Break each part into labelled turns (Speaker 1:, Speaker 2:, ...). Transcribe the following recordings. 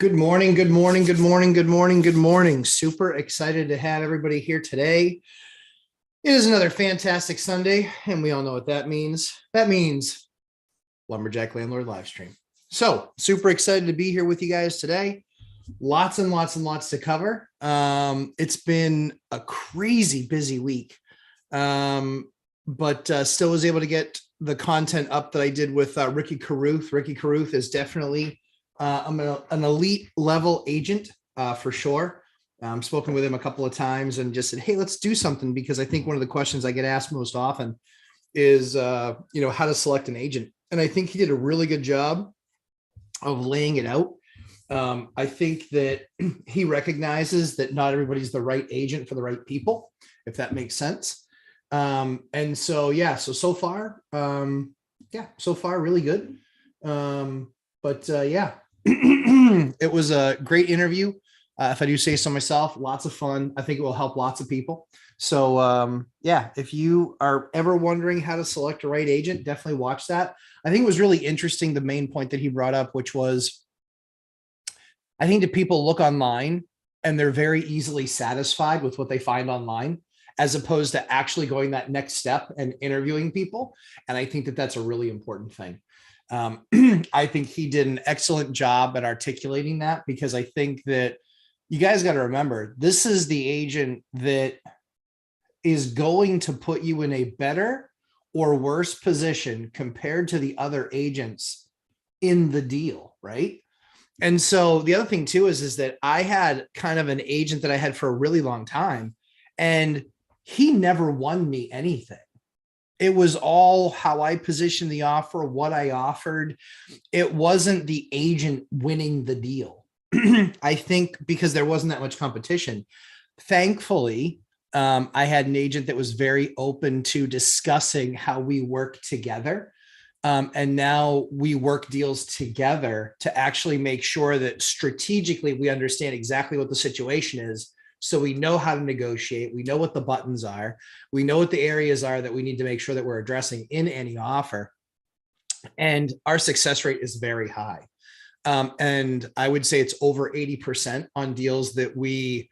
Speaker 1: Good morning, good morning, good morning, good morning, good morning. Super excited to have everybody here today. It is another fantastic Sunday, and we all know what that means. That means Lumberjack Landlord live stream. So super excited to be here with you guys today. Lots and lots and lots to cover. It's been a crazy busy week, but still was able to get the content up that I did with Ricky Carruth. Ricky Carruth is definitely I'm an elite level agent for sure. Spoken with him a couple of times and just said, hey, let's do something, because I think one of the questions I get asked most often is, how to select an agent. And I think he did a really good job of laying it out. I think that he recognizes that not everybody's the right agent for the right people, if that makes sense. And so, yeah, so far, really good. Yeah, it was a great interview. If I do say so myself, lots of fun. I think it will help lots of people. So yeah, if you are ever wondering how to select a right agent, definitely watch that. I think it was really interesting, the main point that he brought up, which was, I think that people look online and they're very easily satisfied with what they find online, as opposed to actually going that next step and interviewing people. And I think that that's a really important thing. I think he did an excellent job at articulating that, because I think that you guys got to remember, this is the agent that is going to put you in a better or worse position compared to the other agents in the deal, right? And so the other thing too is that I had kind of an agent that I had for a really long time, and he never won me anything. It was all how I positioned the offer, what I offered. It wasn't the agent winning the deal. I think because there wasn't that much competition. Thankfully, I had an agent that was very open to discussing how we work together. And now we work deals together to actually make sure that strategically we understand exactly what the situation is. So we know how to negotiate. We know what the buttons are. We know what the areas are that we need to make sure that we're addressing in any offer. And our success rate is very high. And I would say it's over 80% on deals that we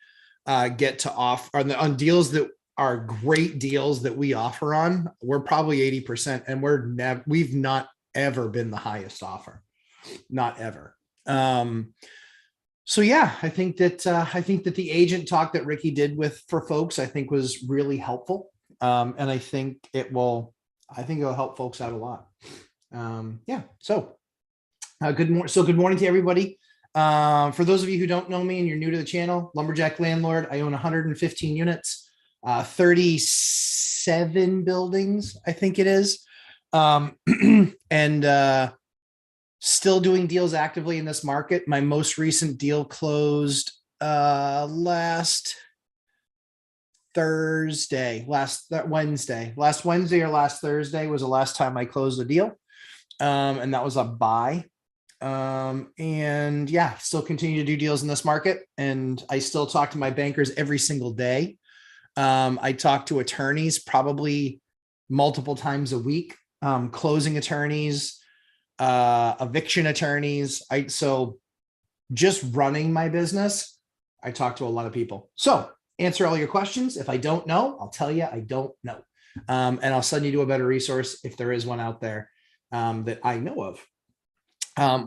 Speaker 1: get to offer, on deals that are great deals that we offer on. We're probably 80%, and we've not ever been the highest offer, not ever. So yeah, I think that the agent talk that Ricky did for folks, I think was really helpful. And I think it'll help folks out a lot. Yeah. So good morning to everybody. For those of you who don't know me and you're new to the channel, Lumberjack Landlord, I own 115 units, 37 buildings, I think it is. And still doing deals actively in this market. My most recent deal closed last Wednesday or last Thursday was the last time I closed a deal. And that was a buy. And yeah, still continue to do deals in this market. And I still talk to my bankers every single day. I talk to attorneys probably multiple times a week, closing attorneys, eviction attorneys. So just running my business, I talk to a lot of people. So answer all your questions. If I don't know, I'll tell you I don't know. And I'll send you to a better resource if there is one out there that I know of.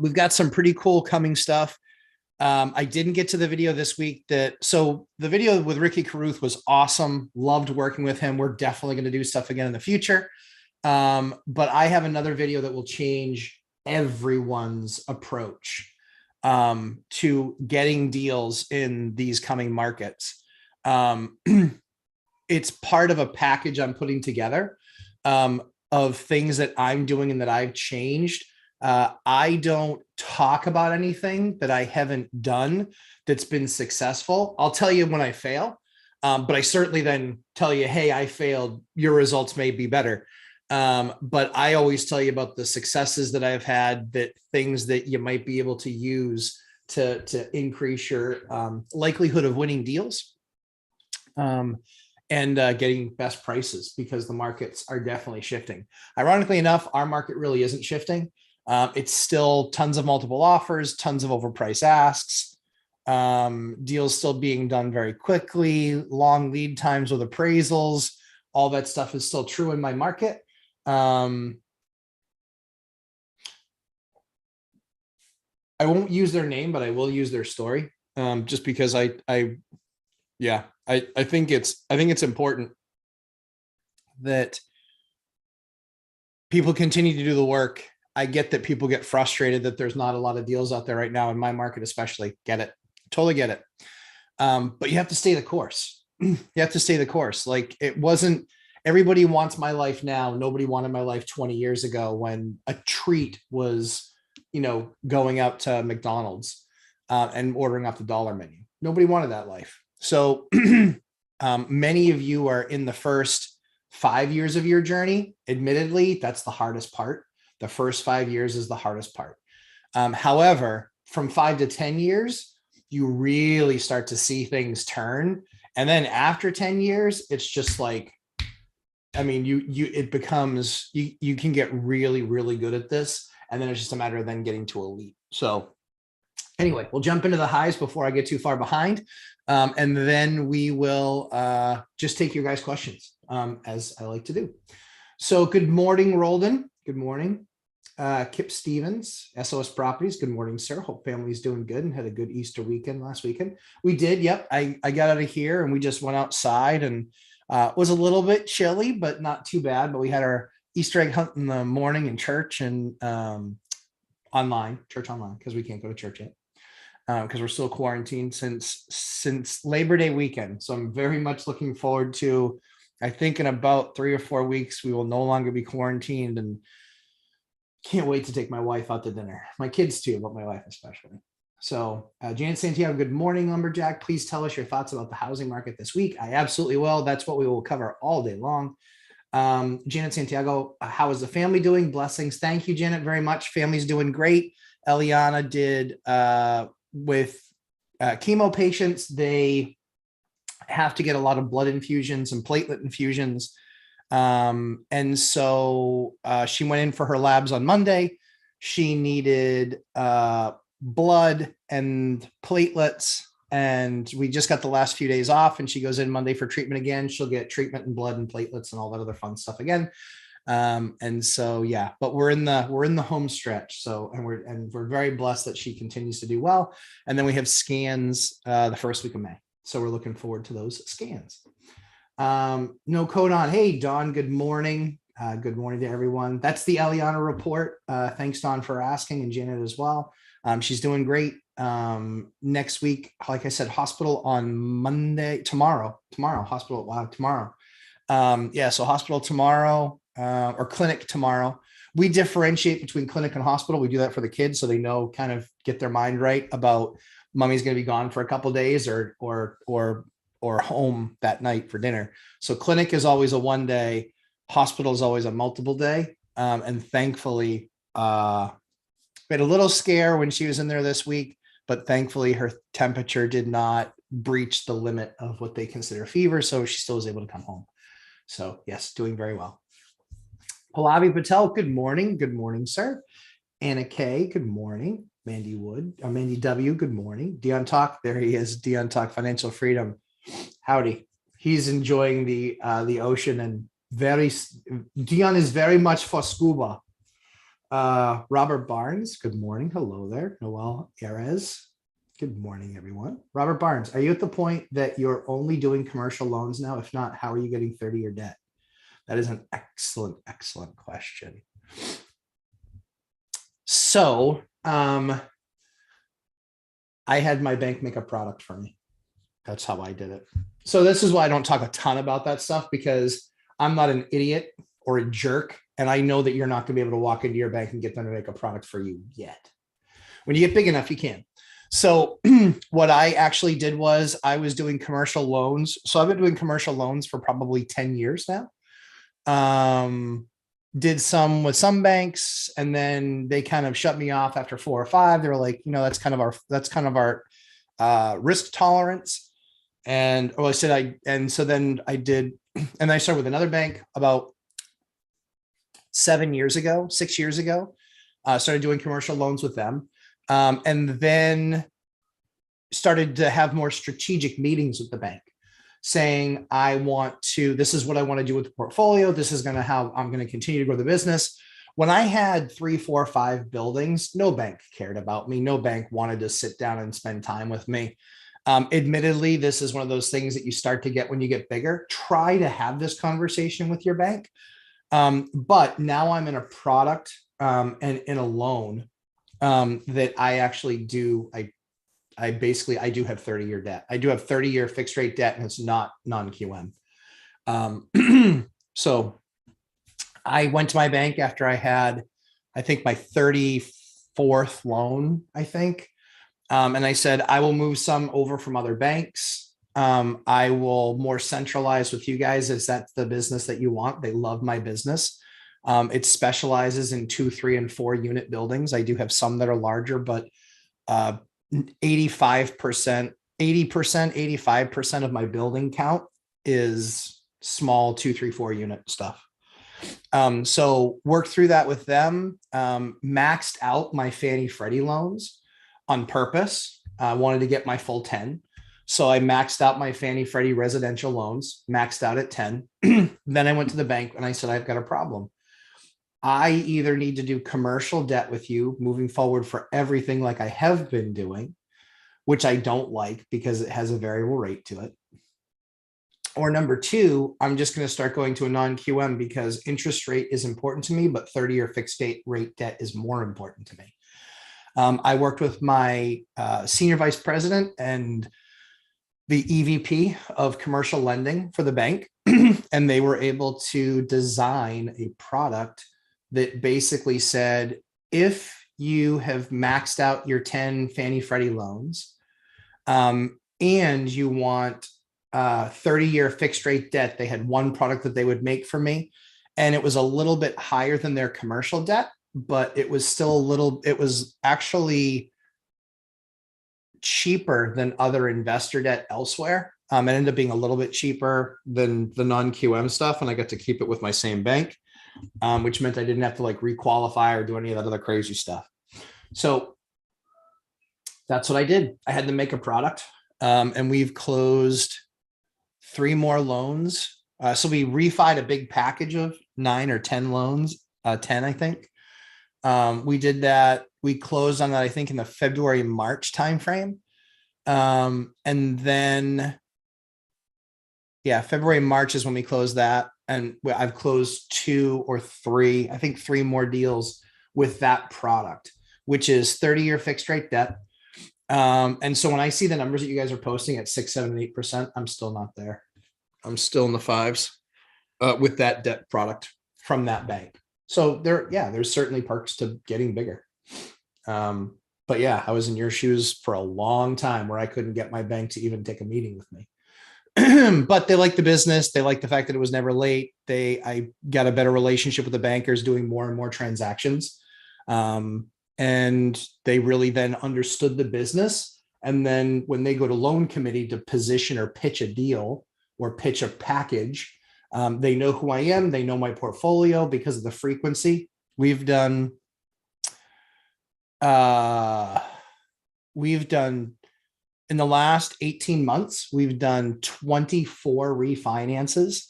Speaker 1: We've got some pretty cool coming stuff. I didn't get to the video this week so the video with Ricky Carruth was awesome. Loved working with him. We're definitely going to do stuff again in the future. But I have another video that will change everyone's approach to getting deals in these coming markets. It's part of a package I'm putting together of things that I'm doing and that I've changed. I don't talk about anything that I haven't done that's been successful. I'll tell you when I fail, but I certainly then tell you, hey, I failed. Your results may be better. But I always tell you about the successes that I've had, that things that you might be able to use to increase your likelihood of winning deals and getting best prices, because the markets are definitely shifting. Ironically enough, our market really isn't shifting. It's still tons of multiple offers, tons of overpriced asks, deals still being done very quickly, long lead times with appraisals. All that stuff is still true in my market. I won't use their name, but I will use their story, just because I think it's important that people continue to do the work. I get that people get frustrated that there's not a lot of deals out there right now in my market, especially. Get it, totally get it. But you have to stay the course. You have to stay the course. Like, it wasn't everybody wants my life now. Nobody wanted my life 20 years ago when a treat was, going out to McDonald's and ordering off the dollar menu. Nobody wanted that life. So many of you are in the first 5 years of your journey. Admittedly, that's the hardest part. The first 5 years is the hardest part. However, from 5 to 10 years, you really start to see things turn. And then after 10 years, it's just like, it becomes, you can get really, really good at this. And then it's just a matter of then getting to elite. So anyway, we'll jump into the highs before I get too far behind. And then we will just take your guys' questions, as I like to do. So good morning, Roldan. Good morning. Kip Stevens, SOS Properties. Good morning, sir. Hope family's doing good and had a good Easter weekend last weekend. We did. Yep. I got out of here and we just went outside, and it was a little bit chilly, but not too bad. But we had our Easter egg hunt in the morning in church and online, because we can't go to church yet. Because we're still quarantined since Labor Day weekend. So I'm very much looking forward to, I think in about 3 or 4 weeks, we will no longer be quarantined, and can't wait to take my wife out to dinner. My kids too, but my wife especially. So Janet Santiago, good morning, Lumberjack. Please tell us your thoughts about the housing market this week. I absolutely will. That's what we will cover all day long. Janet Santiago, how is the family doing? Blessings. Thank you, Janet, very much. Family's doing great. Eliana did with chemo patients. They have to get a lot of blood infusions and platelet infusions. And so she went in for her labs on Monday. She needed blood and platelets, and we just got the last few days off, and she goes in Monday for treatment again. She'll get treatment and blood and platelets and all that other fun stuff again. And so, yeah, but we're in the home stretch. So, and we're very blessed that she continues to do well. And then we have scans the first week of May. So we're looking forward to those scans. No code on. Hey, Dawn, good morning. Good morning to everyone. That's the Eliana report. Thanks, Dawn, for asking, and Janet as well. She's doing great. Next week, like I said, hospital on Monday, tomorrow, hospital. Wow, tomorrow. So hospital tomorrow, or clinic tomorrow. We differentiate between clinic and hospital. We do that for the kids, so they know, kind of get their mind right about mommy's going to be gone for a couple of days or home that night for dinner. So clinic is always a 1 day, hospital is always a multiple day. And thankfully, we had a little scare when she was in there this week, but thankfully her temperature did not breach the limit of what they consider fever. So she still was able to come home. So yes, doing very well. Pallavi Patel, good morning. Good morning, sir. Anna K, good morning. Mandy Wood, Mandy W, good morning. Dion Talk, there he is. Dion Talk, Financial Freedom. Howdy. He's enjoying the ocean, and Dion is very much for scuba. Robert Barnes, good morning. Hello there. Noel Erez, good morning, everyone. Robert Barnes, are you at the point that you're only doing commercial loans now? If not, how are you getting 30-year debt? That is an excellent, excellent question. So I had my bank make a product for me. That's how I did it. So this is why I don't talk a ton about that stuff, because I'm not an idiot or a jerk. And I know that you're not going to be able to walk into your bank and get them to make a product for you yet. When you get big enough, you can. So what I actually did was I was doing commercial loans. So I've been doing commercial loans for probably 10 years now. Did some with some banks, and then they kind of shut me off after 4 or 5. They were like, that's kind of our risk tolerance. And so then I did, and I started with another bank about 6 years ago. Started doing commercial loans with them. And then started to have more strategic meetings with the bank saying, this is what I want to do with the portfolio. This is how I'm going to continue to grow the business. When I had 3, 4, 5 buildings, no bank cared about me. No bank wanted to sit down and spend time with me. Admittedly, this is one of those things that you start to get when you get bigger. Try to have this conversation with your bank. But now I'm in a product and in a loan that I actually do. I do have 30-year debt. I do have 30-year fixed rate debt, and it's not non-QM. So I went to my bank after I had, I think, my 34th loan, I think. And I said, I will move some over from other banks. I will more centralize with you guys. Is that the business that you want? They love my business. It specializes in 2, 3, and 4 unit buildings. I do have some that are larger, but 85%, 85% of my building count is small 2, 3, 4 unit stuff. So worked through that with them, maxed out my Fannie Freddie loans on purpose. I wanted to get my full 10. So I maxed out my Fannie Freddie residential loans, maxed out at 10. Then I went to the bank and I said, I've got a problem. I either need to do commercial debt with you moving forward for everything like I have been doing, which I don't like because it has a variable rate to it. Or number 2, I'm just going to start going to a non-QM because interest rate is important to me, but 30-year fixed rate debt is more important to me. I worked with my senior vice president and the EVP of commercial lending for the bank, and they were able to design a product that basically said, if you have maxed out your 10 Fannie Freddie loans and you want 30-year fixed rate debt, they had one product that they would make for me. And it was a little bit higher than their commercial debt, but it was still it was actually cheaper than other investor debt elsewhere. It ended up being a little bit cheaper than the non-QM stuff. And I got to keep it with my same bank, which meant I didn't have to requalify or do any of that other crazy stuff. So that's what I did. I had to make a product, and we've closed 3 more loans. So we refied a big package of 9 or 10 loans, 10, I think. We did that. We closed on that, I think, in the February, March timeframe. And then, February, March is when we closed that. And I've closed 2 or 3, I think 3 more deals with that product, which is 30-year fixed rate debt. And so when I see the numbers that you guys are posting at 6, 7, 8%, I'm still not there. I'm still in the 5s with that debt product from that bank. So there's certainly perks to getting bigger. But yeah, I was in your shoes for a long time where I couldn't get my bank to even take a meeting with me. But they like the business. They like the fact that it was never late. I got a better relationship with the bankers doing more and more transactions. And they really then understood the business. And then when they go to loan committee to position or pitch a deal or pitch a package, they know who I am. They know my portfolio because of the frequency. We've done in the last 18 months, we've done 24 refinances.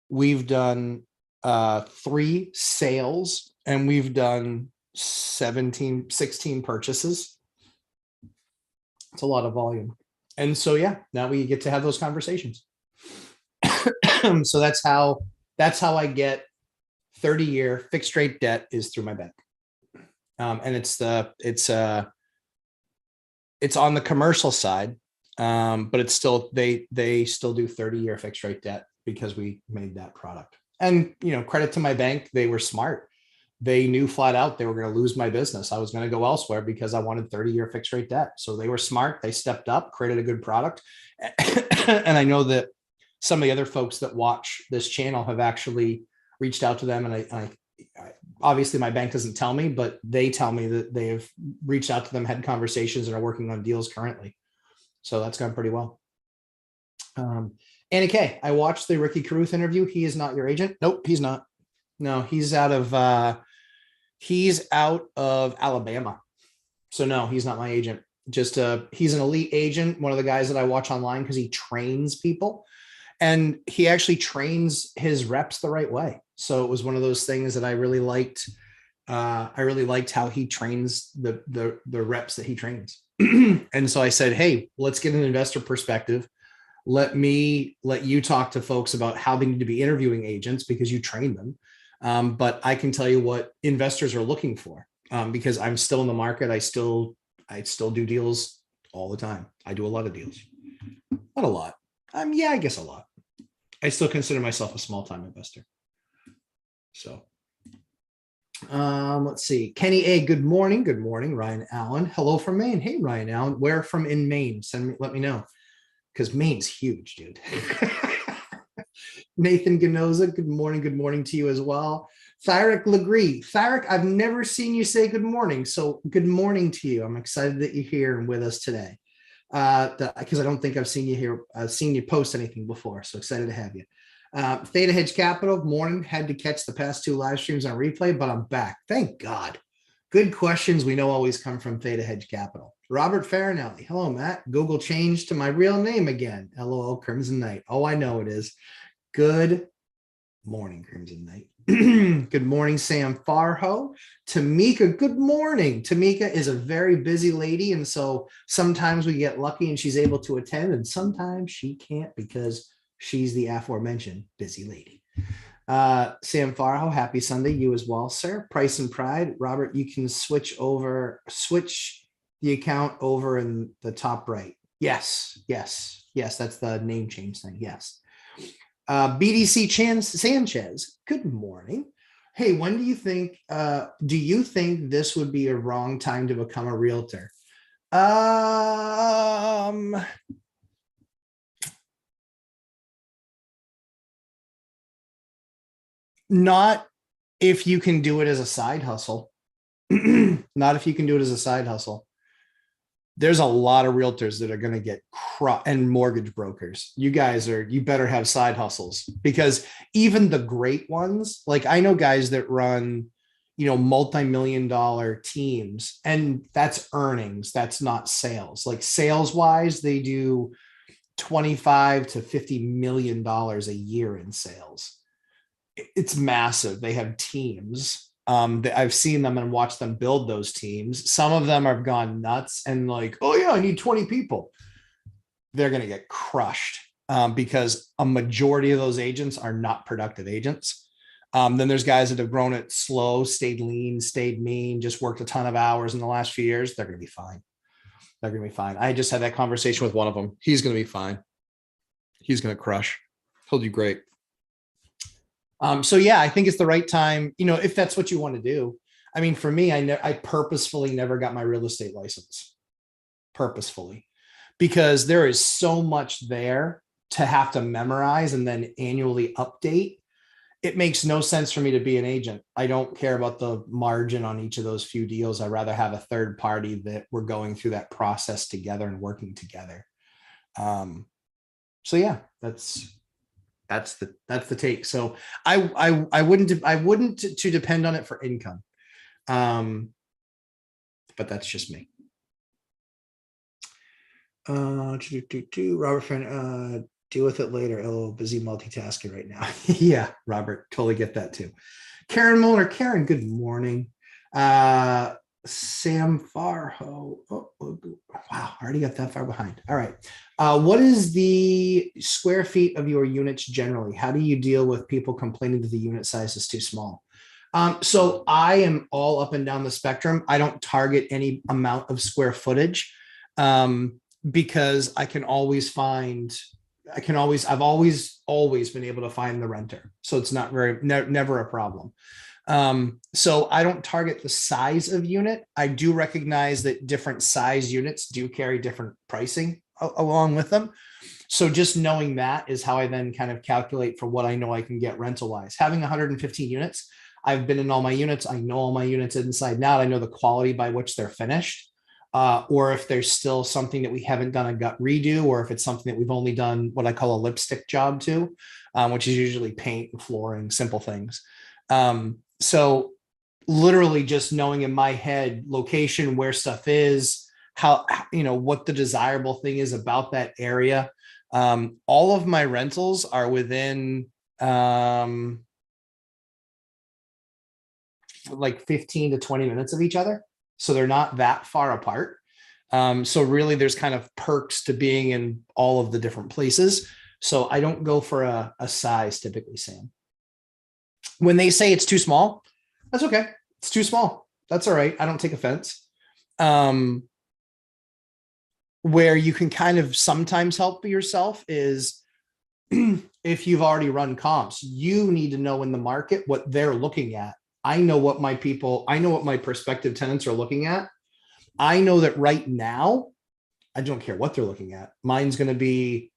Speaker 1: We've done 3 sales, and we've done 16 purchases. It's a lot of volume. And so, now we get to have those conversations. So that's how I get 30-year fixed rate debt is through my bank. And it's on the commercial side, but it's still, they still do 30-year fixed rate debt because we made that product. And, credit to my bank, they were smart. They knew flat out they were going to lose my business. I was going to go elsewhere because I wanted 30-year fixed rate debt. So they were smart. They stepped up, created a good product. And I know that some of the other folks that watch this channel have actually reached out to them. And I obviously my bank doesn't tell me, but they tell me that they have reached out to them, had conversations, and are working on deals currently. So that's gone pretty well. Anna Kay, I watched the Ricky Caruth interview. He is not your agent. Nope, he's not. No, he's out of He's out of Alabama. So no, he's not my agent. Just he's an elite agent, one of the guys that I watch online because he trains people, and he actually trains his reps the right way. So it was one of those things that I really liked. I really liked how he trains the reps that he trains. And so I said, hey, let's get an investor perspective. Let you talk to folks about how they need to be interviewing agents because you train them. But I can tell you what investors are looking for, because I'm still in the market. I still do deals all the time. I do a lot of deals. Not a lot. Yeah, I guess a lot. I still consider myself a small time investor. So let's see. Kenny A, good morning. Good morning. Ryan Allen. Hello from Maine. Hey, Ryan Allen. Where from in Maine? Let me know. Because Maine's huge, dude. Nathan Ganoza, good morning. Good morning to you as well. Thyric Legree. Thyric, I've never seen you say good morning. So good morning to you. I'm excited that you're here and with us today. Because I don't think I've seen you here. I've seen you post anything before. So excited to have you. Theta Hedge Capital, morning. Had to catch the past 2 live streams on replay, but I'm back. Thank God. Good questions we know always come from Theta Hedge Capital. Robert Farinelli. Hello, Matt. Google changed to my real name again. LOL, Crimson Knight. Oh, I know it is. Good morning, Crimson Knight. Good morning, Sam Farho. Tamika, good morning. Tamika is a very busy lady, and so sometimes we get lucky and she's able to attend, and sometimes she can't because she's the aforementioned busy lady. Sam Farho, happy Sunday. You as well, sir. Price and Pride. Robert, you can switch the account over in the top right. Yes. That's the name change thing. Yes. BDC Sanchez, good morning. Hey, when do you think this would be a wrong time to become a realtor? Not if you can do it as a side hustle. Not if you can do it as a side hustle. There's a lot of realtors that are going to get and mortgage brokers. You better have side hustles, because even the great ones, like I know guys that run, multi-million-dollar teams, and that's earnings. That's not sales. Like sales wise, they do $25 to $50 million a year in sales. It's massive. They have teams. I've seen them and watched them build those teams. Some of them have gone nuts and like, oh yeah, I need 20 people. They're going to get crushed because a majority of those agents are not productive agents. Then there's guys that have grown it slow, stayed lean, stayed mean, just worked a ton of hours in the last few years. They're going to be fine. They're going to be fine. I just had that conversation with one of them. He's going to be fine. He's going to crush. He'll do great. So yeah, I think it's the right time, if that's what you want to do. I mean, for me, I purposefully never got my real estate license, purposefully, because there is so much there to have to memorize and then annually update. It makes no sense for me to be an agent. I don't care about the margin on each of those few deals. I'd rather have a third party that we're going through that process together and working together. So yeah, that's the take. So I wouldn't to depend on it for income. But that's just me. Robert friend, deal with it later. LOL, busy multitasking right now. Yeah, Robert, totally get that too. Karen Muller. Karen, good morning. Sam Farho. Oh, wow, I already got that far behind. All right. What is the square feet of your units generally? How do you deal with people complaining that the unit size is too small? So I am all up and down the spectrum. I don't target any amount of square footage because I've always been able to find the renter. So it's not never a problem. So I don't target the size of unit. I do recognize that different size units do carry different pricing along with them. So just knowing that is how I then kind of calculate for what I know I can get rental wise. Having 115 units, I've been in all my units. I know all my units inside and out. I know the quality by which they're finished, or if there's still something that we haven't done a gut redo, or if it's something that we've only done what I call a lipstick job to, which is usually paint and flooring, simple things. So literally just knowing in my head location, where stuff is, how, what the desirable thing is about that area. All of my rentals are within like 15 to 20 minutes of each other. So they're not that far apart. So really there's kind of perks to being in all of the different places. So I don't go for a size typically, Sam. When they say it's too small, that's okay. It's too small. That's all right. I don't take offense. Where you can kind of sometimes help yourself is if you've already run comps, you need to know in the market what they're looking at. I know what my prospective tenants are looking at. I know that right now, I don't care what they're looking at. Mine's going to be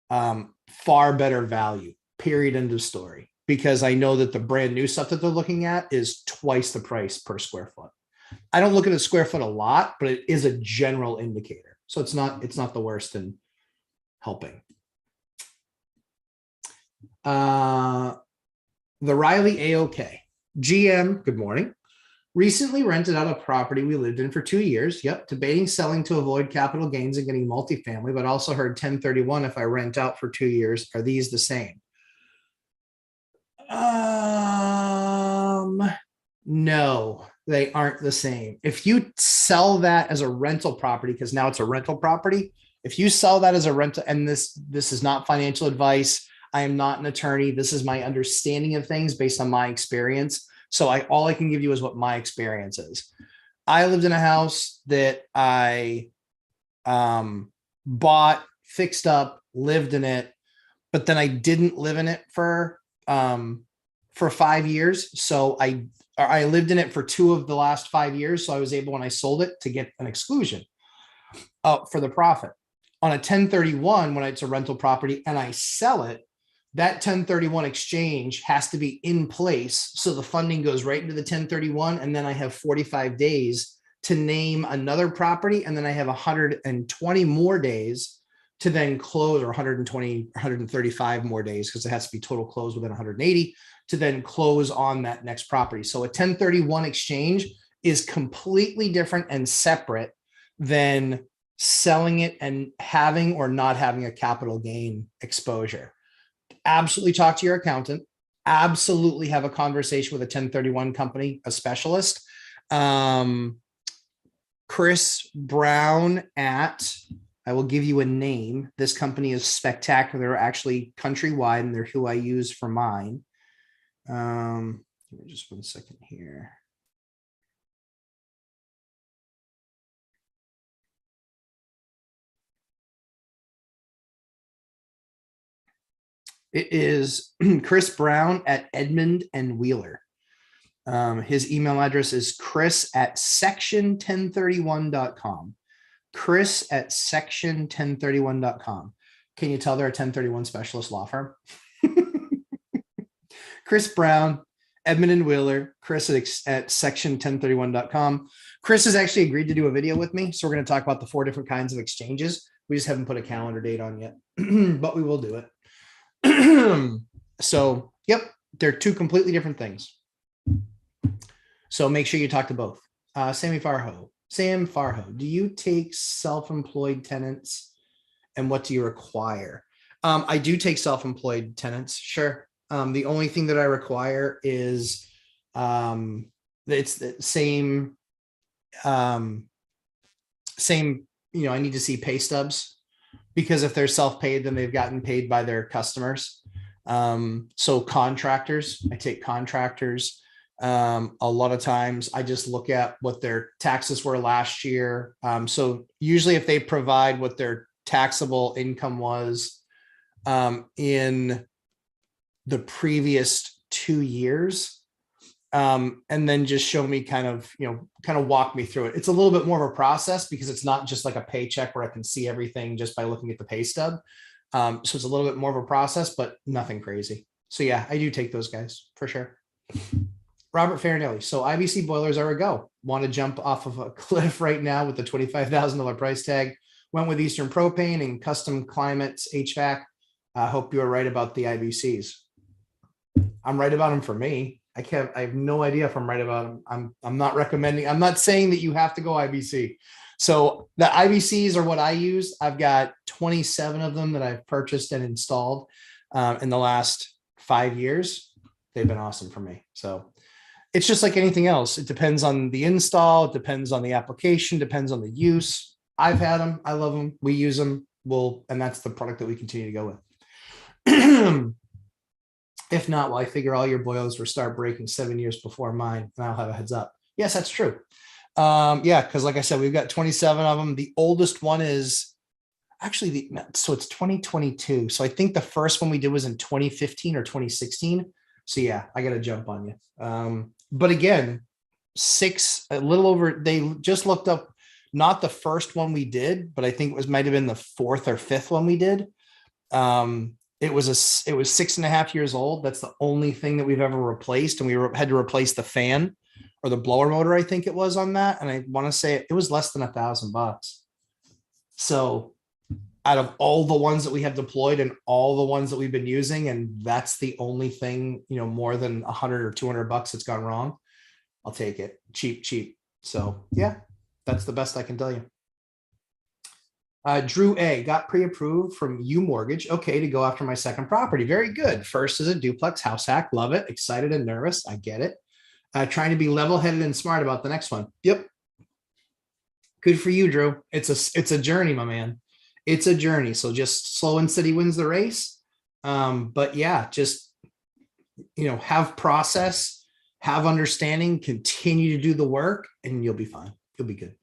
Speaker 1: far better value, period, end of story. Because I know that the brand new stuff that they're looking at is twice the price per square foot. I don't look at a square foot a lot, but it is a general indicator. So it's not the worst in helping. The Riley AOK. GM, good morning. Recently rented out a property we lived in for 2 years. Yep, debating selling to avoid capital gains and getting multifamily, but also heard 1031 if I rent out for 2 years. Are these the same? No, they aren't the same. If you sell that as a rental property, because now it's a rental property, if you sell that as a rental, and this is not financial advice, I am not an attorney. This is my understanding of things based on my experience. So all I can give you is what my experience is. I lived in a house that I bought, fixed up, lived in it, but then I didn't live in it for 5 years. So I lived in it for 2 of the last 5 years. So I was able, when I sold it, to get an exclusion for the profit. On a 1031, when it's a rental property and I sell it, that 1031 exchange has to be in place. So the funding goes right into the 1031. And then I have 45 days to name another property. And then I have 120 more days to then close, or 120, 135 more days, because it has to be total close within 180 to then close on that next property. So a 1031 exchange is completely different and separate than selling it and having or not having a capital gain exposure. Absolutely talk to your accountant. Absolutely have a conversation with a 1031 company, a specialist. Chris Brown at, I will give you a name. This company is spectacular. They're actually countrywide, and they're who I use for mine. Give me just 1 second here. It is Chris Brown at Edmund and Wheeler. His email address is chris@section1031.com. chris@section1031.com. Can you tell they're a 1031 specialist law firm? Chris Brown, Edmund and Wheeler, Chris at section1031.com. Chris has actually agreed to do a video with me. So we're going to talk about the 4 different kinds of exchanges. We just haven't put a calendar date on yet, but we will do it. So, yep, they're 2 completely different things. So make sure you talk to both. Sam Farho, do you take self-employed tenants, and what do you require? I do take self-employed tenants. Sure. The only thing that I require is it's the same, I need to see pay stubs, because if they're self-paid, then they've gotten paid by their customers. So contractors, I take contractors. A lot of times I just look at what their taxes were last year. So usually if they provide what their taxable income was in the previous 2 years, and then just show me kind of walk me through it. It's a little bit more of a process, because it's not just like a paycheck where I can see everything just by looking at the pay stub. So it's a little bit more of a process, but nothing crazy. So yeah, I do take those guys for sure. Robert Farinelli. So IBC boilers are a go. Want to jump off of a cliff right now with the $25,000 price tag. Went with Eastern Propane and Custom Climates HVAC. I hope you are right about the IBCs. I'm right about them for me. I have no idea if I'm right about them. I'm not recommending, I'm not saying that you have to go IBC. So the IBCs are what I use. I've got 27 of them that I've purchased and installed in the last 5 years. They've been awesome for me. So it's just like anything else. It depends on the install. It depends on the application, depends on the use. I've had them. I love them. We use them. And that's the product that we continue to go with. If not, well, I figure all your boilers will start breaking 7 years before mine, and I'll have a heads up. Yes, that's true. Yeah, because like I said, we've got 27 of them. The oldest one is actually so it's 2022. So I think the first one we did was in 2015 or 2016. So yeah, I got to jump on you. But again, a little over, they just looked up, not the first one we did, but I think might have been the fourth or fifth one we did. It was 6.5 years old. That's the only thing that we've ever replaced. And we had to replace the fan or the blower motor, I think it was on that. And I want to say it was less than $1,000. So out of all the ones that we have deployed and all the ones that we've been using, and that's the only thing, more than 100 or $200 that's gone wrong, I'll take it. Cheap. So yeah, that's the best I can tell you. Drew A, got pre-approved from U Mortgage. Okay, to go after my second property. Very good. First is a duplex house hack. Love it. Excited and nervous. I get it. Trying to be level-headed and smart about the next one. Yep. Good for you, Drew. It's a journey, my man. It's a journey. So just slow and steady wins the race. But yeah, just have process, have understanding, continue to do the work, and you'll be fine. You'll be good.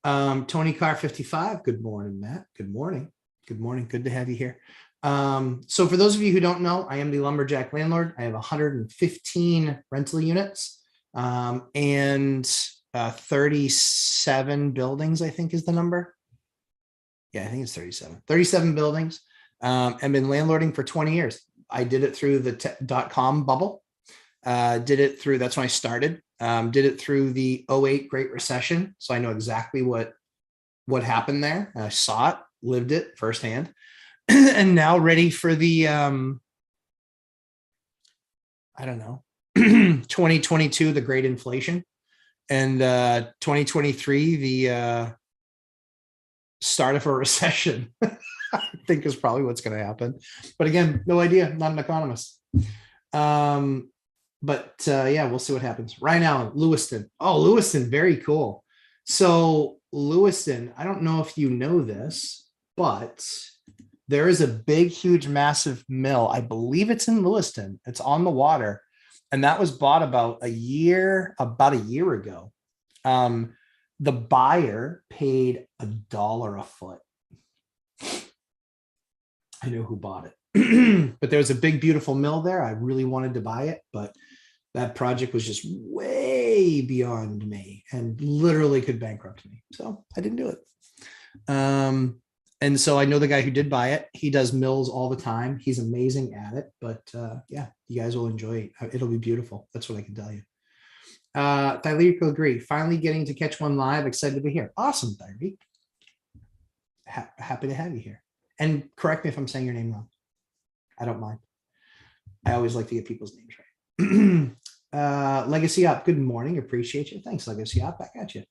Speaker 1: Tony Carr 55. Good morning, Matt. Good morning. Good to have you here. So for those of you who don't know, I am the Lumberjack Landlord. I have 115 rental units and 37 buildings, I think is the number. Yeah, I think it's 37 buildings. I've been landlording for 20 years. I did it through the .com bubble. That's when I started. Did it through the 2008 Great Recession. So I know exactly what happened there. I saw it, lived it firsthand, and now ready for the, 2022, the great inflation, and 2023, the start of a recession. I think is probably what's going to happen. But again, no idea. Not an economist. But yeah, we'll see what happens. Right now, Lewiston. Oh, Lewiston, very cool. So Lewiston, I don't know if you know this, but there is a big, huge, massive mill. I believe it's in Lewiston. It's on the water. And that was bought about a year ago. The buyer paid $1 a foot. I know who bought it. But there was a big, beautiful mill there. I really wanted to buy it, but that project was just way beyond me and literally could bankrupt me. So I didn't do it. And so I know the guy who did buy it. He does mills all the time. He's amazing at it. But yeah, you guys will enjoy it. It'll be beautiful. That's what I can tell you. Tyreek will agree. Finally getting to catch one live. Excited to be here. Awesome, Tyreek. Happy to have you here. And correct me if I'm saying your name wrong. I don't mind. I always like to get people's names right. Legacy Up, good morning. Appreciate you. Thanks, Legacy Up. I got you.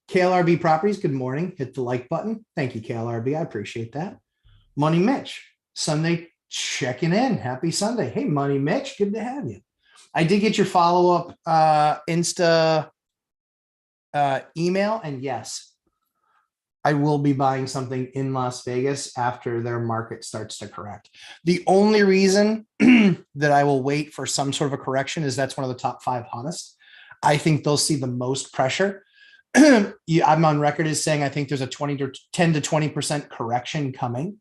Speaker 1: KLRB Properties, good morning. Hit the like button. Thank you, KLRB. I appreciate that. Money Mitch, Sunday checking in. Happy Sunday. Hey, Money Mitch, good to have you. I did get your follow-up Insta email, and yes, I will be buying something in Las Vegas after their market starts to correct. The only reason that I will wait for some sort of a correction is that's one of the top 5 hottest. I think they'll see the most pressure. I'm on record as saying I think there's a 10 to 20% correction coming.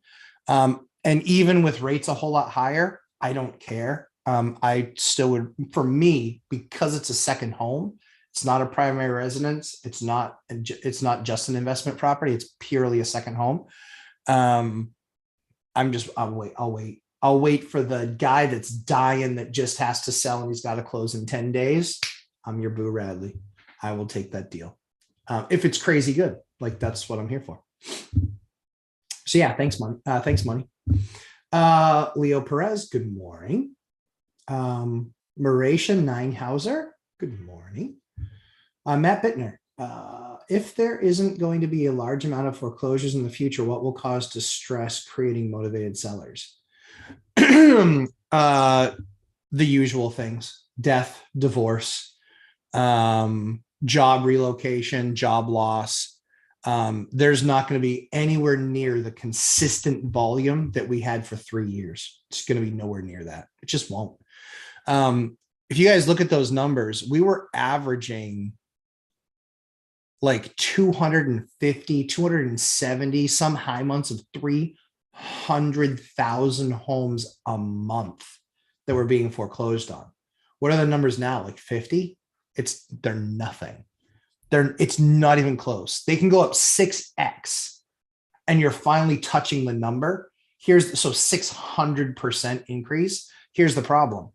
Speaker 1: And even with rates a whole lot higher, I don't care. I still would, for me, because it's a second home, it's not a primary residence. It's not just an investment property. It's purely a second home. I'll wait for the guy that's dying that just has to sell and he's got to close in 10 days. I'm your Boo Radley. I will take that deal. If it's crazy good, like that's what I'm here for. So yeah, thanks, Money. Thanks, Money. Leo Perez, good morning. Marisha Ninehauser, good morning. Matt Bittner, if there isn't going to be a large amount of foreclosures in the future, what will cause distress creating motivated sellers? The usual things: death, divorce, job relocation, job loss. There's not going to be anywhere near the consistent volume that we had for 3 years. It's going to be nowhere near that. It just won't. If you guys look at those numbers, we were averaging like 250, 270, some high months of 300,000 homes a month that were being foreclosed on. What are the numbers now? Like 50? They're nothing. It's not even close. They can go up 6x and you're finally touching the number. So 600% increase. Here's the problem.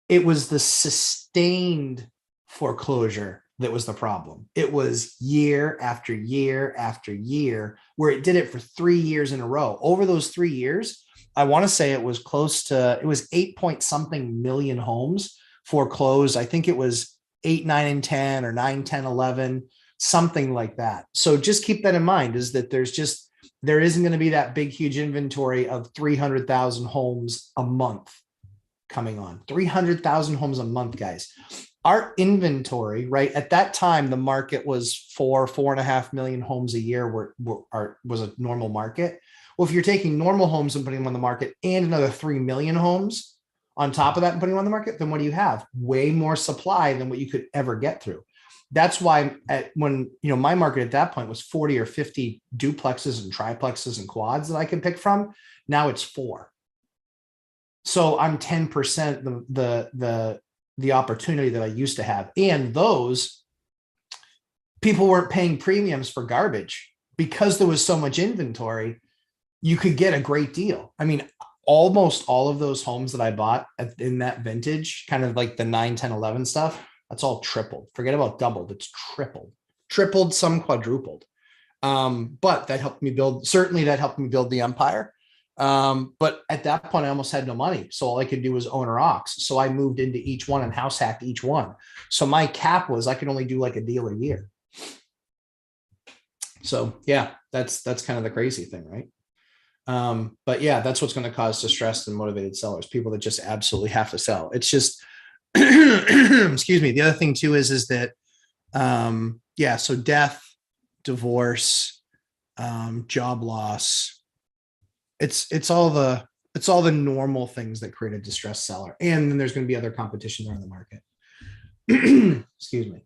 Speaker 1: It was the sustained foreclosure that was the problem. It was year after year after year where it did it for 3 years in a row. Over those 3 years, I want to say it was 8 point something million homes foreclosed. I think it was 8, 9, and 10 or 9, 10, 11, something like that. So just keep that in mind, is that there isn't going to be that big, huge inventory of 300,000 homes a month coming on. 300,000 homes a month, guys. Our inventory, right, at that time, the market was 4.5 million homes a year was a normal market. Well, if you're taking normal homes and putting them on the market and another 3 million homes on top of that and putting them on the market, then what do you have? Way more supply than what you could ever get through. That's why when my market at that point was 40 or 50 duplexes and triplexes and quads that I could pick from. Now it's 4. So I'm 10% the opportunity that I used to have. And those people weren't paying premiums for garbage because there was so much inventory. You could get a great deal. I mean, almost all of those homes that I bought in that vintage, kind of like the 9, 10, 11 stuff, that's all tripled. Forget about doubled. It's tripled, some quadrupled. But that helped me build the empire. But at that point, I almost had no money. So all I could do was own or ox. So I moved into each one and house hacked each one. So my cap was I could only do like a deal a year. So yeah, that's kind of the crazy thing, right? But yeah, that's what's going to cause distressed and motivated sellers, people that just absolutely have to sell. It's just, excuse me. The other thing too is that, so death, divorce, job loss, it's all the normal things that create a distressed seller. And then there's going to be other competition there in the market. Excuse me.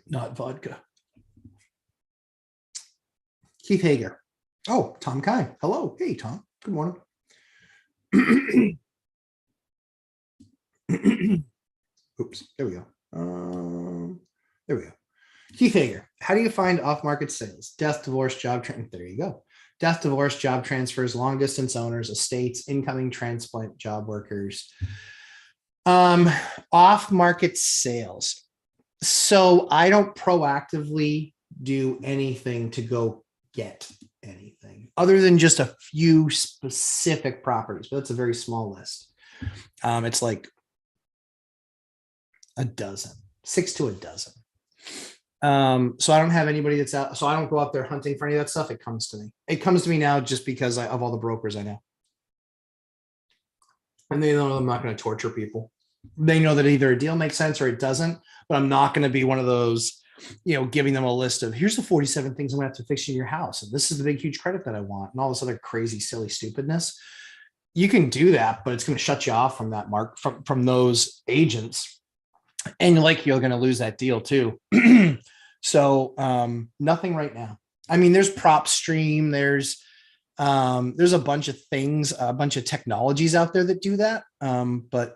Speaker 1: Not vodka. Keith Hager. Oh, Tom Kai. Hello. Hey, Tom. Good morning. Oops. There we go. There we go. Keith Hager. How do you find off-market sales? Death, divorce, job transfer. There you go. Death, divorce, job transfers, long-distance owners, estates, incoming transplant job workers. Off-market sales. So I don't proactively do anything to go get anything other than just a few specific properties, but that's a very small list. It's like a dozen, 6 to a dozen. So I don't have anybody that's out. So I don't go out there hunting for any of that stuff. It comes to me. It comes to me now just because of all the brokers I know. And they know I'm not going to torture people. They know that either a deal makes sense or it doesn't, but I'm not going to be one of those, giving them a list of here's the 47 things I'm going to have to fix in your house. And this is the big, huge credit that I want and all this other crazy, silly stupidness. You can do that, but it's going to shut you off from that from those agents. And you're going to lose that deal too. So nothing right now. I mean, there's PropStream, there's a bunch of things, a bunch of technologies out there that do that. But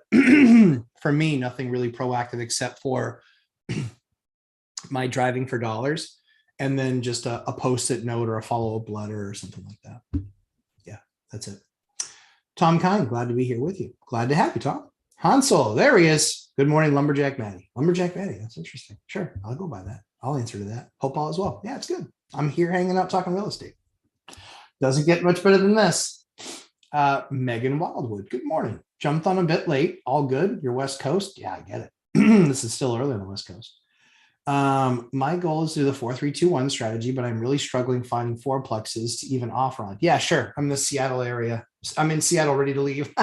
Speaker 1: for me, nothing really proactive except for my driving for dollars and then just a post-it note or a follow-up letter or something like that. Yeah, that's it. Tom Kine, glad to be here with you. Glad to have you, Tom. Hansel, there he is. Good morning, Lumberjack Matty. Lumberjack Matty, that's interesting. Sure, I'll go by that. I'll answer to that. Hope all is well. Yeah, it's good. I'm here hanging out talking real estate. Doesn't get much better than this. Megan Wildwood, good morning. Jumped on a bit late. All good. You're West Coast. Yeah, I get it. This is still early on the West Coast. My goal is to do the 4-3-2-1 strategy, but I'm really struggling finding fourplexes to even offer on. Yeah, sure. I'm in the Seattle area. I'm in Seattle, ready to leave.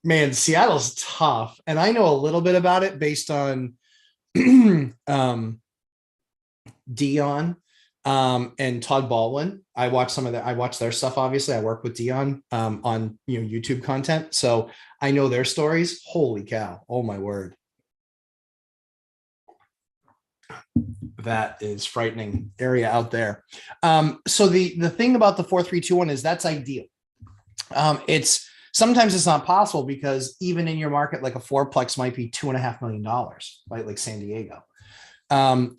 Speaker 1: Man, Seattle's tough. And I know a little bit about it based on Dion and Todd Baldwin. I watch some of that. I watch their stuff. Obviously, I work with Dion on YouTube content, so I know their stories. Holy cow! Oh my word, that is frightening area out there. So the thing about the 4-3-2-1 is that's ideal. It's sometimes it's not possible because even in your market, like a fourplex might be $2.5 million, right? Like San Diego.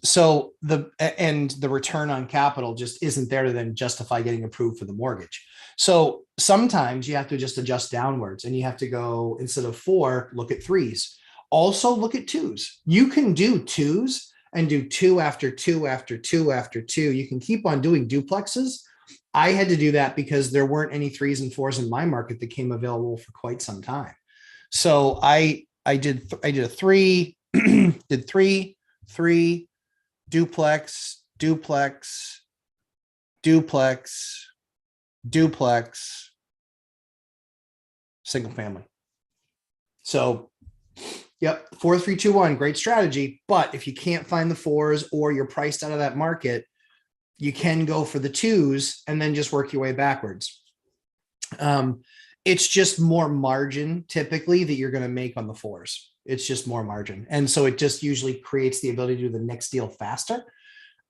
Speaker 1: So the return on capital just isn't there to then justify getting approved for the mortgage. So sometimes you have to just adjust downwards and you have to go, instead of 4, look at 3s. Also look at 2s. You can do 2s and do 2 after 2 after 2 after 2. You can keep on doing duplexes. I had to do that because there weren't any 3s and 4s in my market that came available for quite some time. So I did a 3, did 3, 3, duplex, duplex, duplex, duplex, single family. So, yep, 4-3-2-1, great strategy. But if you can't find the 4s or you're priced out of that market, you can go for the 2s and then just work your way backwards. It's just more margin typically that you're going to make on the 4s. It's just more margin. And so it just usually creates the ability to do the next deal faster.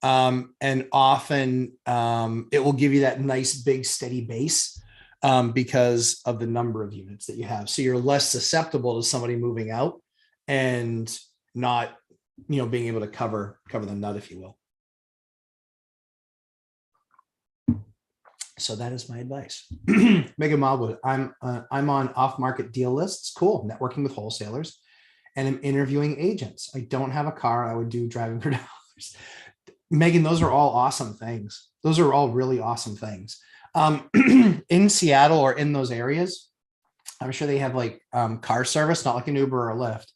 Speaker 1: And often it will give you that nice, big, steady base because of the number of units that you have. So you're less susceptible to somebody moving out and not, being able to cover the nut, if you will. So that is my advice. Megan Wildwood, I'm on off-market deal lists. Cool. Networking with wholesalers. And I'm interviewing agents. I don't have a car. I would do driving for dollars. Megan, those are all awesome things. Those are all really awesome things. In Seattle or in those areas, I'm sure they have like car service, not like an Uber or a Lyft,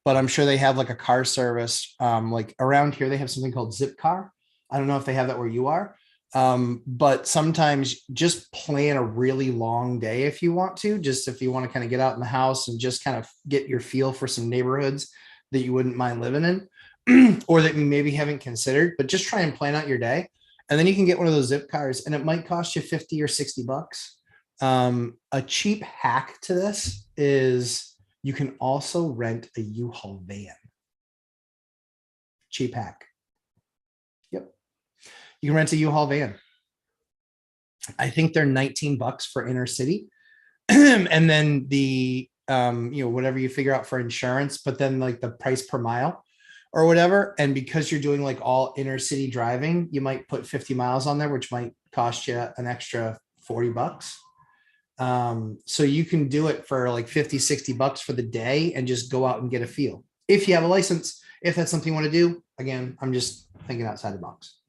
Speaker 1: but I'm sure they have like a car service. Like around here, they have something called Zipcar. I don't know if they have that where you are. But sometimes just plan a really long day if you want to, just if you want to kind of get out in the house and just kind of get your feel for some neighborhoods that you wouldn't mind living in or that you maybe haven't considered, but just try and plan out your day. And then you can get one of those zip cars and it might cost you 50 or 60 bucks. A cheap hack to this is you can also rent a U-Haul van. Cheap hack. You can rent a U-Haul van. I think they're 19 bucks for inner city. And then the, whatever you figure out for insurance, but then like the price per mile or whatever. And because you're doing like all inner city driving, you might put 50 miles on there, which might cost you an extra 40 bucks. So you can do it for like 50, 60 bucks for the day and just go out and get a feel. If you have a license, if that's something you want to do, again, I'm just thinking outside the box.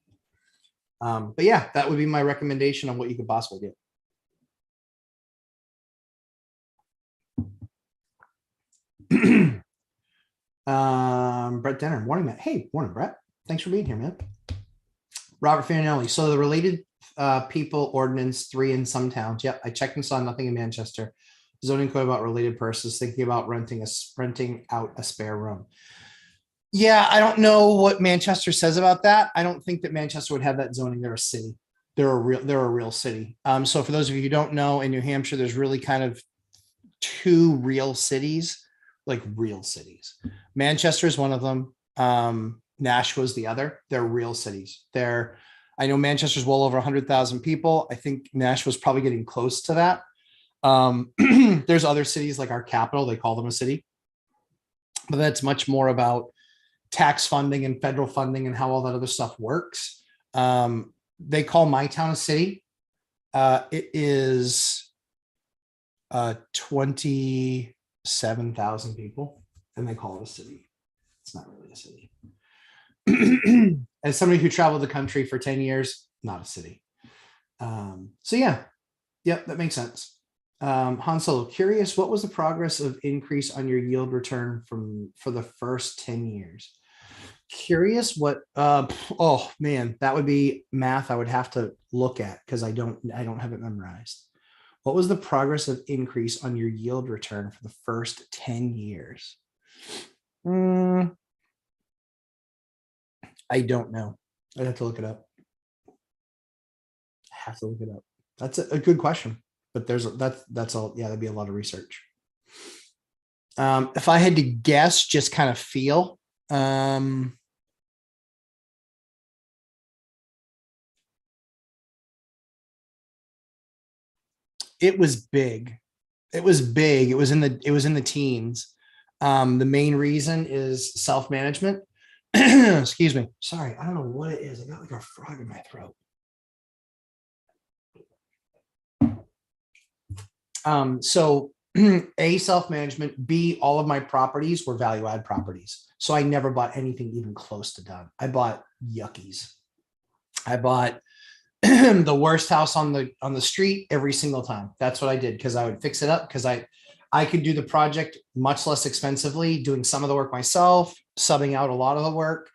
Speaker 1: But yeah, that would be my recommendation on what you could possibly do. Brett Denner, morning, Matt. Hey, morning, Brett. Thanks for being here, man. Robert Fanelli. So the related people ordinance 3 in some towns. Yep, I checked and saw nothing in Manchester. Zoning code about related persons thinking about renting out a spare room. Yeah, I don't know what Manchester says about that. I don't think that Manchester would have that zoning. They're a city. They're a real city. So for those of you who don't know, in New Hampshire, there's really kind of 2 real cities, like real cities. Manchester is one of them. Nashua is the other. They're real cities. I know Manchester's well over 100,000 people. I think Nashua's probably getting close to that. There's other cities like our capital. They call them a city, but that's much more about tax funding and federal funding and how all that other stuff works. They call my town a city. It is 27,000 people and they call it a city. It's not really a city. As somebody who traveled the country for 10 years, not a city. So yeah, yep, that makes sense. Han Solo, curious, what was the progress of increase on your yield return for the first 10 years? Curious what oh man, that would be math I would have to look at because I don't have it memorized. What was the progress of increase on your yield return for the first 10 years? Mm, I don't know. I'd have to look it up. I have to look it up. That's a good question, but that's all. Yeah, that'd be a lot of research. If I had to guess, just kind of feel, it was big. It was big. It was in the teens. The main reason is self-management. Excuse me. Sorry, I don't know what it is. I got like a frog in my throat. So A, self-management, B, all of my properties were value add properties. So I never bought anything even close to done. I bought yuckies. I bought the worst house on the street every single time. That's what I did because I would fix it up because I could do the project much less expensively, doing some of the work myself, subbing out a lot of the work.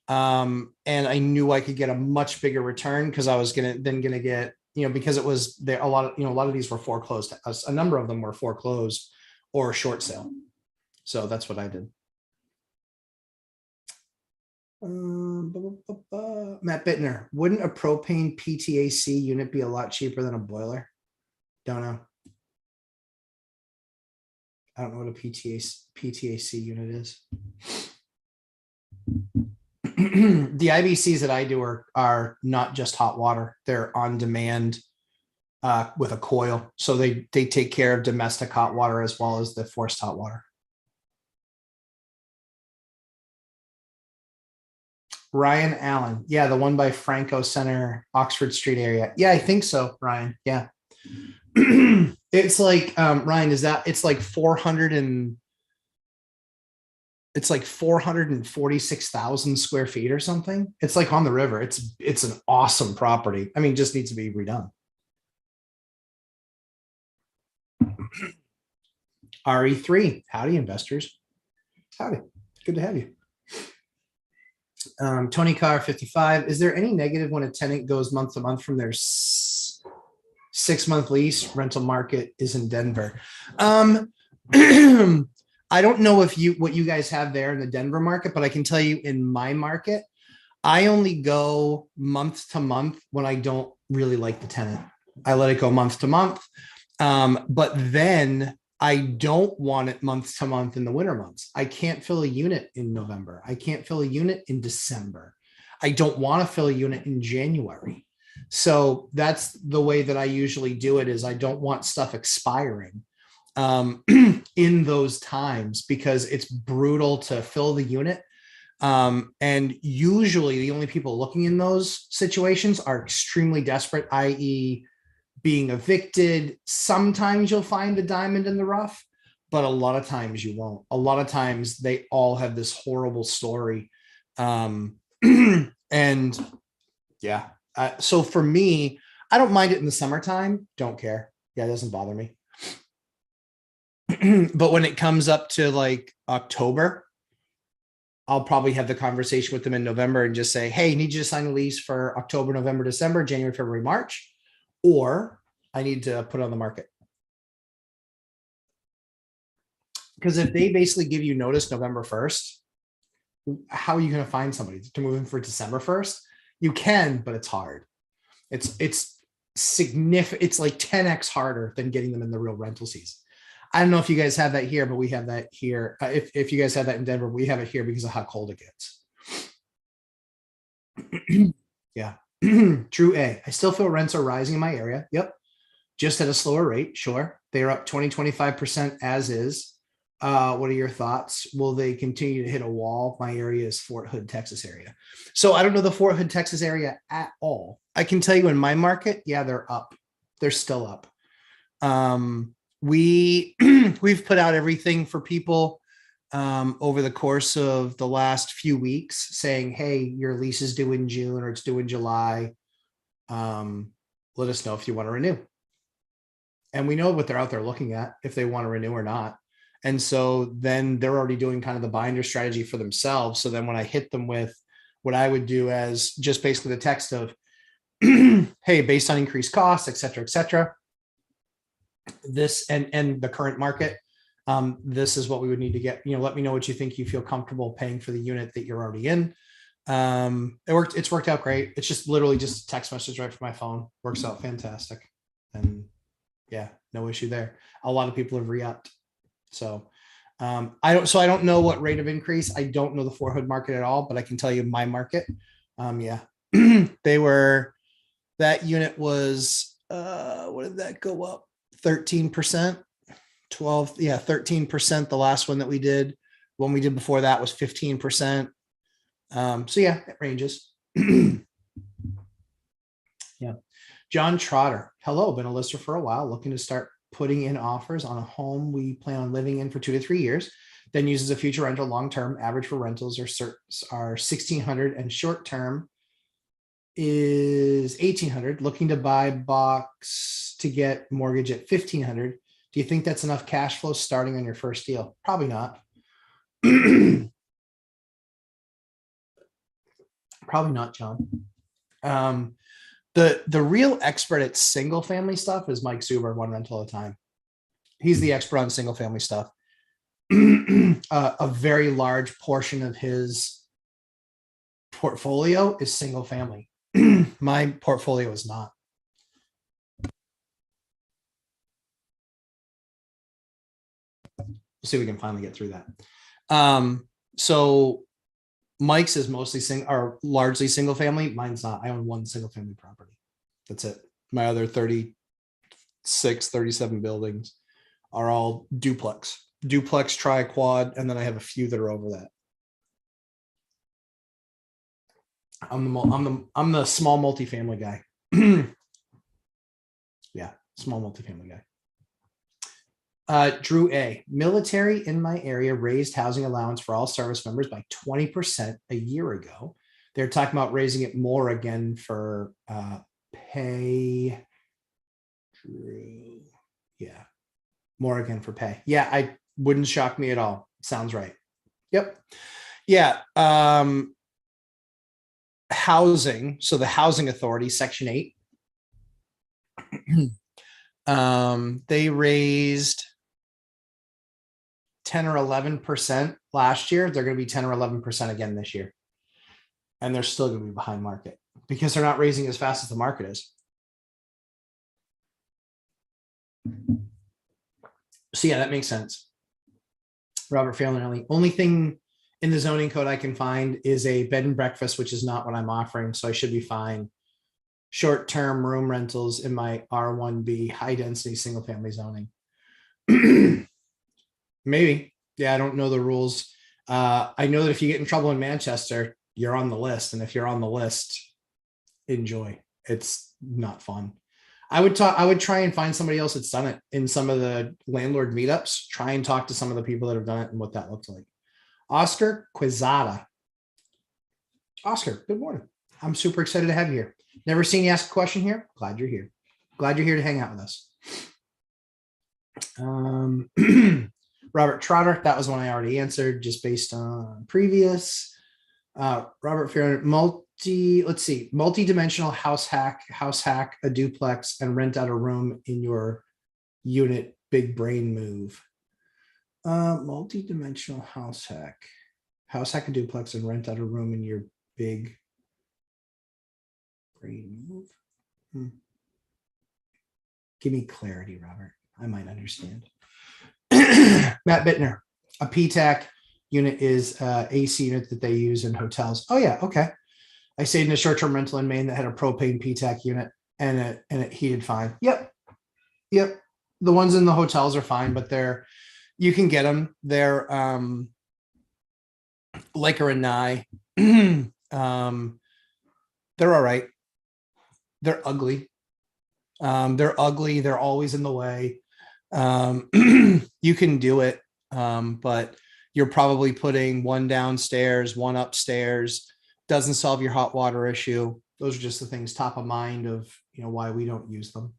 Speaker 1: And I knew I could get a much bigger return because I was gonna get, because it was there a lot of, a lot of these were foreclosed. A number of them were foreclosed or short sale. So that's what I did. Matt Bittner, wouldn't a propane PTAC unit be a lot cheaper than a boiler? Don't know. I don't know what a PTAC unit is. The IBCs that I do are not just hot water. They're on demand with a coil. So they take care of domestic hot water as well as the forced hot water. Ryan Allen. Yeah, the one by Franco Center, Oxford Street area. Yeah, I think so, Ryan. Yeah. It's like Ryan, is that it's like 446,000 square feet or something. It's like on the river. It's an awesome property. I mean, just needs to be redone. RE3. Howdy, investors. Howdy. Good to have you. Tony Carr 55. Is there any negative when a tenant goes month to month from their 6-month lease? Rental market is in Denver. I don't know what you guys have there in the Denver market, but I can tell you in my market, I only go month to month when I don't really like the tenant. I let it go month to month. But then I don't want it month to month in the winter months. I can't fill a unit in November. I can't fill a unit in December. I don't want to fill a unit in January. So that's the way that I usually do it is I don't want stuff expiring in those times because it's brutal to fill the unit. And usually the only people looking in those situations are extremely desperate, i.e., being evicted. Sometimes you'll find a diamond in the rough, but a lot of times you won't. A lot of times they all have this horrible story. And yeah, so for me, I don't mind it in the summertime. Don't care. Yeah, it doesn't bother me. But when it comes up to like October, I'll probably have the conversation with them in November and just say, hey, need you to sign a lease for October, November, December, January, February, March, or I need to put it on the market. Because if they basically give you notice November 1st, how are you going to find somebody to move in for December 1st? You can, but it's hard. It's significant. It's like 10x harder than getting them in the real rental season. I don't know if you guys have that here, but we have that here. If you guys have that in Denver, we have it here because of how cold it gets. Yeah. True A. I still feel rents are rising in my area. Yep. Just at a slower rate. Sure. They are up 20-25% as is. What are your thoughts? Will they continue to hit a wall? My area is Fort Hood, Texas area. So I don't know the Fort Hood, Texas area at all. I can tell you in my market, yeah, they're up. They're still up. We've put out everything for people over the course of the last few weeks saying, hey, your lease is due in June or it's due in July. let us know if you want to renew. And we know what they're out there looking at, if they want to renew or not. And so then they're already doing kind of the binder strategy for themselves. So then when I hit them with what I would do as just basically the text of, hey, based on increased costs, et cetera, this and the current market, this is what we would need to get, let me know what you think you feel comfortable paying for the unit that you're already in. It's worked out great. It's just literally just a text message right from my phone. Works out fantastic. And yeah, no issue there. A lot of people have re-upped. So I don't know what rate of increase. I don't know the Fort Hood market at all, but I can tell you my market. Yeah, that unit was, what did that go up? 13%, 12. Yeah, 13%. The last one that we did, one we did before that was 15%. So yeah, it ranges. Yeah. John Trotter. Hello, been a listener for a while, looking to start putting in offers on a home we plan on living in for 2 to 3 years, then uses a future rental long-term. Average for rentals are 1,600 and short-term is 1,800. Looking to buy box to get mortgage at 1,500. Do you think that's enough cash flow starting on your first deal? Probably not. Probably not, John. The real expert at single family stuff is Mike Zuber, One Rental at a Time. He's the expert on single family stuff. A very large portion of his portfolio is single family. My portfolio is not. We'll see if we can finally get through that. So Mike's is mostly largely single family. Mine's not. I own one single family property. That's it. My other 36, 37 buildings are all duplex, tri-quad, and then I have a few that are over that. I'm the small multifamily guy. Yeah, small multifamily guy. Drew A. Military in my area raised housing allowance for all service members by 20% a year ago. They're talking about raising it more again for pay. Drew. Yeah. More again for pay. Yeah, I wouldn't shock me at all. Sounds right. Yep. Yeah. Housing. So the Housing Authority, Section 8. They raised 10 or 11% last year. They're going to be 10 or 11% again this year. And they're still going to be behind market because they're not raising as fast as the market is. So yeah, that makes sense. Robert Failing, only thing in the zoning code I can find is a bed and breakfast, which is not what I'm offering. So I should be fine. Short-term room rentals in my R1B high density single family zoning. Maybe. Yeah, I don't know the rules. I know that if you get in trouble in Manchester, you're on the list. And if you're on the list, enjoy. It's not fun. I would try and find somebody else that's done it in some of the landlord meetups. Try and talk to some of the people that have done it and what that looks like. Oscar Quizada. Oscar, good morning. I'm super excited to have you here. Never seen you ask a question here. Glad you're here. Glad you're here to hang out with us. Robert Trotter, that was one I already answered just based on previous. Robert Farron, multi-dimensional house hack, a duplex, and rent out a room in your unit. Big brain move. Multi-dimensional house hack, a duplex, and rent out a room in your big brain move. Give me clarity, Robert. I might understand. Matt Bittner, a PTAC unit is AC unit that they use in hotels. Oh yeah, okay. I stayed in a short-term rental in Maine that had a propane PTAC unit and it heated fine. Yep. The ones in the hotels are fine, but you can get them. They're Laker and Nye. They're all right. They're ugly. They're always in the way. You can do it, but you're probably putting one downstairs, one upstairs. Doesn't solve your hot water issue. Those are just the things top of mind of why we don't use them.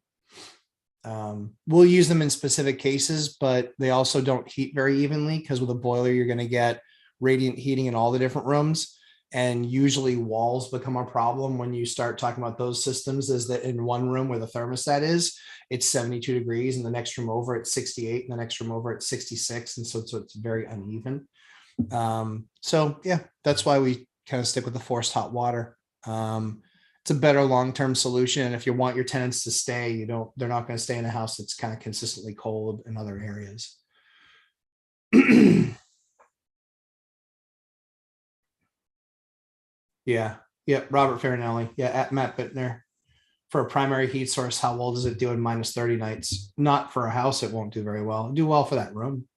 Speaker 1: We'll use them in specific cases, but they also don't heat very evenly, because with a boiler, you're going to get radiant heating in all the different rooms. And usually walls become a problem when you start talking about those systems, is that in one room where the thermostat is, it's 72 degrees, and the next room over it's 68, and the next room over it's 66. And so it's very uneven. So yeah, that's why we kind of stick with the forced hot water. It's a better long-term solution. And if you want your tenants to stay, they're not going to stay in a house that's kind of consistently cold in other areas. Yeah. Robert Farinelli. Yeah. At Matt Bittner. For a primary heat source, how well does it do in -30 nights? Not for a house. It won't do very well. It'll do well for that room.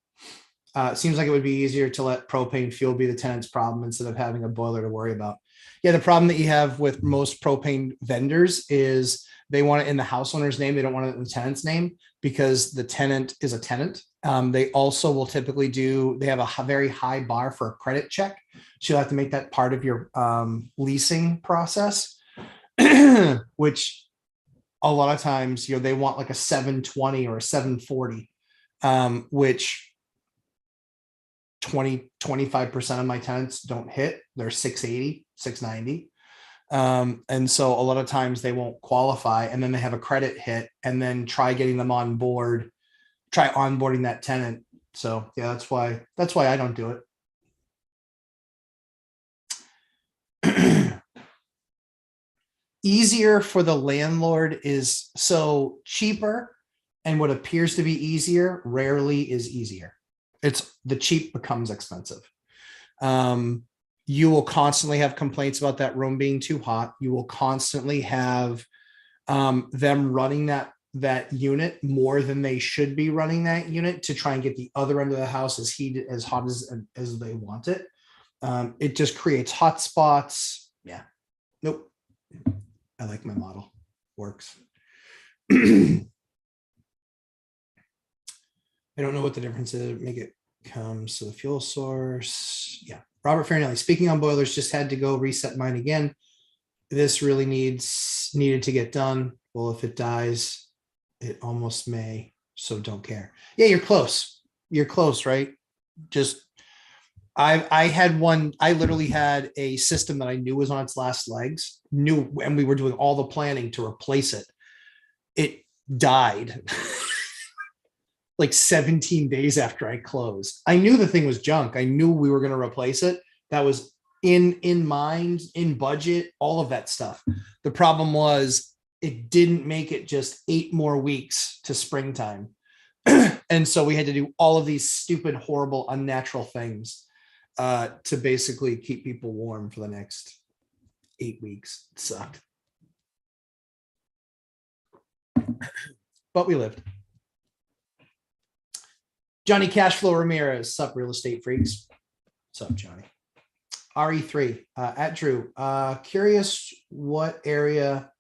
Speaker 1: It seems like it would be easier to let propane fuel be the tenant's problem instead of having a boiler to worry about. Yeah, the problem that you have with most propane vendors is they want it in the house owner's name. They don't want it in the tenant's name, because the tenant is a tenant. They also will typically they have a very high bar for a credit check. So you'll have to make that part of your leasing process, which a lot of times, they want like a 720 or a 740, which 25% of my tenants don't hit. They're 680, 690. And so a lot of times they won't qualify, and then they have a credit hit, and then try getting them on board, try onboarding that tenant. So yeah, that's why I don't do it. Easier for the landlord is so cheaper, and what appears to be easier rarely is easier. It's the cheap becomes expensive. You will constantly have complaints about that room being too hot. You will constantly have them running that unit more than they should be running that unit to try and get the other end of the house as hot as they want it. It just creates hot spots. Yeah. Nope. I like my model. Works. I don't know what the difference is. Make it comes to the fuel source. Yeah. Robert Farinelli, speaking on boilers, just had to go reset mine again. This really needed to get done. Well, if it dies, it almost may. So don't care. Yeah, you're close. You're close, right? Just I had one. I literally had a system that I knew was on its last legs. And we were doing all the planning to replace it. It died like 17 days after I closed. I knew the thing was junk. I knew we were going to replace it. That was in mind, in budget, all of that stuff. The problem was it didn't make it just 8 more weeks to springtime. And so we had to do all of these stupid, horrible, unnatural things to basically keep people warm for the next 8 weeks. It sucked. But we lived. Johnny Cashflow Ramirez, sup, real estate freaks. Sup, Johnny. RE3 at Drew. Curious what area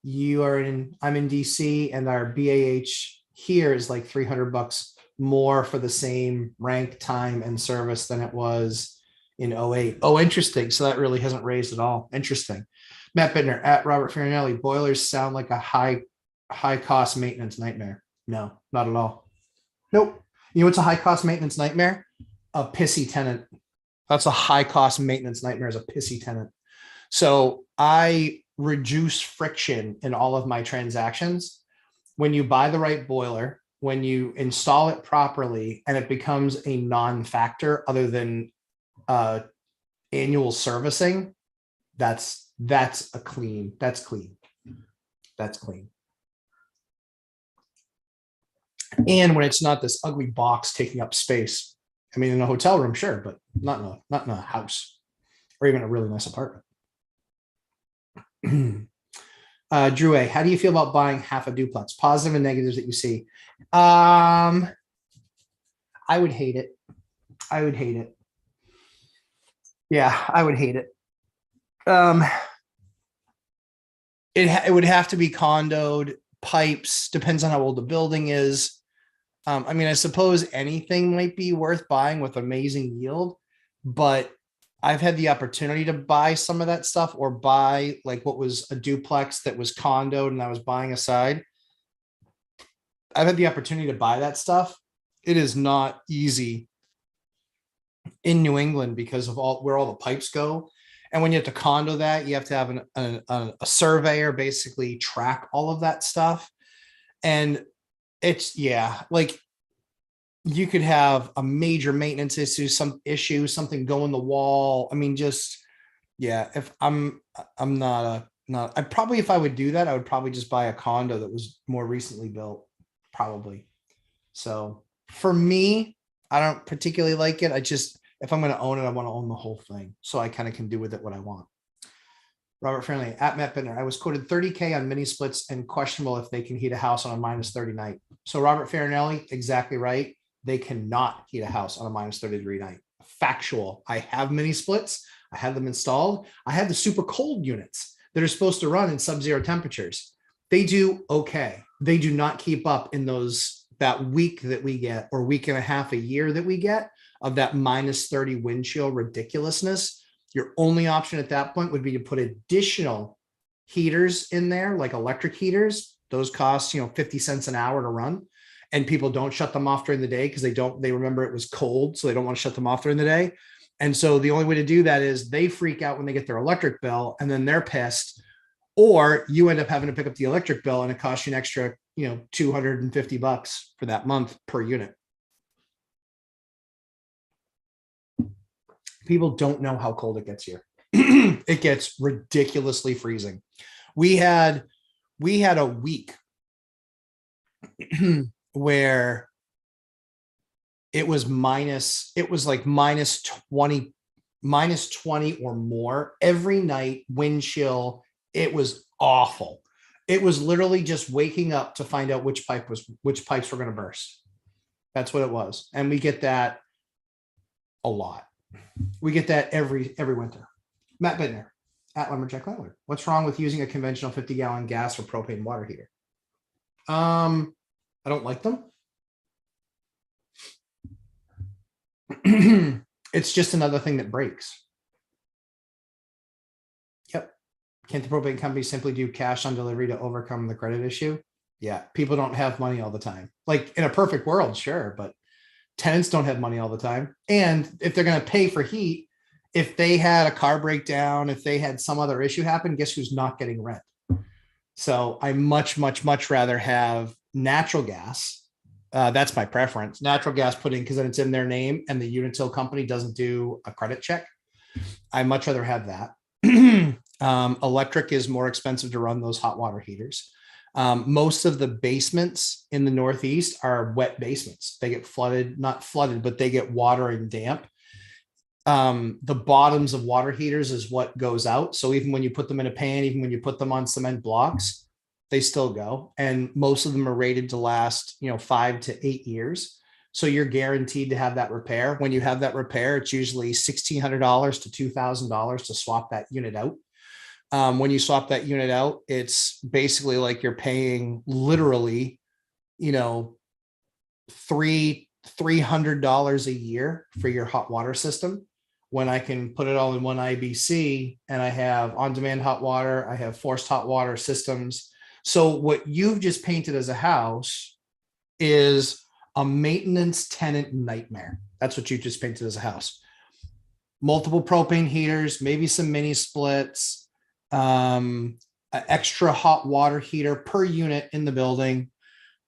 Speaker 1: you are in. I'm in DC, and our BAH here is like $300 more for the same rank, time, and service than it was in 08. Oh, interesting. So that really hasn't raised at all. Interesting. Matt Bittner at Robert Farinelli. Boilers sound like a high cost maintenance nightmare. No, not at all. Nope. You know what's a high cost maintenance nightmare? A pissy tenant. That's a high cost maintenance nightmare, is a pissy tenant. So I reduce friction in all of my transactions. When you buy the right boiler, when you install it properly, and it becomes a non-factor other than annual servicing, that's clean. That's clean. And when it's not this ugly box taking up space. I mean, in a hotel room, sure, but not in a house or even a really nice apartment. Drew A, how do you feel about buying half a duplex? Positive and negatives that you see. I would hate it. Yeah, I would hate it. It would have to be condoed, pipes, depends on how old the building is. I mean, I suppose anything might be worth buying with amazing yield, but I've had the opportunity to buy some of that stuff or buy like what was a duplex that was condoed and I was buying a side. I've had the opportunity to buy that stuff. It is not easy in New England because of all where all the pipes go. And when you have to condo that, you have to have a surveyor basically track all of that stuff. And it's, yeah, like you could have a major maintenance issue, something go in the wall. I mean, just, yeah, if I'm not, I probably, if I would do that, I would probably just buy a condo that was more recently built, probably. So for me, I don't particularly like it. I just, if I'm going to own it, I want to own the whole thing. So I kind of can do with it what I want. Robert Friendly at Matt Bittner. I was quoted 30K on mini splits and questionable if they can heat a house on a -30 night. So Robert Farinelli, exactly right. They cannot heat a house on a -30 night. Factual. I have mini splits. I have them installed. I have the super cold units that are supposed to run in sub-zero temperatures. They do okay. They do not keep up in that week that we get, or week and a half a year that we get of that -30 wind chill ridiculousness. Your only option at that point would be to put additional heaters in there, like electric heaters. Those cost, 50 cents an hour to run. And people don't shut them off during the day because they remember it was cold. So they don't want to shut them off during the day. And so the only way to do that is they freak out when they get their electric bill and then they're pissed, or you end up having to pick up the electric bill and it costs you an extra, $250 for that month per unit. People don't know how cold it gets here. It gets ridiculously freezing. We had a week where it was like -20 or more every night, wind chill. It was awful. It was literally just waking up to find out which pipes were going to burst. That's what it was. And we get that a lot. We get that every winter. Matt Bittner at Lumberjack Landlord. What's wrong with using a conventional 50-gallon gas or propane water heater? I don't like them. It's just another thing that breaks. Yep. Can't the propane company simply do cash on delivery to overcome the credit issue? Yeah. People don't have money all the time. Like in a perfect world, sure, but tenants don't have money all the time. And if they're going to pay for heat, if they had a car breakdown, if they had some other issue happen, guess who's not getting rent? So I much rather have natural gas. That's my preference. Natural gas put in because then it's in their name and the Unitil company doesn't do a credit check. I much rather have that. Electric is more expensive to run those hot water heaters. Most of the basements in the Northeast are wet basements. They get flooded, not flooded, but they get water and damp. The bottoms of water heaters is what goes out. So even when you put them in a pan, even when you put them on cement blocks, they still go. And most of them are rated to last, 5 to 8 years. So you're guaranteed to have that repair. When you have that repair, it's usually $1,600 to $2,000 to swap that unit out. When you swap that unit out, it's basically like you're paying literally, $300 a year for your hot water system. When I can put it all in one IBC and I have on-demand hot water, I have forced hot water systems. So what you've just painted as a house is a maintenance tenant nightmare. That's what you just painted as a house. Multiple propane heaters, maybe some mini splits, an extra hot water heater per unit in the building.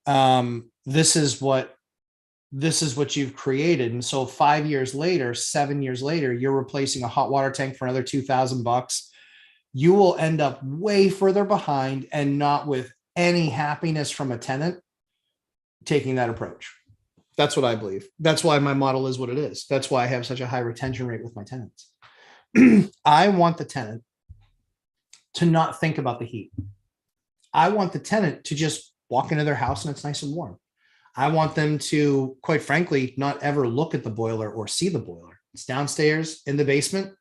Speaker 1: This is what you've created. And so 5 years later, 7 years later, you're replacing a hot water tank for another $2,000. You will end up way further behind and not with any happiness from a tenant taking that approach. That's what I believe. That's why my model is what it is. That's why I have such a high retention rate with my tenants. I want the tenant to not think about the heat. I want the tenant to just walk into their house and it's nice and warm. I want them to, quite frankly, not ever look at the boiler or see the boiler. It's downstairs in the basement,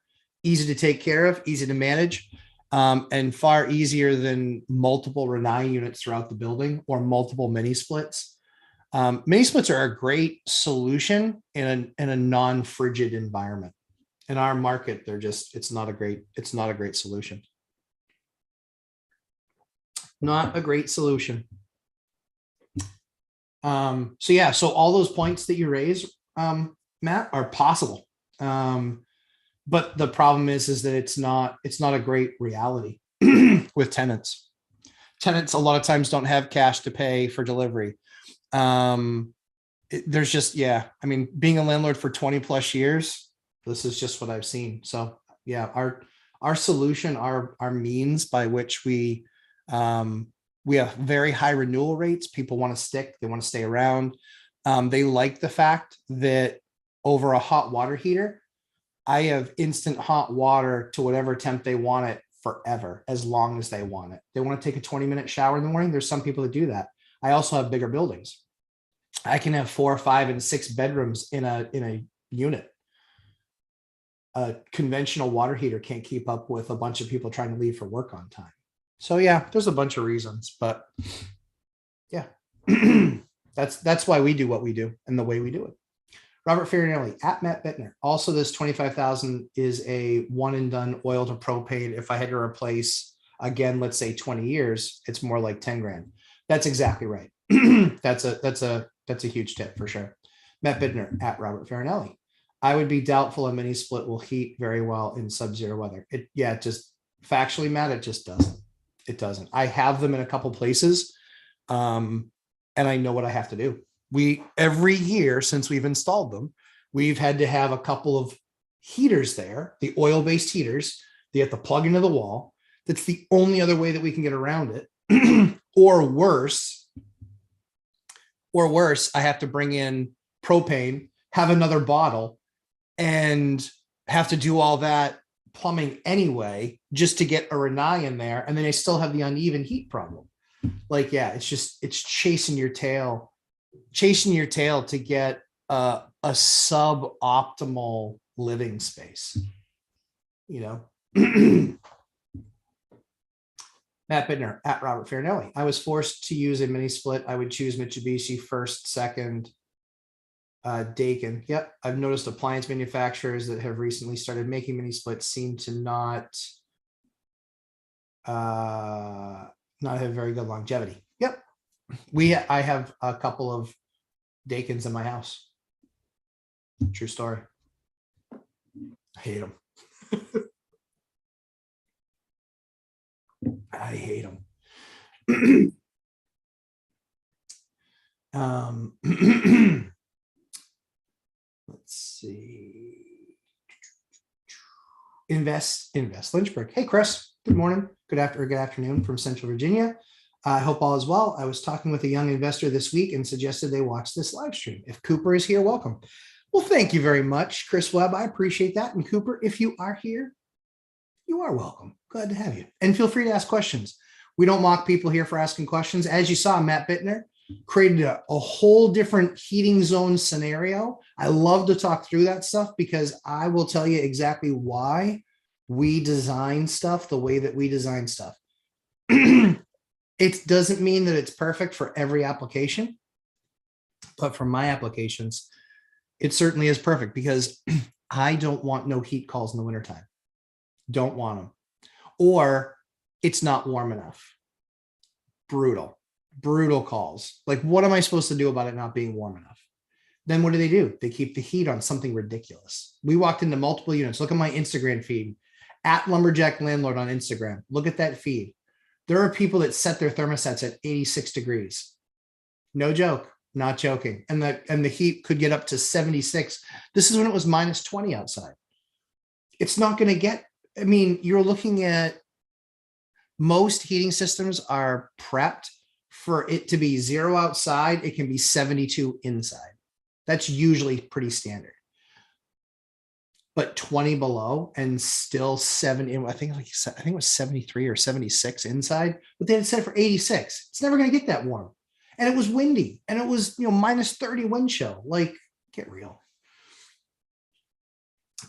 Speaker 1: easy to take care of, easy to manage, and far easier than multiple Renai units throughout the building or multiple mini splits. Mini splits are a great solution in a non-frigid environment. in our market, it's not a great solution. Not a great solution. So yeah, so all those points that you raise, Matt, are possible. But the problem is that it's not a great reality with tenants. Tenants a lot of times don't have cash to pay for delivery. There's just, yeah, I mean, being a landlord for 20 plus years, this is just what I've seen. So yeah, our solution, our means by which we have very high renewal rates. People want to stick, they want to stay around. They like the fact that over a hot water heater, I have instant hot water to whatever temp they want it forever, as long as they want it. They want to take a 20-minute shower in the morning. There's some people that do that. I also have bigger buildings. I can have 4, 5, and 6 bedrooms in a unit. A conventional water heater can't keep up with a bunch of people trying to leave for work on time. So yeah, there's a bunch of reasons, but yeah, that's why we do what we do and the way we do it. Robert Farinelli at Matt Bittner. Also, this 25,000 is a one and done oil to propane. If I had to replace again, let's say 20 years, it's more like 10 grand. That's exactly right. That's a huge tip for sure. Matt Bittner at Robert Farinelli. I would be doubtful a mini split will heat very well in sub-zero weather. Just factually, Matt, it just doesn't. It doesn't. I have them in a couple places, and I know what I have to do. Every year since we've installed them, we've had to have a couple of heaters there, the oil-based heaters. They have to plug into the wall. That's the only other way that we can get around it. Or worse, I have to bring in propane, have another bottle, and have to do all that plumbing anyway, just to get a Renai in there. And then I still have the uneven heat problem. Like, yeah, it's chasing your tail to get a suboptimal living space, you know. Matt Bittner at Robert Farinelli. I was forced to use a mini split. I would choose Mitsubishi first, second, Dakin. Yep. I've noticed appliance manufacturers that have recently started making mini splits seem to not have very good longevity. Yep. I have a couple of Dakins in my house. True story. I hate them. I hate them. Let's see. Invest Lynchburg. Hey, Chris. Good morning. Good afternoon from Central Virginia. I hope all is well. I was talking with a young investor this week and suggested they watch this live stream. If Cooper is here, welcome. Well, thank you very much, Chris Webb. I appreciate that. And Cooper, if you are here, you are welcome. Glad to have you. And feel free to ask questions. We don't mock people here for asking questions. As you saw, Matt Bittner created a whole different heating zone scenario. I love to talk through that stuff because I will tell you exactly why we design stuff the way that we design stuff. It doesn't mean that it's perfect for every application, but for my applications, it certainly is perfect because I don't want no heat calls in the wintertime. Don't want them. Or it's not warm enough. Brutal calls. Like, what am I supposed to do about it not being warm enough? Then what do? They keep the heat on something ridiculous. We walked into multiple units. Look at my Instagram feed, at Lumberjack Landlord on Instagram. Look at that feed. There are people that set their thermostats at 86 degrees. No joke, not joking. And the heat could get up to 76. This is when it was minus 20 outside. It's not going to get, I mean, you're looking at most heating systems are prepped for it to be 0 outside. It can be 72 inside. That's usually pretty standard. But 20 below and still 70, I think it was 73 or 76 inside, but they had set it for 86. It's never going to get that warm. And it was windy and it was, minus 30 wind chill. Like, get real.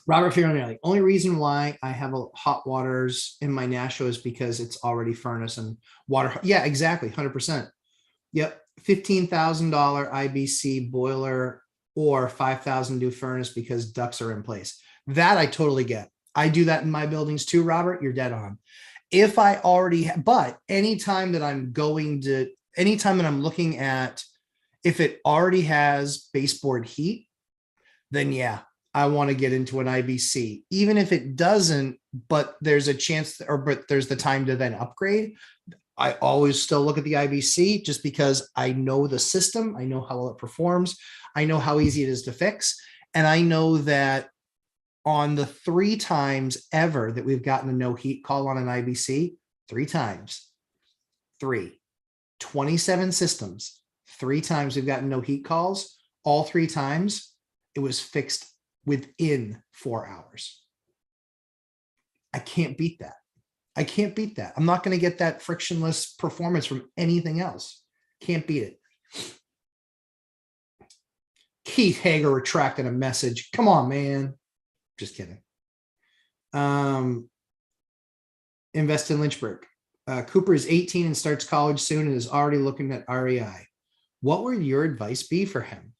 Speaker 1: Robert Farinelli. Only reason why I have hot waters in my Nashua is because it's already furnace and water. Yeah, exactly. 100%. Yep. $15,000 IBC boiler or $5,000 new furnace because ducts are in place. That I totally get. I do that in my buildings too, Robert. You're dead on. If I already, but anytime that I'm going to, anytime that I'm looking at, if it already has baseboard heat, then yeah, I want to get into an IBC. Even if it doesn't, but there's a chance, or but there's the time to then upgrade. I always still look at the IBC just because I know the system, I know how well it performs, I know how easy it is to fix, and I know that on the 3 times ever that we've gotten a no heat call on an IBC, 3 times, 27 systems, 3 times we've gotten no heat calls, all 3 times it was fixed within 4 hours. I can't beat that. I can't beat that. I'm not going to get that frictionless performance from anything else. Can't beat it. Keith Hager retracted a message. Come on, man. Just kidding. Invest in Lynchburg. Cooper is 18 and starts college soon and is already looking at REI. What would your advice be for him?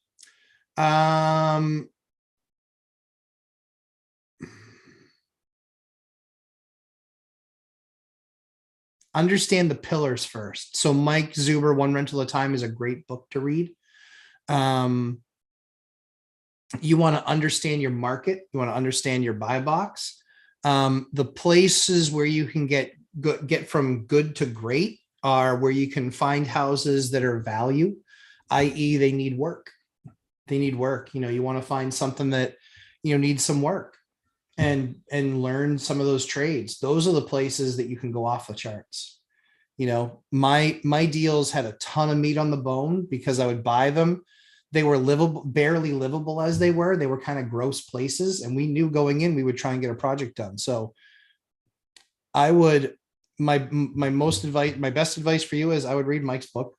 Speaker 1: Understand the pillars first. So Mike Zuber, One Rental at a Time, is a great book to read. You want to understand your market. You want to understand your buy box. The places where you can get from good to great are where you can find houses that are value, i.e. they need work. They need work. You know, you want to find something that, you know, needs some work and learn some of those trades. Those are the places that you can go off the charts. You know, my deals had a ton of meat on the bone because I would buy them. They were livable, barely livable as they were. They were kind of gross places. And we knew going in, we would try and get a project done. So I would, my best advice for you is I would read Mike's book.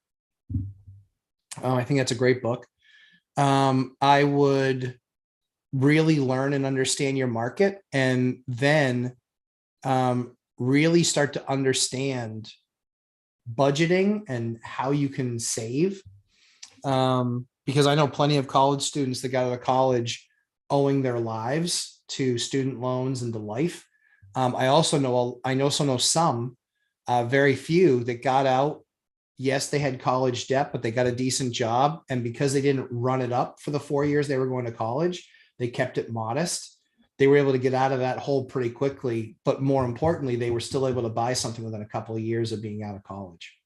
Speaker 1: I think that's a great book. I would really learn and understand your market, and then really start to understand budgeting and how you can save. Because I know plenty of college students that got out of college owing their lives to student loans and to life. I also know some, very few that got out. Yes, they had college debt, but they got a decent job. And because they didn't run it up for the 4 years they were going to college, they kept it modest. They were able to get out of that hole pretty quickly. But more importantly, they were still able to buy something within a couple of years of being out of college.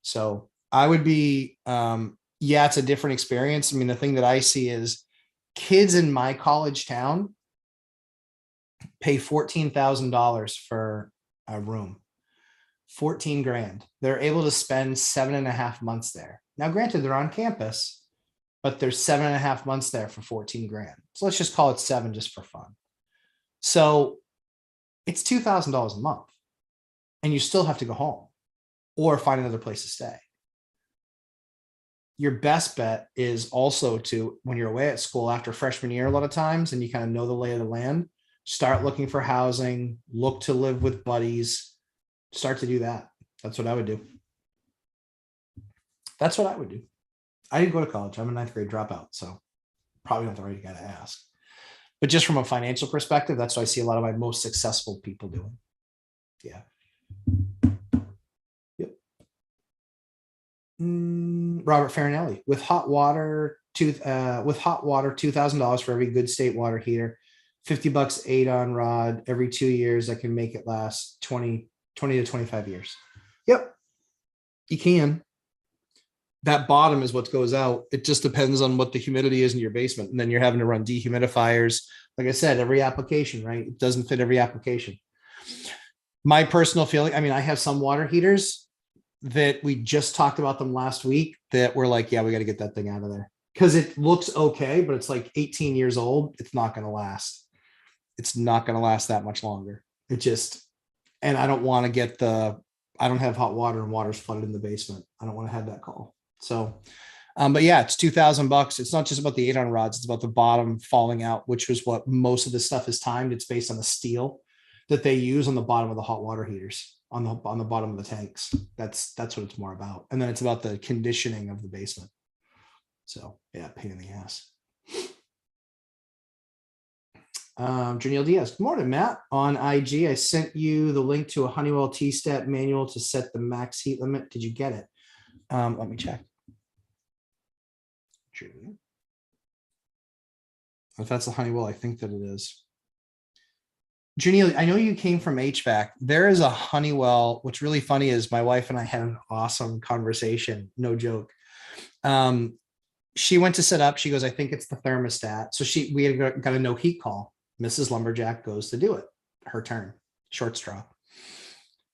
Speaker 1: So I would be, yeah, it's a different experience. I mean, the thing that I see is kids in my college town pay $14,000 for a room. 14 grand. They're able to spend 7.5 months there. Now, granted, they're on campus, but there's 7.5 months there for 14 grand. So let's just call it 7 just for fun. So it's $2,000 a month, and you still have to go home or find another place to stay. Your best bet is also to, when you're away at school after freshman year, a lot of times, and you kind of know the lay of the land, start looking for housing, look to live with buddies, start to do that. That's what I would do. That's what I would do. I didn't go to college. I'm a 9th grade dropout, so probably not the right guy to ask. But just from a financial perspective, that's what I see a lot of my most successful people doing. Yeah. Yep. Robert Farinelli, with hot water, $2,000 for every good state water heater, $50 8-on rod every 2 years. I can make it last 20 to 25 years. Yep, you can. That bottom is what goes out. It just depends on what the humidity is in your basement. And then you're having to run dehumidifiers. Like I said, every application, right? It doesn't fit every application. My personal feeling, I mean, I have some water heaters that we just talked about them last week that we're like, yeah, we got to get that thing out of there because it looks okay, but it's like 18 years old. It's not going to last. It's not going to last that much longer. It just, and I don't want to get I don't have hot water and water's flooded in the basement. I don't want to have that call. So, but yeah, it's $2,000. It's not just about the 8-on rods. It's about the bottom falling out, which was what most of this stuff is timed. It's based on the steel that they use on the bottom of the hot water heaters on the bottom of the tanks. That's what it's more about. And then it's about the conditioning of the basement. So yeah, pain in the ass. Janelle Diaz. Good morning, Matt. On IG, I sent you the link to a Honeywell T-Stat manual to set the max heat limit. Did you get it? Let me check. If that's a Honeywell, I think that it is. Janelle, I know you came from HVAC. There is a Honeywell. What's really funny is my wife and I had an awesome conversation. No joke. She went to set up. She goes, I think it's the thermostat. So we had got a no heat call. Mrs. Lumberjack goes to do it. Her turn. Short straw.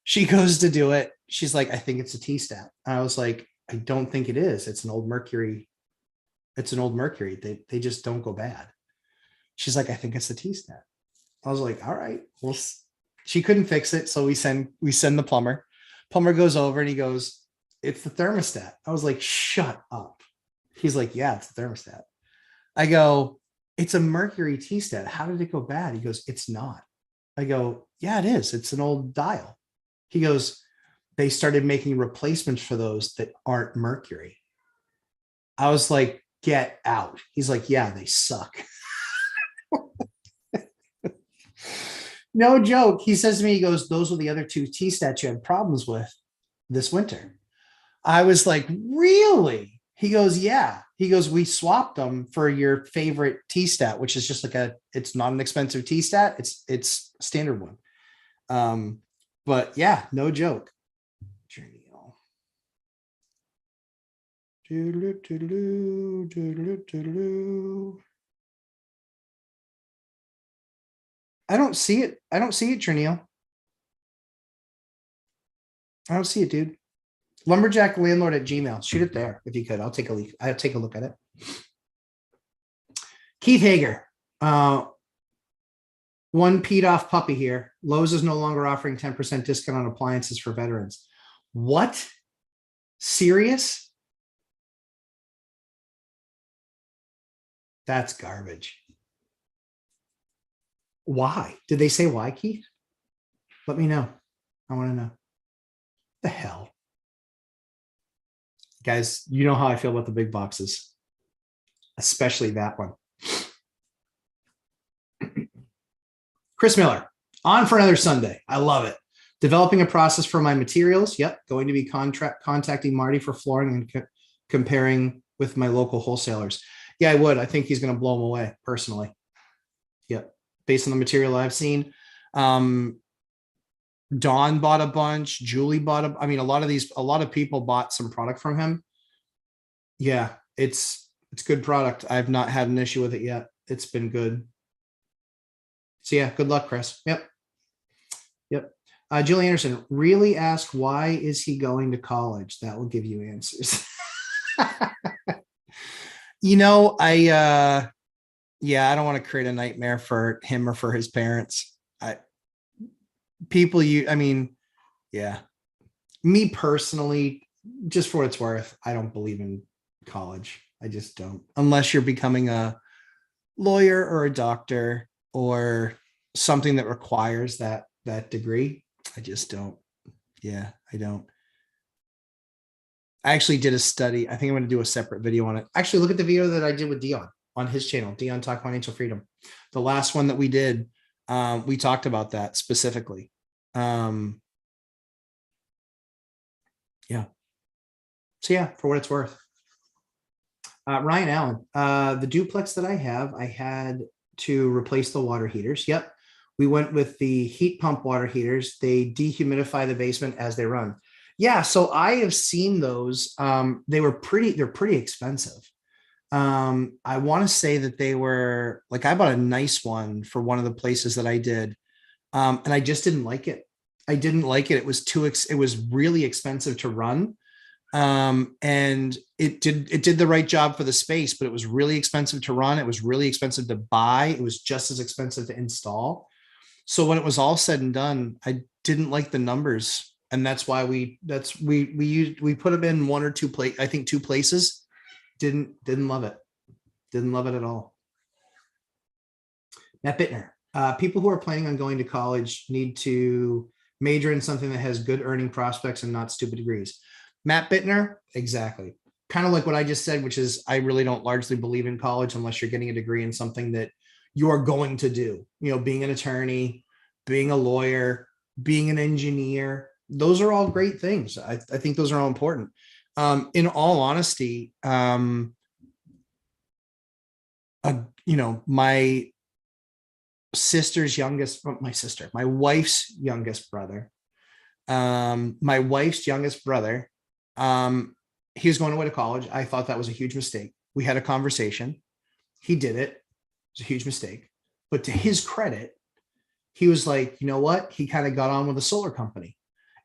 Speaker 1: She goes to do it. She's like, I think it's a T-stat. I was like, I don't think it is. It's an old Mercury. It's an old Mercury. They just don't go bad. She's like, I think it's the T-stat. I was like, all right. Well, she couldn't fix it. So we send the plumber. Plumber goes over and he goes, it's the thermostat. I was like, shut up. He's like, yeah, it's the thermostat. I go, it's a Mercury T-stat. How did it go bad? He goes, it's not. I go, yeah, it is. It's an old dial. He goes, they started making replacements for those that aren't Mercury. I was like, get out. He's like, yeah, they suck. No joke. He says to me, he goes, those were the other two T-stats you had problems with this winter. I was like, really? He goes, yeah. He goes, we swapped them for your favorite T-stat, which is just like it's not an expensive T-stat. It's a standard one. But yeah, no joke. I don't see it. I don't see it, Trinio. I don't see it, dude. Lumberjack Landlord at Gmail. Shoot it there if you could. I'll take a look. I'll take a look at it. Keith Hager. One peed off puppy here. Lowe's is no longer offering 10% discount on appliances for veterans. What? Serious? That's garbage. Why? Did they say why, Keith? Let me know. I want to know. The hell? Guys, you know how I feel about the big boxes, especially that one. Chris Miller, on for another Sunday. I love it. Developing a process for my materials. Yep. Going to be contacting Marty for flooring and comparing with my local wholesalers. Yeah, I would. I think he's going to blow them away personally. Yep. Based on the material I've seen. Dawn bought a bunch. Julie bought a lot of people bought some product from him. Yeah, it's good product. I've not had an issue with it yet. It's been good. So yeah, good luck, Chris. Yep. Julie Anderson, really ask, why is he going to college? That will give you answers. I don't want to create a nightmare for him or for his parents. Me personally, just for what it's worth, I don't believe in college. I just don't, unless you're becoming a lawyer or a doctor or something that requires that degree. I just don't. Yeah, I don't. I actually did a study. I think I'm going to do a separate video on it. Actually, look at the video that I did with Dion on his channel, Dion Talk Financial Freedom. The last one that we did, we talked about that specifically. Yeah. So yeah, for what it's worth. Ryan Allen, the duplex that I have, I had to replace the water heaters. Yep. We went with the heat pump water heaters. They dehumidify the basement as they run. Yeah. So I have seen those. They're pretty expensive. I want to say that they were like, I bought a nice one for one of the places that I did. And I just didn't like it. I didn't like it. It was it was really expensive to run. And it did the right job for the space, but it was really expensive to run. It was really expensive to buy. It was just as expensive to install. So when it was all said and done, I didn't like the numbers. And that's why we put them in one or two two places. Didn't love it. Didn't love it at all. Matt Bittner, people who are planning on going to college need to major in something that has good earning prospects and not stupid degrees. Matt Bittner, exactly. Kind of like what I just said, which is I really don't largely believe in college unless you're getting a degree in something that you are going to do, being an attorney, being a lawyer, being an engineer. Those are all great things. I think those are all important. In all honesty, my wife's youngest brother, he was going away to college. I thought that was a huge mistake. We had a conversation. He did it. It was a huge mistake. But to his credit, he was like, you know what? He kind of got on with a solar company,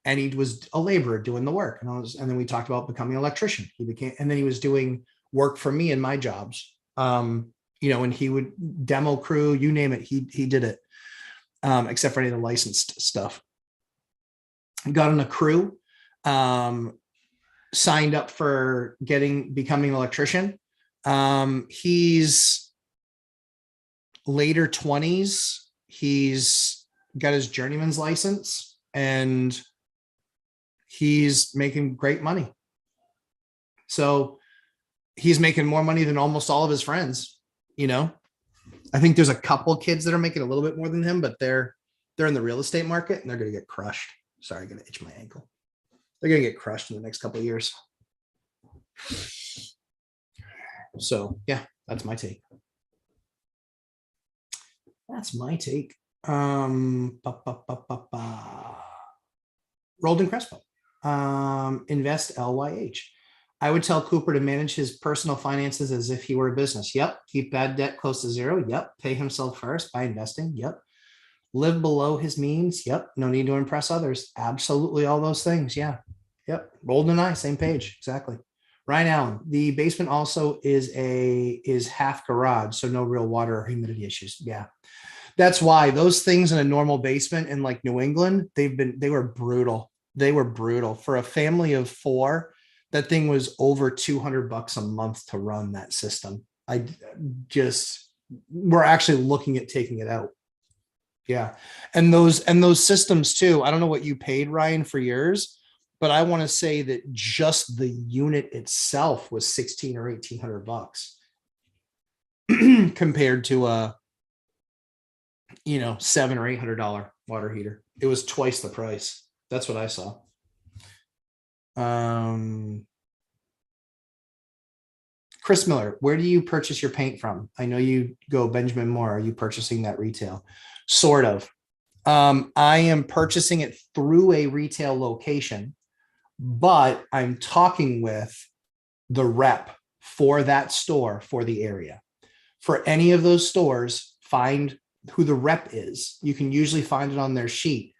Speaker 1: and he was a laborer doing the work. And then we talked about becoming an electrician. And then he was doing work for me in my jobs. And he would demo crew, you name it. He did it. Except for any of the licensed stuff. Got on a crew, signed up for becoming an electrician. He's later 20s. He's got his journeyman's license, and he's making great money. So he's making more money than almost all of his friends. I think there's a couple kids that are making a little bit more than him, but they're in the real estate market, and they're going to get crushed. Sorry, I'm going to itch my ankle. They're going to get crushed in the next couple of years. So yeah, that's my take. Rolled and Crespo. Invest LYH. I would tell Cooper to manage his personal finances as if he were a business. Yep. Keep bad debt close to zero. Yep. Pay himself first by investing. Yep. Live below his means. Yep. No need to impress others. Absolutely all those things. Yeah. Yep. Rolled and I, same page. Exactly. Ryan Allen. The basement also is half garage, so no real water or humidity issues. Yeah. That's why those things in a normal basement in like New England, they were brutal. They were brutal for a family of 4. That thing was over $200 a month to run that system. We're actually looking at taking it out. Yeah. And those systems too. I don't know what you paid, Ryan, for yours, but I want to say that just the unit itself was $1,600 or $1,800 compared to a, $700 or $800 water heater. It was twice the price. That's what I saw. Chris Miller, where do you purchase your paint from? I know you go Benjamin Moore. Are you purchasing that retail? Sort of. I am purchasing it through a retail location, but I'm talking with the rep for that store for the area. For any of those stores, find who the rep is. You can usually find it on their sheet.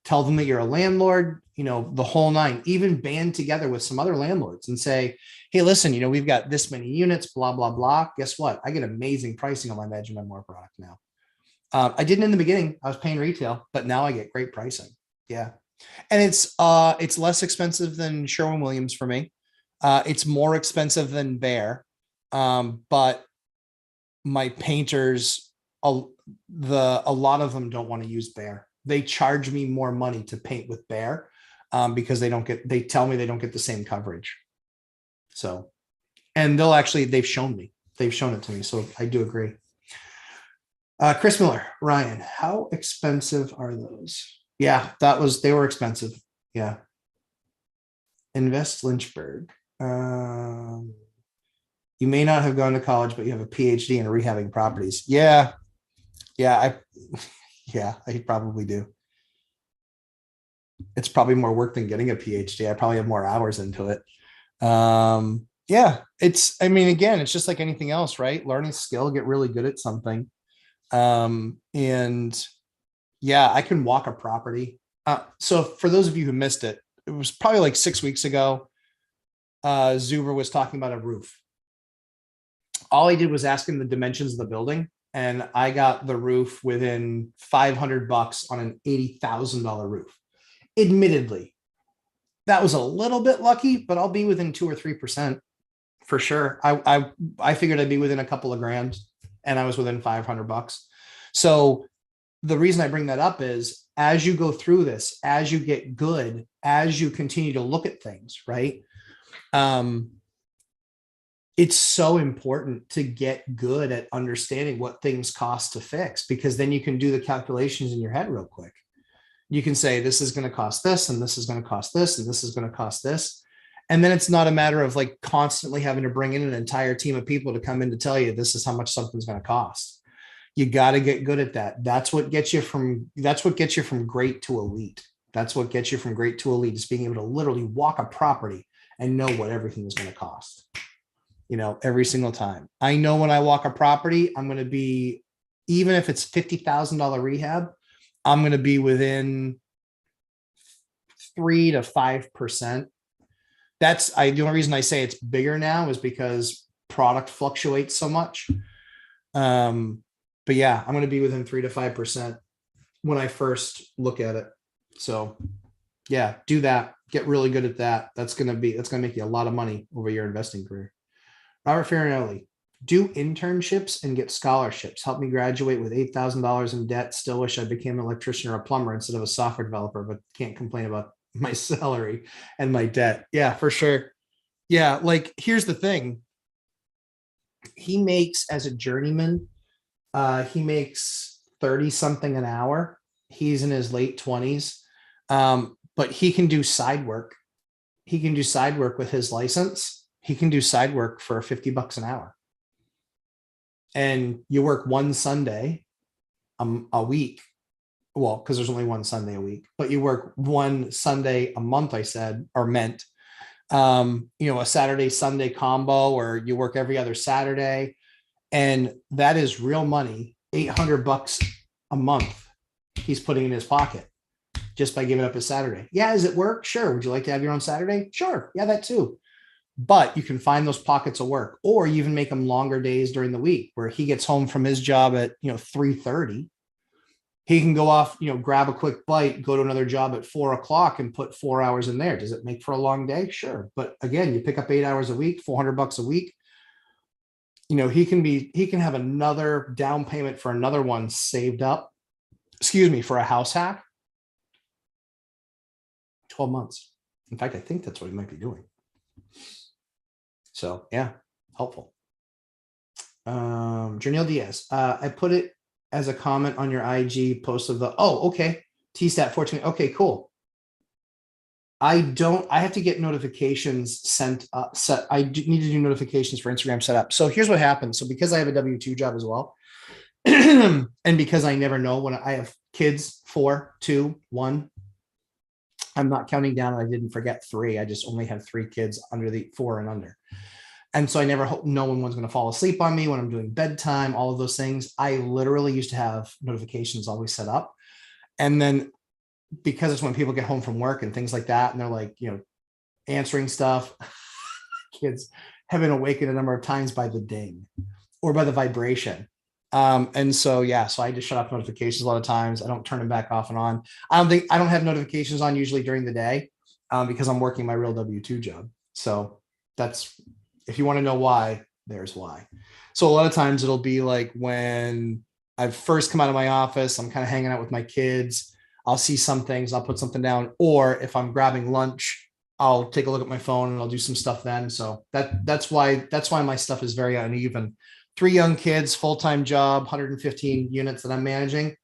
Speaker 1: Tell them that you're a landlord, the whole nine, even band together with some other landlords and say, hey, listen, we've got this many units, blah, blah, blah. Guess what? I get amazing pricing on my Benjamin Moore product now. I didn't in the beginning. I was paying retail, but now I get great pricing. Yeah. And it's less expensive than Sherwin-Williams for me. It's more expensive than Behr. But my painters, a lot of them don't want to use Behr. They charge me more money to paint with Behr because they tell me they don't get the same coverage. So, and they've shown it to me. So I do agree. Chris Miller, Ryan, how expensive are those? Yeah, they were expensive. Yeah. Invest Lynchburg. You may not have gone to college, but you have a PhD in rehabbing properties. Yeah. I probably do. It's probably more work than getting a PhD. I probably have more hours into it. Again, it's just like anything else, right? Learning skill, get really good at something. And yeah, I can walk a property. So for those of you who missed it, it was probably like 6 weeks ago. Zuber was talking about a roof. All I did was ask him the dimensions of the building, and I got the roof within $500 on an $80,000 roof. Admittedly, that was a little bit lucky, but I'll be within 2 or 3% for sure. I figured I'd be within a couple of grand, and I was within $500. So the reason I bring that up is as you go through this, as you get good, as you continue to look at things, right? It's so important to get good at understanding what things cost to fix, because then you can do the calculations in your head real quick. You can say, this is going to cost this, and this is going to cost this, and this is going to cost this. And then it's not a matter of like constantly having to bring in an entire team of people to come in to tell you this is how much something's going to cost. You got to get good at that. That's what gets you from great to elite. That's what gets you from great to elite, is being able to literally walk a property and know what everything is going to cost. Every single time. I know when I walk a property, I'm going to be, even if it's $50,000 rehab, I'm going to be within 3 to 5%. The only reason I say it's bigger now is because product fluctuates so much. But yeah, I'm going to be within 3 to 5% when I first look at it. So yeah, do that. Get really good at that. That's going to make you a lot of money over your investing career. Robert Farinelli, do internships and get scholarships. Help me graduate with $8,000 in debt. Still wish I became an electrician or a plumber instead of a software developer, but can't complain about my salary and my debt. Yeah, for sure. Yeah, like here's the thing. He makes, as a journeyman, he makes 30 something an hour. He's in his late 20s. But he can do side work. He can do side work with his license. He can do side work for $50 an hour. And you work one Sunday a week. Well, because there's only one Sunday a week, but you work one Sunday a month, I said, or meant, a Saturday, Sunday combo, or you work every other Saturday. And that is real money, $800 a month he's putting in his pocket just by giving up his Saturday. Yeah, is it work? Sure. Would you like to have your own Saturday? Sure. Yeah, that too. But you can find those pockets of work, or you even make them longer days during the week where he gets home from his job at 3:30. He can go off, grab a quick bite, go to another job at 4:00 and put 4 hours in there. Does it make for a long day? Sure. But again, you pick up 8 hours a week, $400 a week. He can have another down payment for another one saved up, for a house hack. 12 months. In fact, I think that's what he might be doing. So yeah, helpful. Janelle Diaz, I put it as a comment on your IG post of okay. TSTAT 14. Okay, cool. I have to get notifications sent up. I need to do notifications for Instagram set up. So here's what happens. So because I have a W-2 job as well, and because I never know when I have kids, 4, 2, 1, I'm not counting down. I didn't forget 3. I just only have 3 kids under the 4 and under. And so I never know when one's going to fall asleep on me, when I'm doing bedtime, all of those things. I literally used to have notifications always set up. And then because it's when people get home from work and things like that, and they're like, answering stuff, kids have been awakened a number of times by the ding or by the vibration. And so, so I just shut off notifications a lot of times. I don't turn them back off and on. I don't have notifications on usually during the day, because I'm working my real W-2 job. So that's, if you want to know why, there's why. So a lot of times it'll be like when I've first come out of my office, I'm kind of hanging out with my kids. I'll see some things, I'll put something down. Or if I'm grabbing lunch, I'll take a look at my phone and I'll do some stuff then. So that's why my stuff is very uneven. 3 young kids, full-time job, 115 units that I'm managing.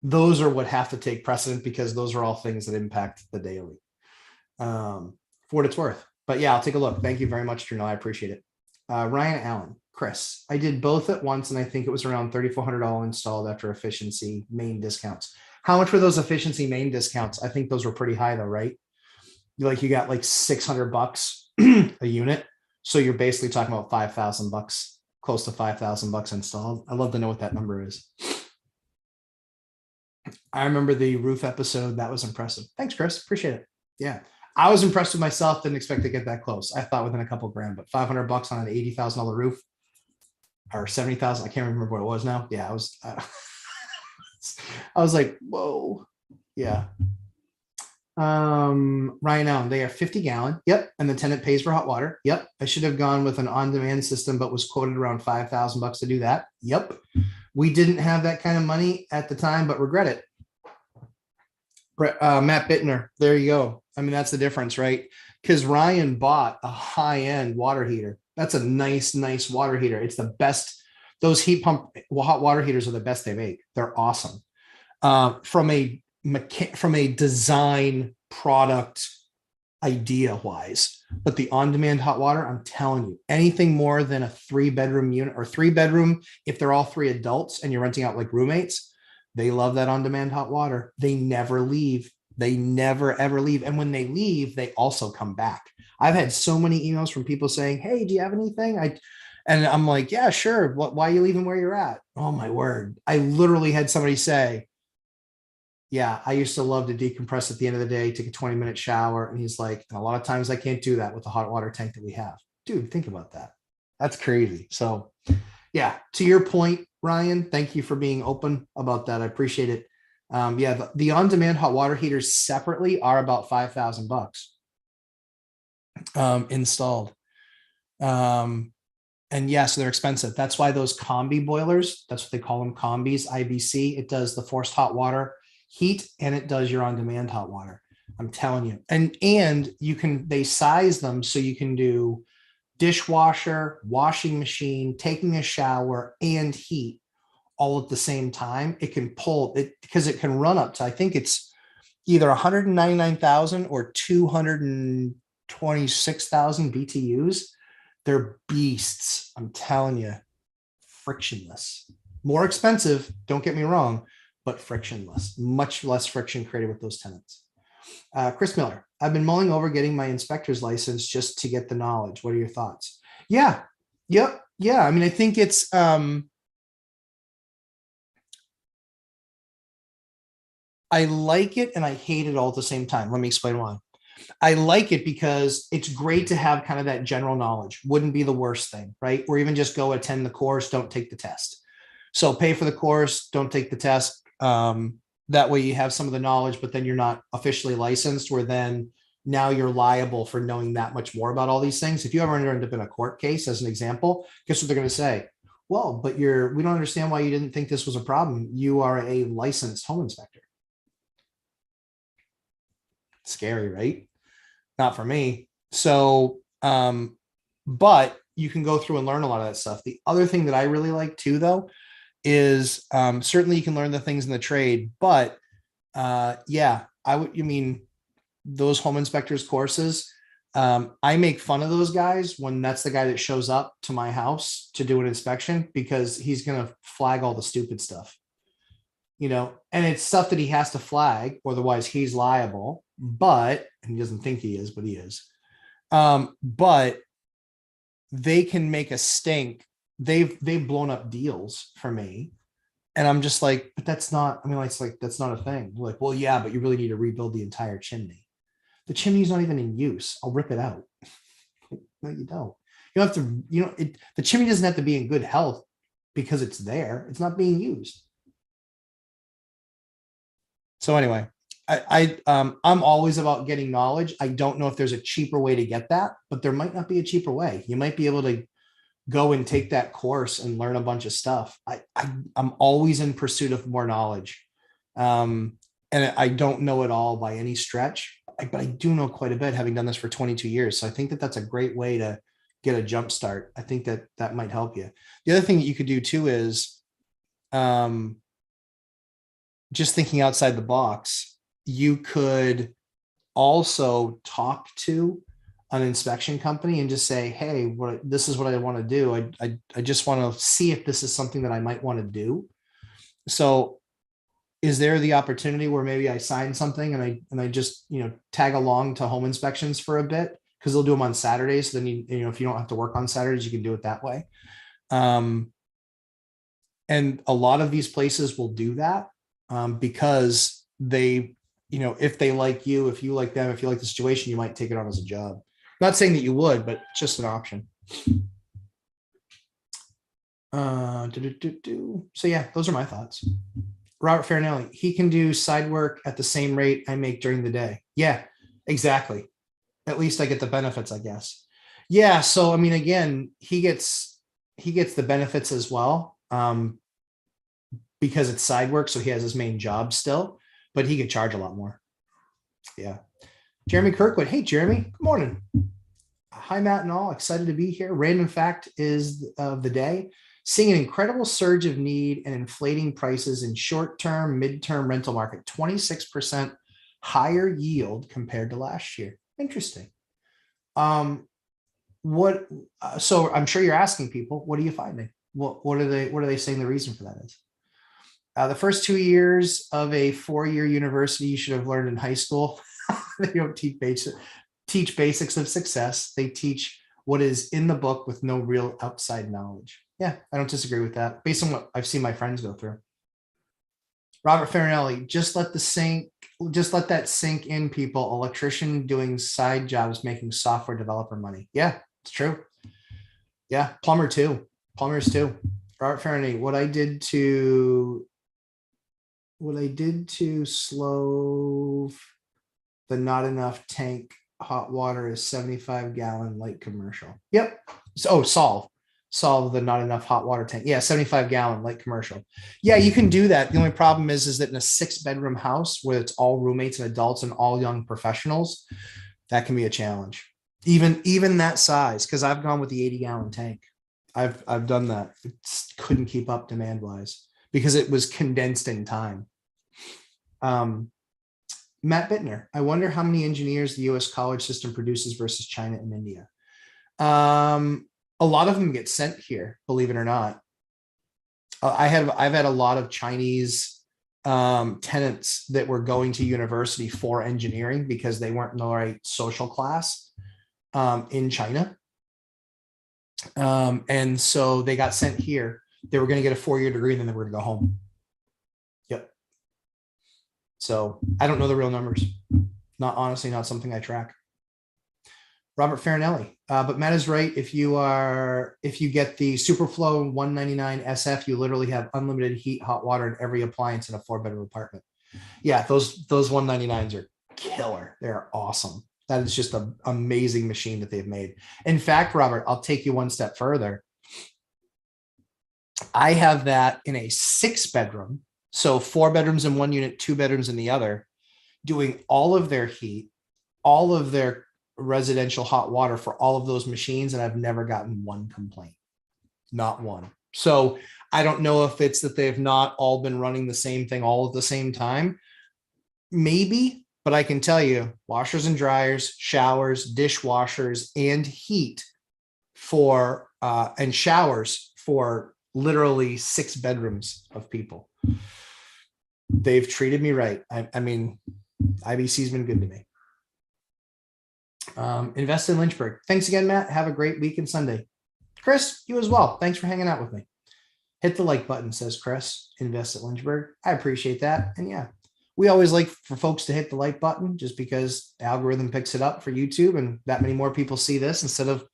Speaker 1: Those are what have to take precedent, because those are all things that impact the daily, for what it's worth. But yeah, I'll take a look. Thank you very much, Janelle. I appreciate it. Ryan Allen, Chris, I did both at once, and I think it was around $3,400 all installed after efficiency main discounts. How much were those efficiency main discounts? I think those were pretty high though, right? You got like $600 a unit. So you're basically talking about $5,000, close to $5,000 installed. I'd love to know what that number is. I remember the roof episode. That was impressive. Thanks, Chris. Appreciate it. Yeah. I was impressed with myself. Didn't expect to get that close. I thought within a couple grand, but $500 on an $80,000 roof, or 70,000. I can't remember what it was now. Yeah. I was like, whoa. Yeah. Ryan Allen, they are 50 gallon. Yep. And the tenant pays for hot water. Yep. I should have gone with an on-demand system, but was quoted around $5,000 to do that. Yep. We didn't have that kind of money at the time, but regret it. Matt Bittner, there you go. I mean, that's the difference, right? Because Ryan bought a high-end water heater. That's a nice water heater. It's the best. Those heat pump hot water heaters are the best they make. They're awesome. From a design product idea wise, but the on-demand hot water, I'm telling you, anything more than a 3-bedroom unit or 3-bedroom, if they're all 3 adults and you're renting out like roommates, they love that on-demand hot water. They never leave. They never ever leave. And when they leave, they also come back. I've had so many emails from people saying, hey, do you have anything? And I'm like, yeah, sure. Why are you leaving where you're at? Oh my word. I literally had somebody say, yeah, I used to love to decompress at the end of the day, take a 20-minute shower. And he's like, and a lot of times I can't do that with the hot water tank that we have. Dude, think about that. That's crazy. So yeah, to your point, Ryan, thank you for being open about that. I appreciate it. Yeah, the on-demand hot water heaters separately are about $5,000 installed. And yes, they're expensive. That's why those combi boilers, that's what they call them, combis, IBC. It does the forced hot water heat and it does your on-demand hot water. I'm telling you. And you can, they size them so you can do dishwasher, washing machine, taking a shower, and heat all at the same time. It can pull it because it can run up to, I think it's either 199,000 or 226,000 BTUs. They're beasts. I'm telling you, frictionless, more expensive. Don't get me wrong, but frictionless, much less friction created with those tenants. Chris Miller, I've been mulling over getting my inspector's license just to get the knowledge. What are your thoughts? Yeah. Yep. Yeah. I mean, I think it's, I like it and I hate it all at the same time. Let me explain why. I like it because it's great to have kind of that general knowledge. Wouldn't be the worst thing, right? Or even just go attend the course, don't take the test. So pay for the course, don't take the test. That way you have some of the knowledge, but then you're not officially licensed, where then now you're liable for knowing that much more about all these things. If you ever end up in a court case, as an example, guess what they're going to say? Well, but we don't understand why you didn't think this was a problem. You are a licensed home inspector. Scary, right? Not for me. So, but you can go through and learn a lot of that stuff. The other thing that I really like too, though, is certainly you can learn the things in the trade, but yeah, you mean those home inspectors courses. I make fun of those guys when that's the guy that shows up to my house to do an inspection, because he's going to flag all the stupid stuff, and it's stuff that he has to flag, otherwise he's liable. But, and he doesn't think he is, but he is. But they can make a stink. They've blown up deals for me. And I'm just like, but that's not, I mean, it's like, that's not a thing. We're like, well, yeah, but you really need to rebuild the entire chimney. The chimney's not even in use. I'll rip it out. No, you don't. You don't have to, the chimney doesn't have to be in good health because it's there. It's not being used. So anyway, I'm always about getting knowledge. I don't know if there's a cheaper way to get that, but there might not be a cheaper way. You might be able to go and take that course and learn a bunch of stuff. I'm always in pursuit of more knowledge. And I don't know it all by any stretch, but I do know quite a bit, having done this for 22 years. So I think that that's a great way to get a jump start. I think that that might help you. The other thing that you could do too is just thinking outside the box. You could also talk to an inspection company and just say, hey, this is what I want to do. I just want to see if this is something that I might want to do. So is there the opportunity where maybe I sign something and I just, tag along to home inspections for a bit, because they'll do them on Saturdays. So then, if you don't have to work on Saturdays, you can do it that way. And a lot of these places will do that because they, if they like you, if you like them, if you like the situation, you might take it on as a job. Not saying that you would, but it's just an option. So yeah, those are my thoughts. Robert Farinelli, he can do side work at the same rate I make during the day. Yeah, exactly. At least I get the benefits, I guess. Yeah. So, I mean, again, he gets the benefits as well, because it's side work. So he has his main job still, but he could charge a lot more. Yeah. Jeremy Kirkwood. Hey, Jeremy. Good morning. Hi, Matt and all. Excited to be here. Random fact is of the day. Seeing an incredible surge of need and inflating prices in short-term, mid-term rental market, 26% higher yield compared to last year. Interesting. Um, what, so I'm sure you're asking people, what are you finding? What are they saying the reason for that is? The first 2 years of a 4-year university you should have learned in high school. They don't teach basics of success. They teach what is in the book with no real outside knowledge. Yeah, I don't disagree with that based on what I've seen my friends go through. Robert Farinelli, just let that sink in, people. Electrician doing side jobs making software developer money. Yeah, it's true. Yeah, plumber too. Plumbers too. Robert Farinelli, what I did to slow the not enough tank hot water is 75-gallon light commercial. Yep. So solve the not enough hot water tank. Yeah, 75-gallon light commercial. Yeah, you can do that. The only problem is that in a 6-bedroom house where it's all roommates and adults and all young professionals, that can be a challenge. Even that size, because I've gone with the 80-gallon tank. I've done that. It couldn't keep up demand wise because it was condensed in time. Matt Bittner, I wonder how many engineers the US college system produces versus China and India. A lot of them get sent here, believe it or not. I've had a lot of Chinese tenants that were going to university for engineering because they weren't in the right social class in China. And so they got sent here. They were going to get a 4-year degree and then they were going to go home. Yep. So I don't know the real numbers. Not something I track. Robert Farinelli, but Matt is right. If you get the Superflow 199 SF, you literally have unlimited heat, hot water, and every appliance in a 4-bedroom apartment. Yeah, those 199s are killer. They're awesome. That is just an amazing machine that they've made. In fact, Robert, I'll take you one step further. I have that in a 6-bedroom. So 4 bedrooms in one unit, 2 bedrooms in the other, doing all of their heat, all of their residential hot water for all of those machines. And I've never gotten one complaint, not one. So I don't know if it's that they've not all been running the same thing all at the same time. Maybe, but I can tell you washers and dryers, showers, dishwashers, and heat for, and showers for literally 6 bedrooms of people. They've treated me right. I mean, IBC's been good to me. Invest in Lynchburg. Thanks again, Matt. Have a great week and Sunday. Chris, you as well. Thanks for hanging out with me. Hit the like button, says Chris. Invest at Lynchburg. I appreciate that. And yeah, we always like for folks to hit the like button just because the algorithm picks it up for YouTube and that many more people see this instead of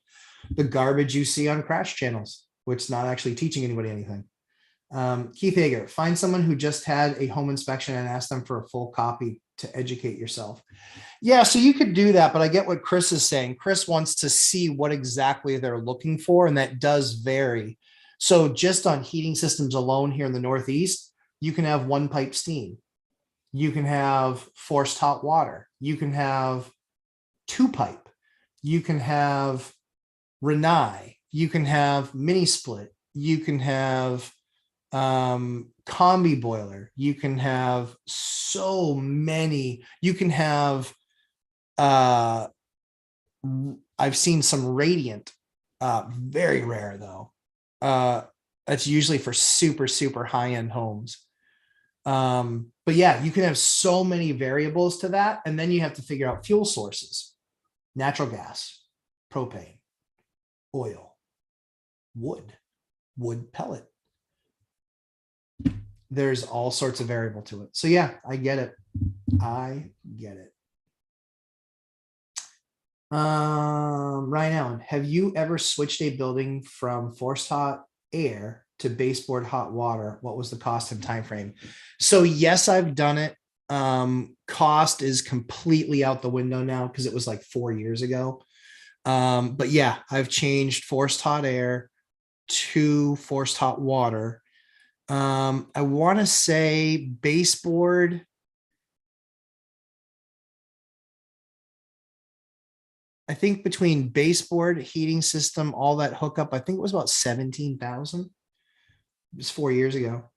Speaker 1: the garbage you see on crash channels, which is not actually teaching anybody anything. Keith Hager, find someone who just had a home inspection and ask them for a full copy to educate yourself. Yeah, so you could do that, but I get what Chris is saying. Chris wants to see what exactly they're looking for, and that does vary. So just on heating systems alone here in the Northeast, you can have 1-pipe steam. You can have forced hot water. You can have 2-pipe. You can have Renai. You can have mini split. You can have combi boiler. You can have so many. You can have I've seen some radiant, very rare though. That's usually for super high-end homes. But yeah, you can have so many variables to that, and then you have to figure out fuel sources: natural gas, propane, oil, wood pellet. There's all sorts of variable to it. So yeah, I get it. I get it. Ryan Allen, have you ever switched a building from forced hot air to baseboard hot water? What was the cost and time frame? So yes, I've done it. Cost is completely out the window now because it was like 4 years ago. But yeah, I've changed forced hot air to forced hot water. I want to say baseboard. I think between baseboard, heating system, all that hookup, I think it was about 17,000. It was 4 years ago,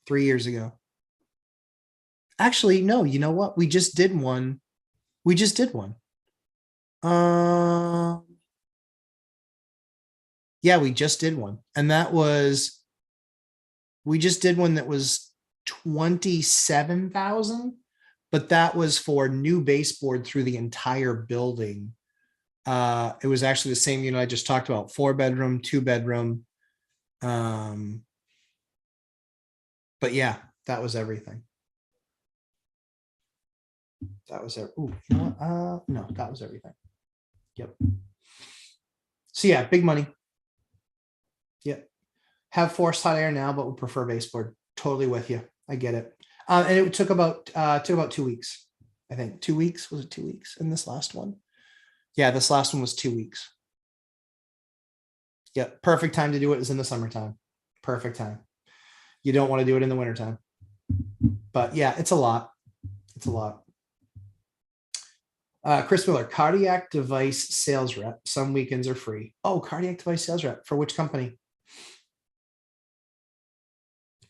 Speaker 1: 3 years ago. Actually, no, you know what? We just did one. We just did one. Yeah, we just did one. And that was, we just did one that was 27,000, but that was for new baseboard through the entire building. It was actually the same unit I just talked about, 4-bedroom, 2-bedroom. But yeah, that was everything. That was it. Ooh, you know what? No, that was everything. Yep. So yeah, big money. Yep. Have forced hot air now, but would prefer baseboard. Totally with you. I get it. And it took about 2 weeks. I think 2 weeks. Was it 2 weeks in this last one? Yeah, this last one was 2 weeks. Yeah, perfect time to do it is in the summertime. Perfect time. You don't want to do it in the wintertime. But yeah, it's a lot. It's a lot. Chris Miller, cardiac device sales rep. Some weekends are free. Oh, cardiac device sales rep. For which company?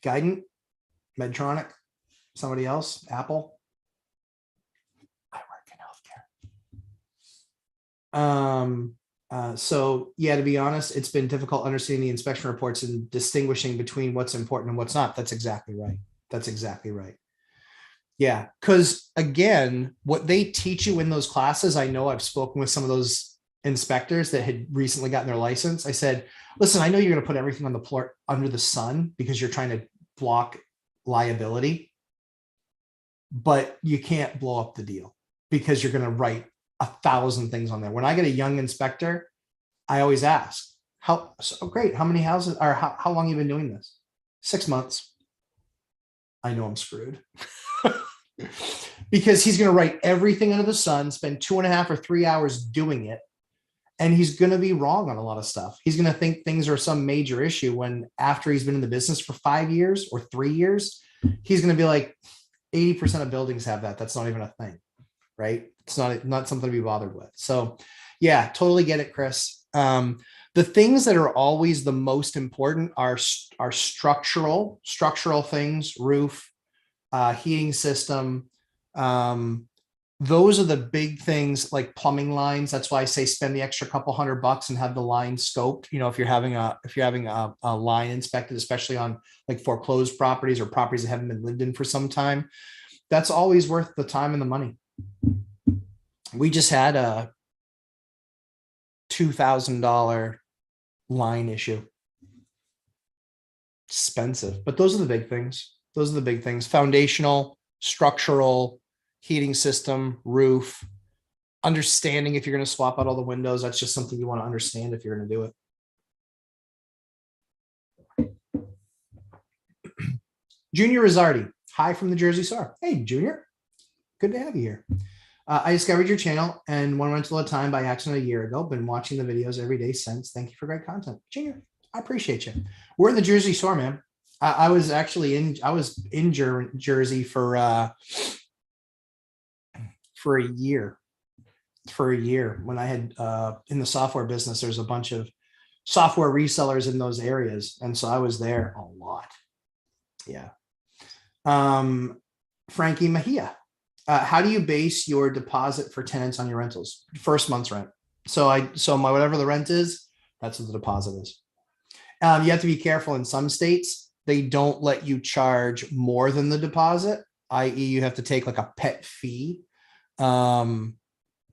Speaker 1: Guidant? Medtronic? Somebody else? Apple? I work in healthcare. So yeah, to be honest, it's been difficult understanding the inspection reports and distinguishing between what's important and what's not. That's exactly right. That's exactly right. Yeah, because again, what they teach you in those classes, I know I've spoken with some of those inspectors that had recently gotten their license. I said, listen, I know you're going to put everything on the floor under the sun because you're trying to block liability, but you can't blow up the deal because you're going to write 1,000 things on there. When I get a young inspector, I always ask, great, how many houses, or how long have you been doing this? 6 months. I know I'm screwed. Because he's going to write everything under the sun, spend 2.5 or 3 hours doing it. And he's going to be wrong on a lot of stuff. He's going to think things are some major issue when after he's been in the business for 5 years or 3 years, he's going to be like, 80% of buildings have that. That's not even a thing, right? It's not something to be bothered with. So yeah, totally get it, Chris. The things that are always the most important are structural things, roof, heating system. Those are the big things like plumbing lines. That's why I say spend the extra couple $100 and have the line scoped. You know, if you're having a line inspected, especially on like foreclosed properties or properties that haven't been lived in for some time, that's always worth the time and the money. We just had a $2,000 line issue. Expensive, but those are the big things. Those are the big things: foundational, structural, heating system, roof, understanding if you're going to swap out all the windows. That's just something you want to understand if you're going to do it. Junior Rizzardi, hi from the Jersey Shore. Hey, Junior, good to have you here. I discovered your channel and one rental at a time by accident a year ago. Been watching the videos every day since. Thank you for great content. Junior, I appreciate you. We're in the Jersey Shore, man. I was in Jersey for a year. When I had in the software business, there's a bunch of software resellers in those areas. And so I was there a lot. Yeah. Frankie Mejia. How do you base your deposit for tenants on your rentals? First month's rent. So my whatever the rent is, that's what the deposit is. You have to be careful. In some states, they don't let you charge more than the deposit, i.e. you have to take like a pet fee to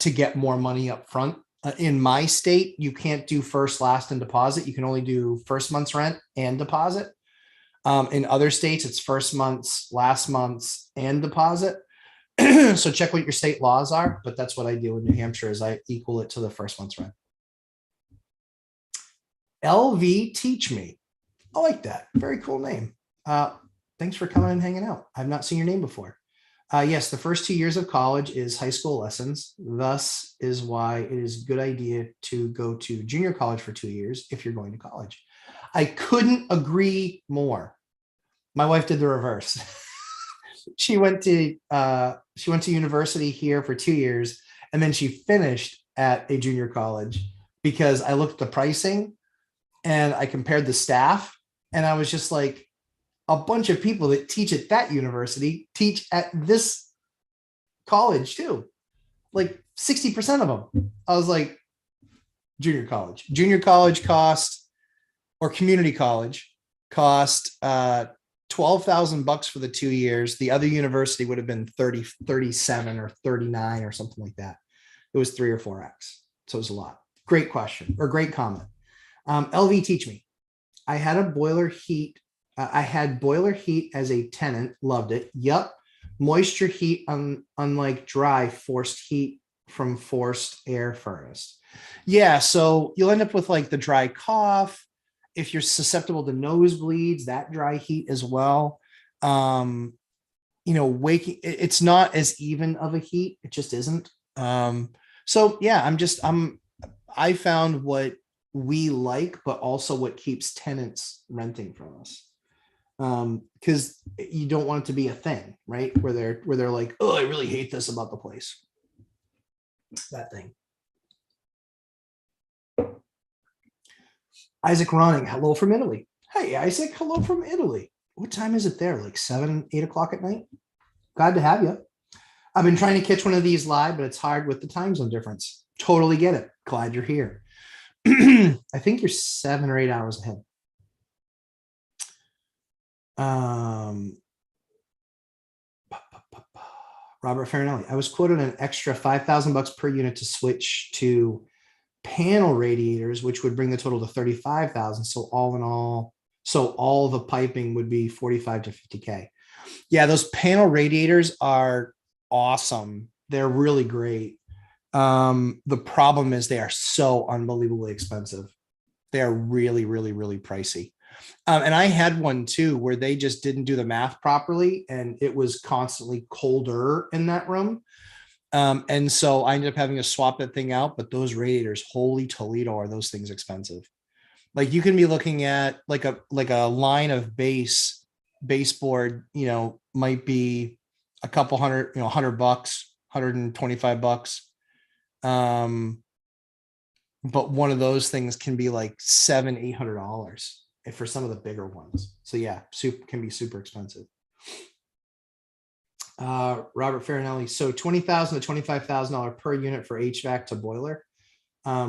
Speaker 1: get more money up front. In my state, you can't do first, last, and deposit. You can only do first month's rent and deposit. In other states, it's first month's, last month's, and deposit. So check what your state laws are, but that's what I do in New Hampshire is I equal it to the first month's rent. LV Teach Me. I like that. Very cool name. Thanks for coming and hanging out. I've not seen your name before. Yes, the first 2 years of college is high school lessons. Thus is why it is a good idea to go to junior college for 2 years if you're going to college. I couldn't agree more. My wife did the reverse. She went to university here for 2 years, and then she finished at a junior college because I looked at the pricing and I compared the staff, and I was just like, a bunch of people that teach at that university teach at this college too. Like 60% of them. I was like, junior college cost, or community college cost $12,000 for the 2 years. The other university would have been 30, 37 or 39 or something like that. It was 3 or 4x. So it was a lot. Great question, or great comment. LV, teach me. I had boiler heat as a tenant, loved it. Yup. Moisture heat, unlike dry, forced heat from forced air furnace. Yeah, so you'll end up with like the dry cough. If you're susceptible to nosebleeds, that dry heat as well. Waking, it's not as even of a heat. It just isn't. So yeah, I found what we like, but also what keeps tenants renting from us. Because you don't want it to be a thing, right? Where they're like, oh, I really hate this about the place. That thing. Isaac Ronning, hello from Italy. Hey, Isaac, hello from Italy. What time is it there? Like 7, 8 o'clock at night? Glad to have you. I've been trying to catch one of these live, but it's hard with the time zone difference. Totally get it. Glad you're here. I think you're 7 or 8 hours ahead. Robert Farinelli, I was quoted an extra $5,000 per unit to switch to panel radiators, which would bring the total to 35,000. So all in all, all the piping would be 45 to 50K. Yeah, those panel radiators are awesome. They're really great. The problem is they are so unbelievably expensive. They are really, really, really pricey. And I had one too, where they just didn't do the math properly, and it was constantly colder in that room. And so I ended up having to swap that thing out. But those radiators, holy Toledo, are those things expensive? Like you can be looking at like a line of baseboard, might be a couple hundred, $100, $125. But one of those things can be like $700, $800 for some of the bigger ones. So yeah, soup can be super expensive. Robert Farinelli, so $20,000 to $25,000 per unit for HVAC to boiler,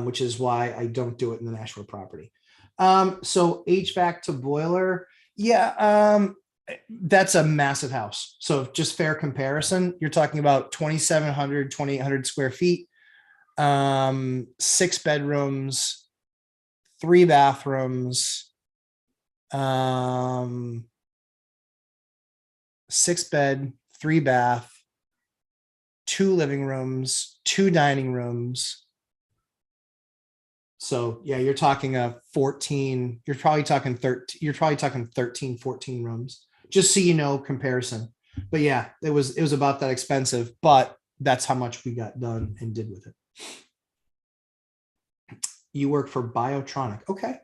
Speaker 1: which is why I don't do it in the Nashua property. So HVAC to boiler, yeah, that's a massive house. So just fair comparison, you're talking about 2,700, 2,800 square feet, 6 bedrooms, 3 bathrooms, 6 bed, 3 bath, 2 living rooms, 2 dining rooms. So yeah, you're talking 14, you're probably talking 13, 14 rooms, just so you know comparison. But yeah, it was about that expensive, but that's how much we got done and did with it. You work for Biotronic. Okay.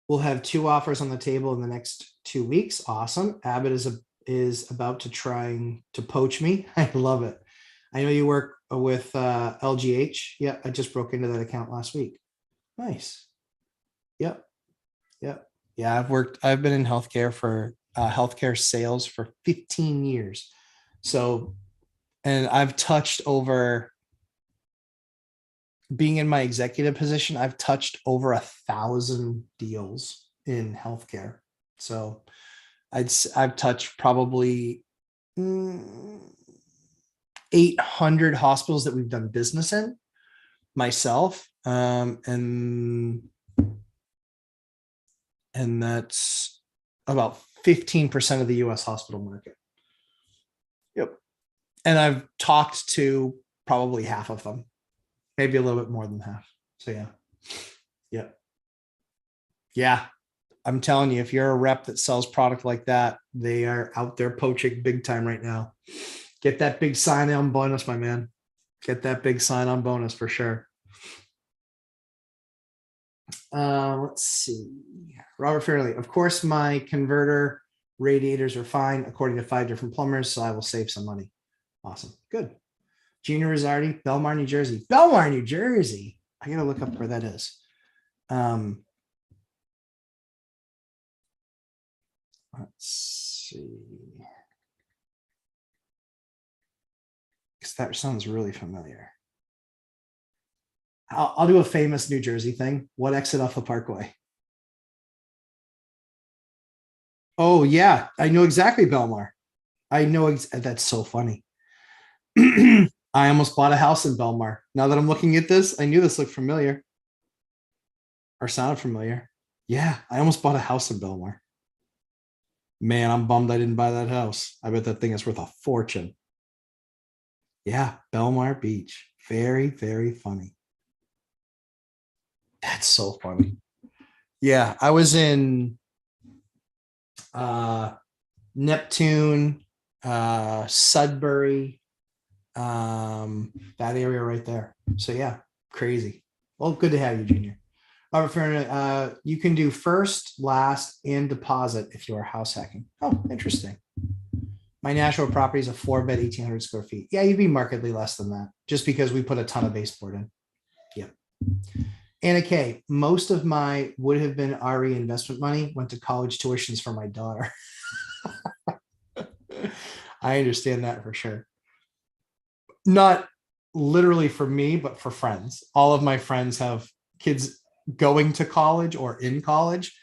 Speaker 1: We'll have 2 offers on the table in the next 2 weeks. Awesome. Abbott is about to trying to poach me. I love it. I know you work with LGH. Yeah, I just broke into that account last week. Nice. Yep. Yeah, I've been in healthcare for healthcare sales for 15 years. So, and I've touched over, being in my executive position, I've touched over 1,000 deals in healthcare. So I've touched probably 800 hospitals that we've done business in myself. And that's about 15% of the US hospital market. Yep. And I've talked to probably half of them, maybe a little bit more than half. So yeah. Yep. Yeah. I'm telling you, if you're a rep that sells product like that, they are out there poaching big time right now. Get that big sign-on bonus, my man. Get that big sign-on bonus for sure. Let's see. Robert Fairley. Of course, my converter radiators are fine according to 5 different plumbers, so I will save some money. Awesome. Good. Junior Rizzardi, Belmar, New Jersey. Belmar, New Jersey. I gotta look up where that is. Let's see. Because that sounds really familiar. I'll do a famous New Jersey thing. What exit off the Parkway? Oh yeah, I know exactly Belmar. I know that's so funny. I almost bought a house in Belmar. Now that I'm looking at this, I knew this looked familiar or sounded familiar. Yeah, I almost bought a house in Belmar. Man, I'm bummed I didn't buy that house. I bet that thing is worth a fortune. Yeah, Belmar Beach. Very, very funny. That's so funny. Yeah, I was in Neptune, Sudbury, that area right there. So yeah, crazy. Well, good to have you, Junior. Robert Farron, you can do first, last, and deposit if you are house hacking. Oh, interesting. My natural property is a 4-bed, 1,800 square feet. Yeah, you'd be markedly less than that just because we put a ton of baseboard in. Yep. Anna K, most of my would have been RE investment money went to college tuitions for my daughter. I understand that for sure. Not literally for me, but for friends. All of my friends have kids going to college or in college.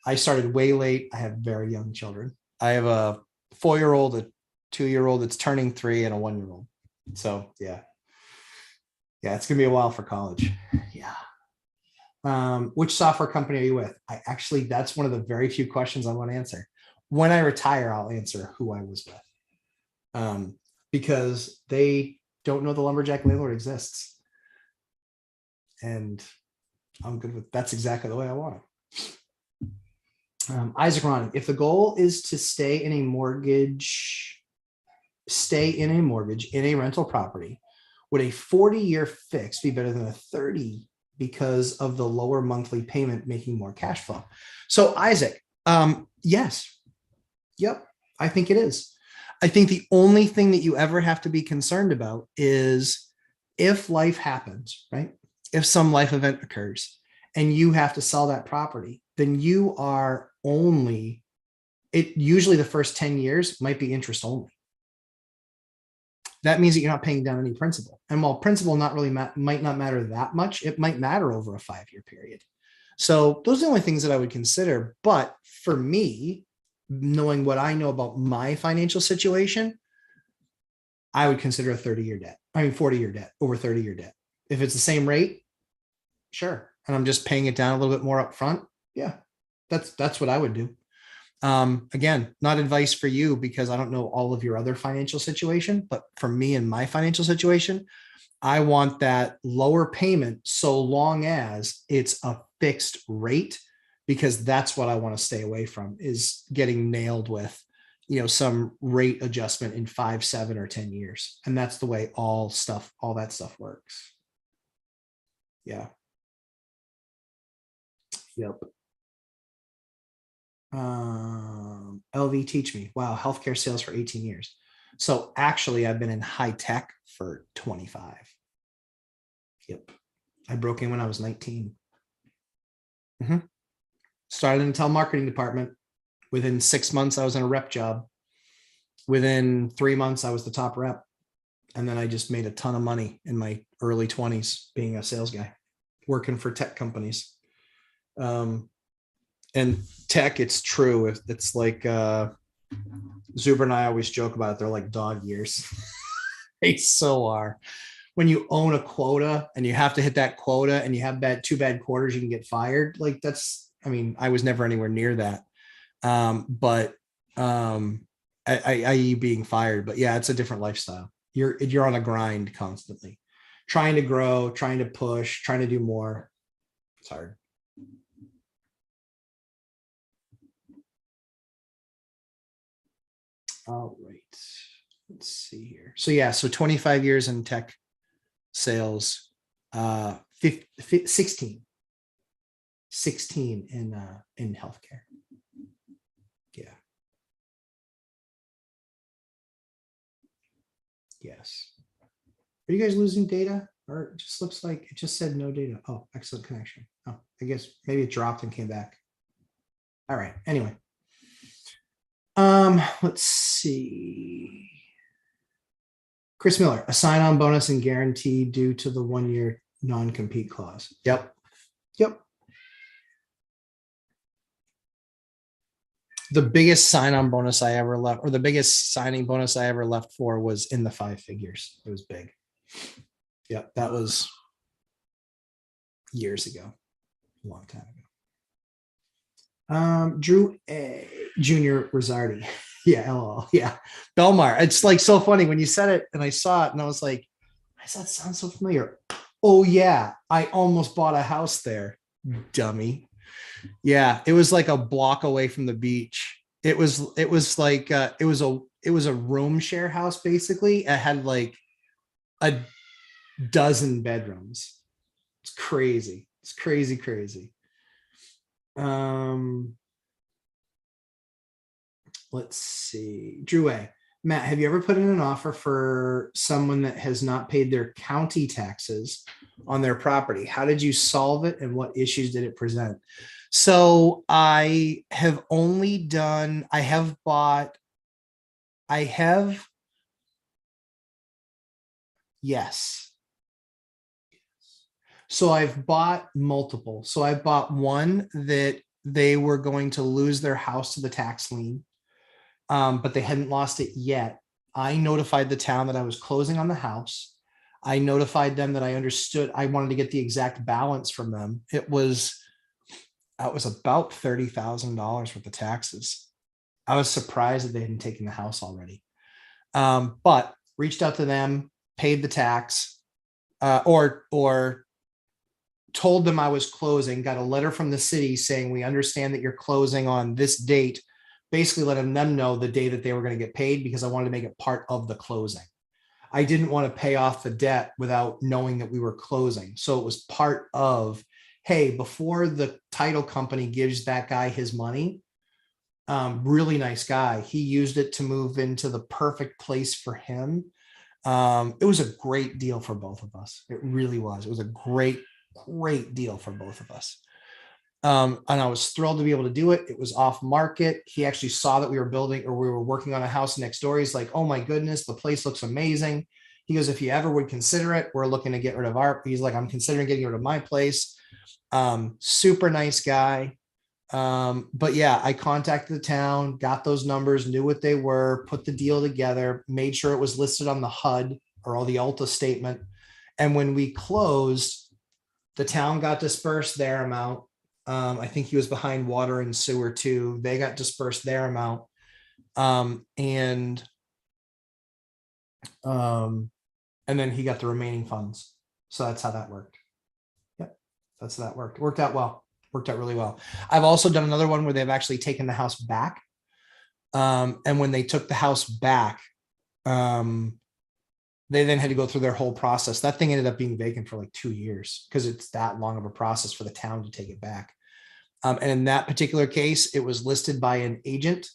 Speaker 1: I started way late. I have very young children. I have a 4-year-old, a 2-year-old that's turning 3, and a 1-year-old. So yeah. Yeah, it's gonna be a while for college. Yeah. Which software company are you with? That's one of the very few questions I want to answer. When I retire, I'll answer who I was with. Because they don't know the lumberjack landlord exists. And I'm good with that's exactly the way I want it. Isaac Ron, if the goal is to stay in a mortgage in a rental property, would a 40-year fix be better than a 30 because of the lower monthly payment making more cash flow? So Isaac, yes. Yep, I think it is. I think the only thing that you ever have to be concerned about is if life happens, right? If some life event occurs and you have to sell that property, then you are only, it usually the first 10 years might be interest only. That means that you're not paying down any principal. And while principal not really might not matter that much, it might matter over a 5-year period. So those are the only things that I would consider. But for me, knowing what I know about my financial situation, I would consider a 30-year debt. 40-year debt over 30-year debt. If it's the same rate, sure. And I'm just paying it down a little bit more up front. Yeah, that's what I would do. Again, not advice for you because I don't know all of your other financial situation, but for me and my financial situation, I want that lower payment so long as it's a fixed rate, because that's what I want to stay away from is getting nailed with, some rate adjustment in 5, 7, or 10 years. And that's the way all that stuff works. Yeah. Yep. LV Teach Me. Wow, healthcare sales for 18 years. So actually, I've been in high tech for 25. Yep. I broke in when I was 19. Started in the telemarketing department. Within 6 months, I was in a rep job. Within 3 months, I was the top rep. And then I just made a ton of money in my early 20s being a sales guy, working for tech companies. And tech, it's true. It's like Zuber and I always joke about it. They're like dog years. They so are. When you own a quota and you have to hit that quota and you have two bad quarters, you can get fired. Like I was never anywhere near that. But i.e. being fired. But yeah, it's a different lifestyle. You're on a grind constantly, trying to grow, trying to push, trying to do more. It's hard. All right. Let's see here. So yeah, so 25 years in tech sales, 16 in healthcare. Yeah. Yes. Are you guys losing data? Or it just looks like it just said no data. Oh, excellent connection. Oh, I guess maybe it dropped and came back. All right. Anyway. Let's see. Chris Miller, a sign-on bonus and guarantee due to the 1-year non-compete clause. Yep. Yep. The biggest sign-on bonus I ever left, or the biggest signing bonus I ever left for, was in the 5 figures. It was big. Yep, that was years ago, a long time ago. Drew A. Junior Rosardi. Yeah, LOL. Yeah, Belmar. It's like so funny when you said it and I saw it and I was like, does that sound so familiar? Oh yeah, I almost bought a house there, dummy. Yeah, it was like a block away from the beach. It was like it was a room share house basically. It had like a dozen bedrooms. It's crazy. It's crazy, crazy. Let's see. Drew A. Matt, have you ever put in an offer for someone that has not paid their county taxes on their property? How did you solve it and what issues did it present? So I have only done, yes. So I've bought multiple. So I bought one that they were going to lose their house to the tax lien, but they hadn't lost it yet. I notified the town that I was closing on the house. I notified them that I understood. I wanted to get the exact balance from them. It was about $30,000 worth of taxes. I was surprised that they hadn't taken the house already. But reached out to them, paid the tax, or told them I was closing, got a letter from the city saying, we understand that you're closing on this date, basically letting them know the day that they were going to get paid, because I wanted to make it part of the closing. I didn't want to pay off the debt without knowing that we were closing. So it was part of, hey, before the title company gives that guy his money, really nice guy. He used it to move into the perfect place for him. It was a great deal for both of us. It really was. It was a great deal for both of us. And I was thrilled to be able to do it. It was off market. He actually saw that we were building, or we were working on a house next door. He's like, oh my goodness, the place looks amazing. He goes, if you ever would consider it, we're looking to get rid of he's like, I'm considering getting rid of my place. Super nice guy. But yeah, I contacted the town, got those numbers, knew what they were, put the deal together, made sure it was listed on the HUD or all the Alta statement. And when we closed, the town got dispersed their amount. I think he was behind water and sewer too. They got dispersed their amount. And then he got the remaining funds. So that's how that worked. Yep. That's how that worked. Worked out well. Worked out really well. I've also done another one where they've actually taken the house back. And when they took the house back, they then had to go through their whole process. That thing ended up being vacant for like 2 years because it's that long of a process for the town to take it back. And in that particular case, it was listed by an agent.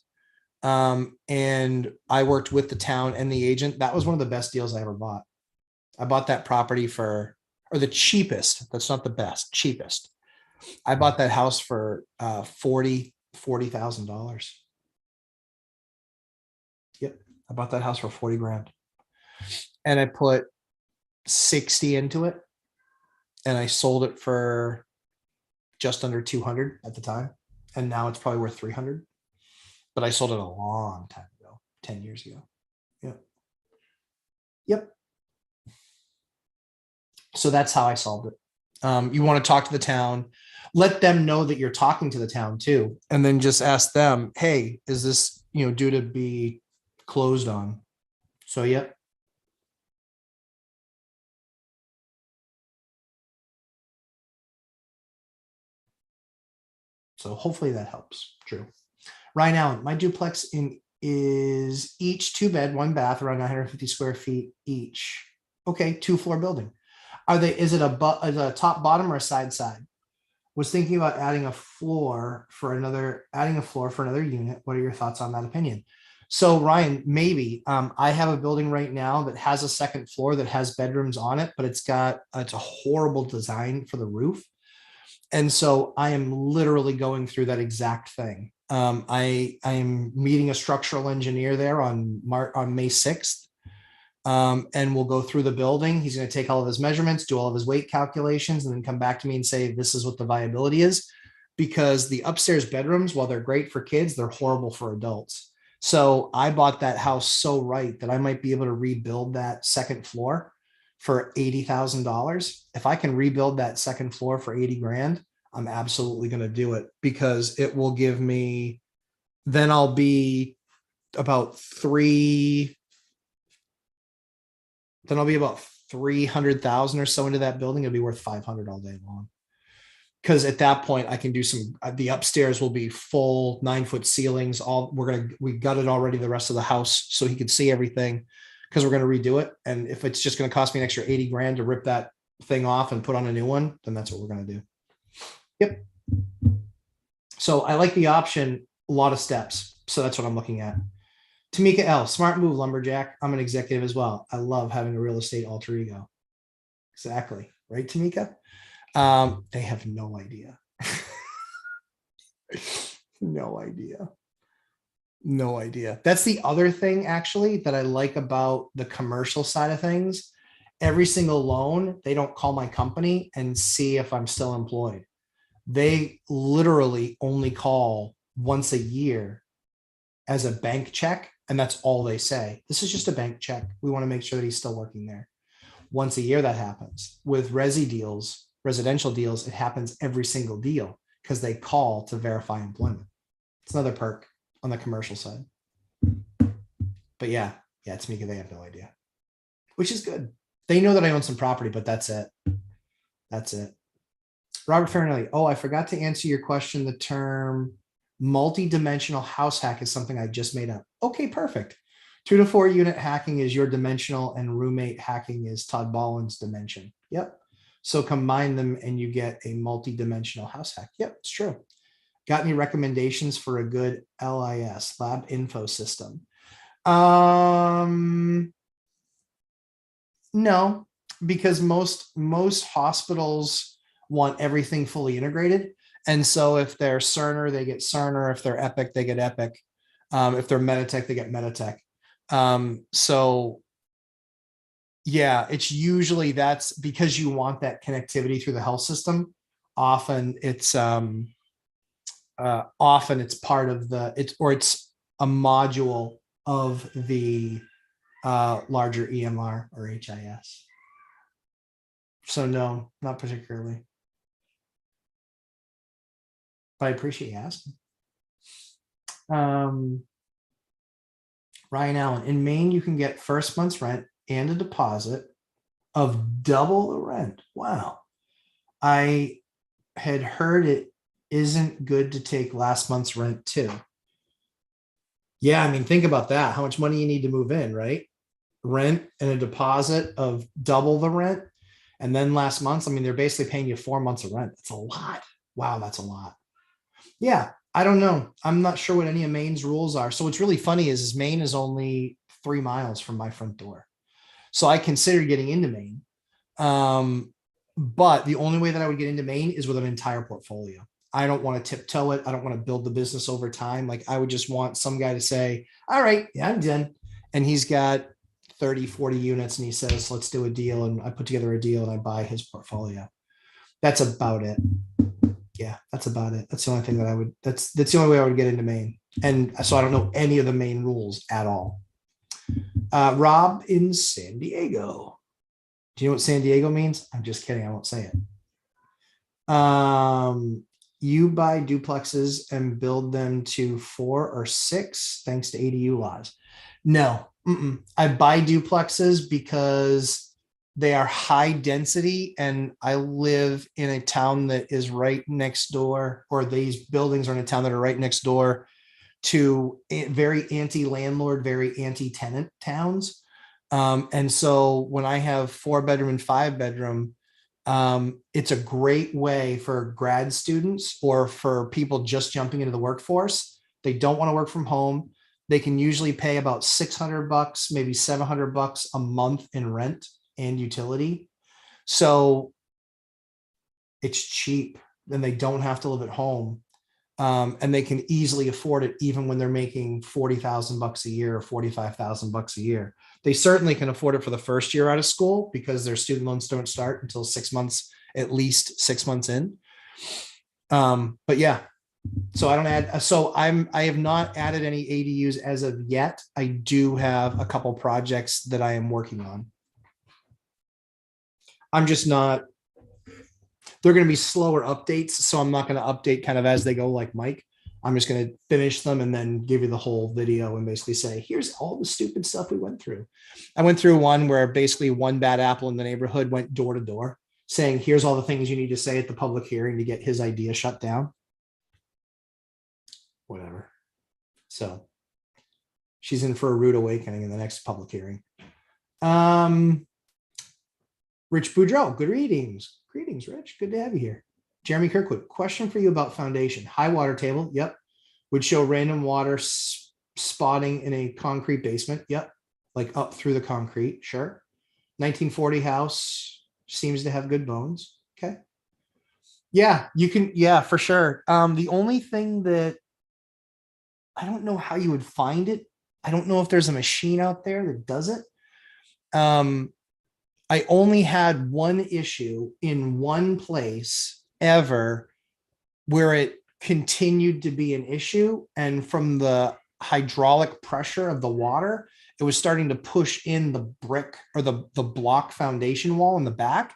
Speaker 1: And I worked with the town and the agent. That was one of the best deals I ever bought. I bought that property for, or the cheapest, that's not the best, cheapest. I bought that house for $40,000. Yep. I bought that house for 40 grand. And I put 60 into it. And I sold it for just under 200 at the time. And now it's probably worth 300. But I sold it a long time ago, 10 years ago. Yep. Yep. So that's how I solved it. You want to talk to the town, let them know that you're talking to the town too. And then just ask them, hey, is this, due to be closed on? So, yep. So hopefully that helps. True. Right now, my duplex is each 2-bed, 1 bath, around 950 square feet each. Okay, 2-floor building. Is it a top, bottom, or a side? Was thinking about adding a floor for another unit. What are your thoughts on that opinion? So Ryan, maybe I have a building right now that has a second floor that has bedrooms on it, but it's a horrible design for the roof. And so I am literally going through that exact thing. I am meeting a structural engineer there on May 6th. And we'll go through the building. He's going to take all of his measurements, do all of his weight calculations, and then come back to me and say, this is what the viability is. Because the upstairs bedrooms, while they're great for kids, they're horrible for adults. So I bought that house so right that I might be able to rebuild that second floor for $80,000. If I can rebuild that second floor for 80 grand, I'm absolutely going to do it because it will give me, then I'll be about then I'll be about 300,000 or so into that building. It'll be worth 500 all day long. Because at that point I can do the upstairs will be full 9-foot ceilings. We gutted already the rest of the house so he could see everything because we're going to redo it. And if it's just going to cost me an extra 80 grand to rip that thing off and put on a new one, then that's what we're going to do. Yep. So I like the option, a lot of steps. So that's what I'm looking at. Tamika L, smart move, lumberjack. I'm an executive as well. I love having a real estate alter ego. Exactly. Right, Tamika? They have no idea. No idea. No idea. That's the other thing actually that I like about the commercial side of things. Every single loan, they don't call my company and see if I'm still employed. They literally only call once a year as a bank check. And that's all they say. This is just a bank check. We want to make sure that he's still working there. Once a year that happens. With residential deals, it happens every single deal because they call to verify employment. It's another perk on the commercial side. But yeah, it's me because they have no idea, which is good. They know that I own some property, but that's it. That's it. Robert Farinelli. Oh, I forgot to answer your question. The term multi-dimensional house hack is something I just made up. Okay, perfect. 2 to 4 unit hacking is your dimensional and roommate hacking is Todd Bollin's dimension. Yep. So combine them and you get a multi-dimensional house hack. Yep, it's true. Got any recommendations for a good LIS, lab info system? No, because most hospitals want everything fully integrated. And so if they're Cerner, they get Cerner. If they're Epic, they get Epic. If they're Meditech, they get Meditech. So yeah, it's usually that's because you want that connectivity through the health system. Often it's part of it's a module of the larger EMR or HIS. So no, not particularly. But I appreciate you asking. Ryan Allen, in Maine, you can get first month's rent and a deposit of double the rent. Wow. I had heard it isn't good to take last month's rent too. Yeah, I mean, think about that. How much money you need to move in, right? Rent and a deposit of double the rent. And then last month's, I mean, they're basically paying you 4 months of rent. It's a lot. Wow, that's a lot. Yeah, I don't know. I'm not sure what any of Maine's rules are. So what's really funny is Maine is only 3 miles from my front door. So I considered getting into Maine. But the only way that I would get into Maine is with an entire portfolio. I don't want to tiptoe it. I don't want to build the business over time. Like I would just want some guy to say, all right, yeah, I'm done. And he's got 30, 40 units and he says, let's do a deal. And I put together a deal and I buy his portfolio. That's about it. Yeah, that's about it. That's the only thing that I would, that's the only way I would get into Maine. And so I don't know any of the Maine rules at all. Rob in San Diego. Do you know what San Diego means? I'm just kidding. I won't say it. You buy duplexes and build them to 4 or 6 thanks to ADU laws. No, I buy duplexes because they are high density and I live in a town that is right next door, or these buildings are in a town that are right next door to very anti-landlord, very anti-tenant towns. And so when I have 4-bedroom and 5-bedroom, it's a great way for grad students or for people just jumping into the workforce. They don't want to work from home. They can usually pay about 600 bucks, maybe 700 bucks a month in rent and utility. So it's cheap. Then they don't have to live at home. And they can easily afford it even when they're making 40,000 bucks a year or 45,000 bucks a year. They certainly can afford it for the first year out of school because their student loans don't start until 6 months, at least 6 months in. But yeah, so I don't add, so I have not added any ADUs as of yet. I do have a couple projects that I am working on. I'm just not, they're going to be slower updates. So I'm not going to update kind of as they go like Mike. I'm just going to finish them and then give you the whole video and basically say, here's all the stupid stuff we went through. I went through one where basically one bad apple in the neighborhood went door to door saying, here's all the things you need to say at the public hearing to get his idea shut down. Whatever. So she's in for a rude awakening in the next public hearing. Rich Boudreau, good readings. Greetings, Rich. Good to have you here. Jeremy Kirkwood, question for you about foundation. High water table. Yep. Would show random water spotting in a concrete basement. Yep. Like up through the concrete. Sure. 1940 house seems to have good bones. Okay. Yeah, you can. Yeah, for sure. The only thing that I don't know how you would find it. I don't know if there's a machine out there that does it. I only had one issue in one place ever where it continued to be an issue. And from the hydraulic pressure of the water, it was starting to push in the brick or the block foundation wall in the back.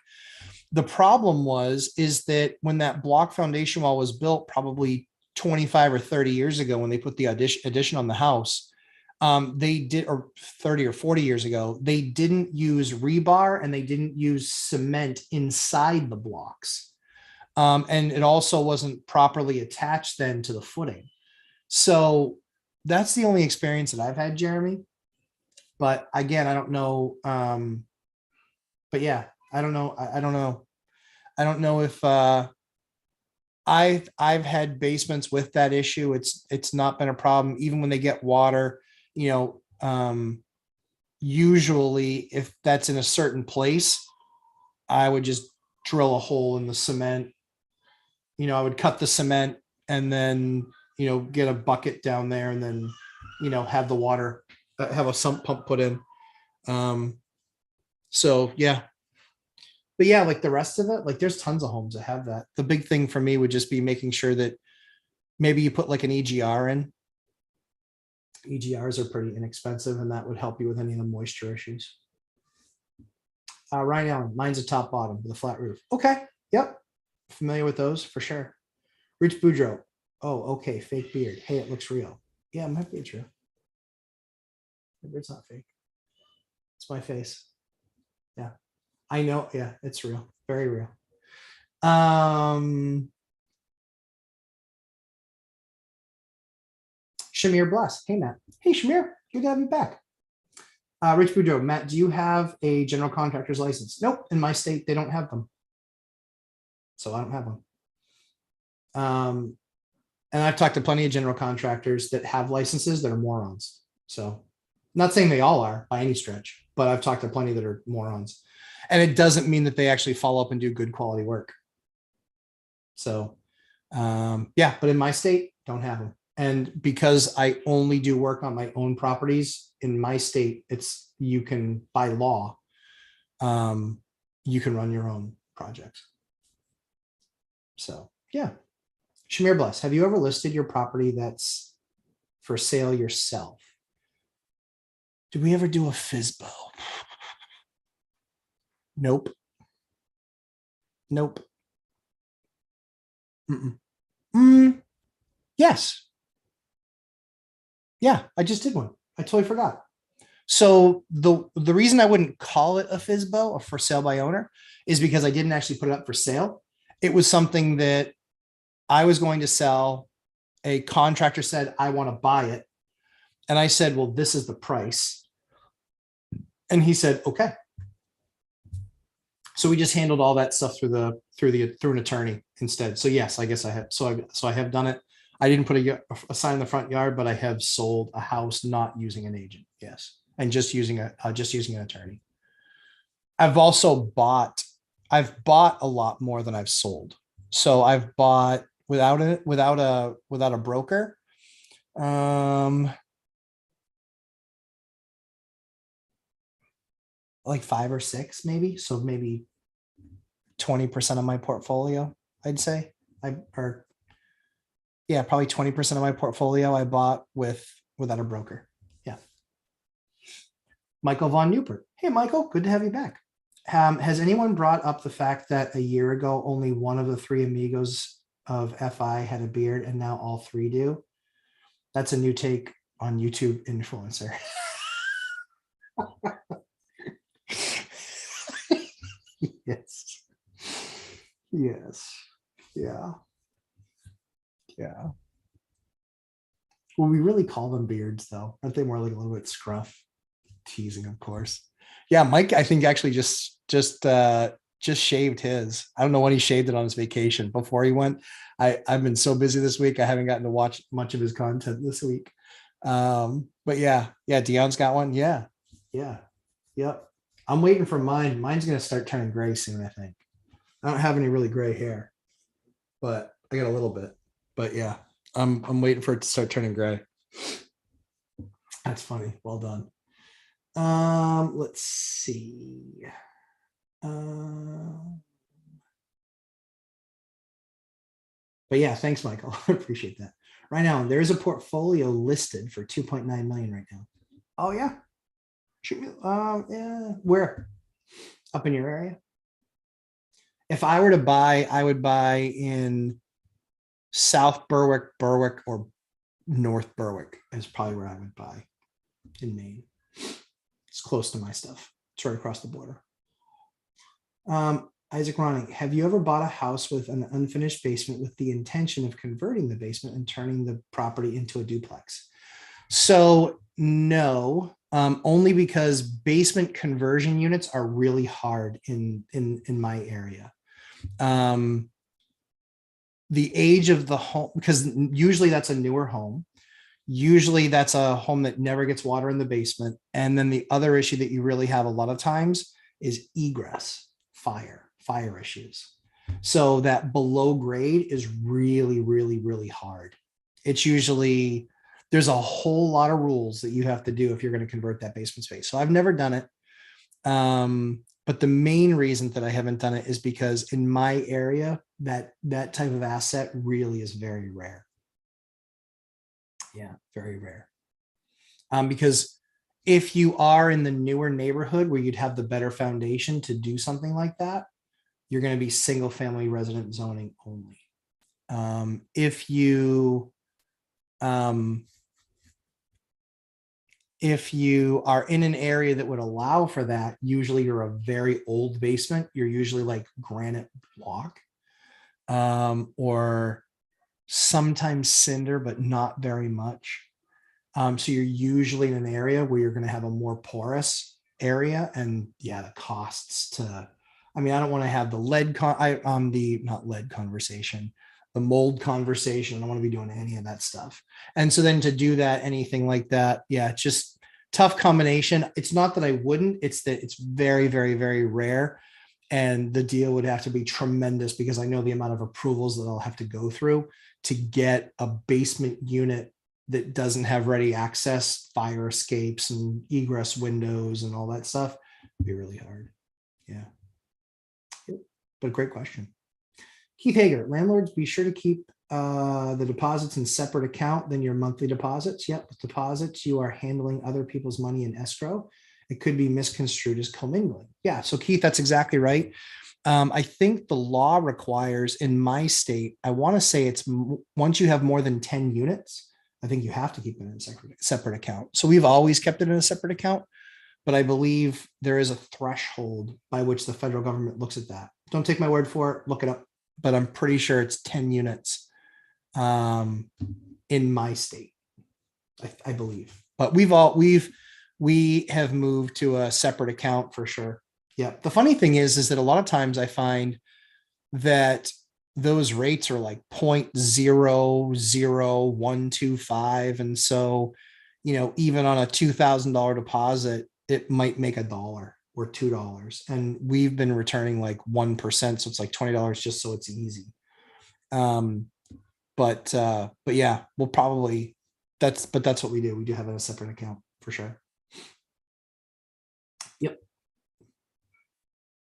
Speaker 1: The problem is that when that block foundation wall was built, probably 25 or 30 years ago, when they put the addition on the house, they did, or 30 or 40 years ago, they didn't use rebar and they didn't use cement inside the blocks. And it also wasn't properly attached then to the footing. So that's the only experience that I've had, Jeremy. But again, I don't know. But yeah, I don't know. I don't know. I don't know if I've had basements with that issue. It's not been a problem. Even when they get water, usually if that's in a certain place, I would just drill a hole in the cement. I would cut the cement and then, get a bucket down there and then, have the water, have a sump pump put in. So yeah. But yeah, like the rest of it, like there's tons of homes that have that. The big thing for me would just be making sure that maybe you put like an EGR in. EGRs are pretty inexpensive and that would help you with any of the moisture issues. Ryan Allen, mine's a top bottom with a flat roof. Okay. Yep. Familiar with those for sure. Rich Boudreau. Oh, okay. Fake beard. Hey, it looks real. Yeah, my beard's real. My beard's not fake. It's my face. Yeah. I know. Yeah, it's real. Very real. Shamir Bless. Hey, Matt. Hey, Shamir. Good to have you back. Rich Boudreau. Matt, do you have a general contractor's license? Nope. In my state, they don't have them. So I don't have one. And I've talked to plenty of general contractors that have licenses that are morons. So not saying they all are by any stretch, but I've talked to plenty that are morons. And it doesn't mean that they actually follow up and do good quality work. So yeah, but in my state, don't have them. And because I only do work on my own properties in my state, you can, by law, you can run your own projects. So yeah. Shamir Bless, have you ever listed your property that's for sale yourself? Did we ever do a FSBO? Nope. Nope. Yes. Yeah, I just did one. I totally forgot. So the reason I wouldn't call it a FSBO, or for sale by owner, is because I didn't actually put it up for sale. It was something that I was going to sell. A contractor said, I want to buy it. And I said, well, this is the price. And he said, okay. So we just handled all that stuff through an attorney instead. So yes, I guess I have. So I have done it. I didn't put a sign in the front yard, but I have sold a house not using an agent. Yes. And just using an attorney. I've also I've bought a lot more than I've sold. So I've bought without a broker. Like 5 or 6 maybe. So maybe 20% of my portfolio, I'd say. Or yeah, probably 20% of my portfolio I bought without a broker. Yeah. Michael Von Newport. Hey, Michael, good to have you back. Has anyone brought up the fact that a year ago, only one of the three amigos of FI had a beard and now all three do? That's a new take on YouTube influencer. Yes. Yes. Yeah. Yeah. Well, we really call them beards, though. Aren't they more like a little bit scruff? Teasing, of course. Yeah, Mike, I think actually just shaved his. I don't know when he shaved it on his vacation before he went. I've been so busy this week. I haven't gotten to watch much of his content this week. But yeah, Dion's got one. Yeah. Yep. I'm waiting for mine. Mine's gonna start turning gray soon, I think. I don't have any really gray hair, but I got a little bit. But yeah, I'm waiting for it to start turning gray. That's funny. Well done. Let's see. But yeah, thanks, Michael. I appreciate that. Right now, there's a portfolio listed for 2.9 million right now. Oh yeah. Yeah. Where? Up in your area? If I were to buy, I would buy in South Berwick, or North Berwick is probably where I would buy in Maine. It's close to my stuff. It's right across the border. Isaac Ronning, have you ever bought a house with an unfinished basement with the intention of converting the basement and turning the property into a duplex? So no, only because basement conversion units are really hard in my area. The age of the home, because usually that's a newer home. Usually that's a home that never gets water in the basement. And then the other issue that you really have a lot of times is egress, fire issues. So that below grade is really, really, really hard. It's usually, there's a whole lot of rules that you have to do if you're going to convert that basement space. So I've never done it. But the main reason that I haven't done it is because in my area, that type of asset really is very rare. Yeah, very rare. Because if you are in the newer neighborhood where you'd have the better foundation to do something like that, you're going to be single family resident zoning only. If you are in an area that would allow for that, usually you're a very old basement. You're usually like granite block, or sometimes cinder, but not very much. So you're usually in an area where you're going to have a more porous area, and yeah, the costs to, I mean, I don't want to have the not lead conversation, the mold conversation. I don't want to be doing any of that stuff. And so then to do that, anything like that, yeah, just tough combination. It's not that I wouldn't, it's that it's very, very, very rare. And the deal would have to be tremendous because I know the amount of approvals that I'll have to go through to get a basement unit that doesn't have ready access, fire escapes and egress windows and all that stuff. It'd be really hard. Yeah. But great question. Keith Hager, landlords, be sure to keep the deposits in separate account than your monthly deposits. Yep, with deposits, you are handling other people's money in escrow. It could be misconstrued as commingling. Yeah, so Keith, that's exactly right. I think the law requires in my state, I want to say it's once you have more than 10 units, I think you have to keep it in a separate account. So we've always kept it in a separate account, but I believe there is a threshold by which the federal government looks at that. Don't take my word for it, look it up, but I'm pretty sure it's 10 units in my state, I believe. But we have moved to a separate account for sure. Yeah. The funny thing is that a lot of times I find that those rates are like 0.00125. And so, even on a $2,000 deposit, it might make $1 or $2. And we've been returning like 1%. So it's like $20 just so it's easy. But yeah, we'll probably, that's what we do. We do have a separate account for sure. Yep.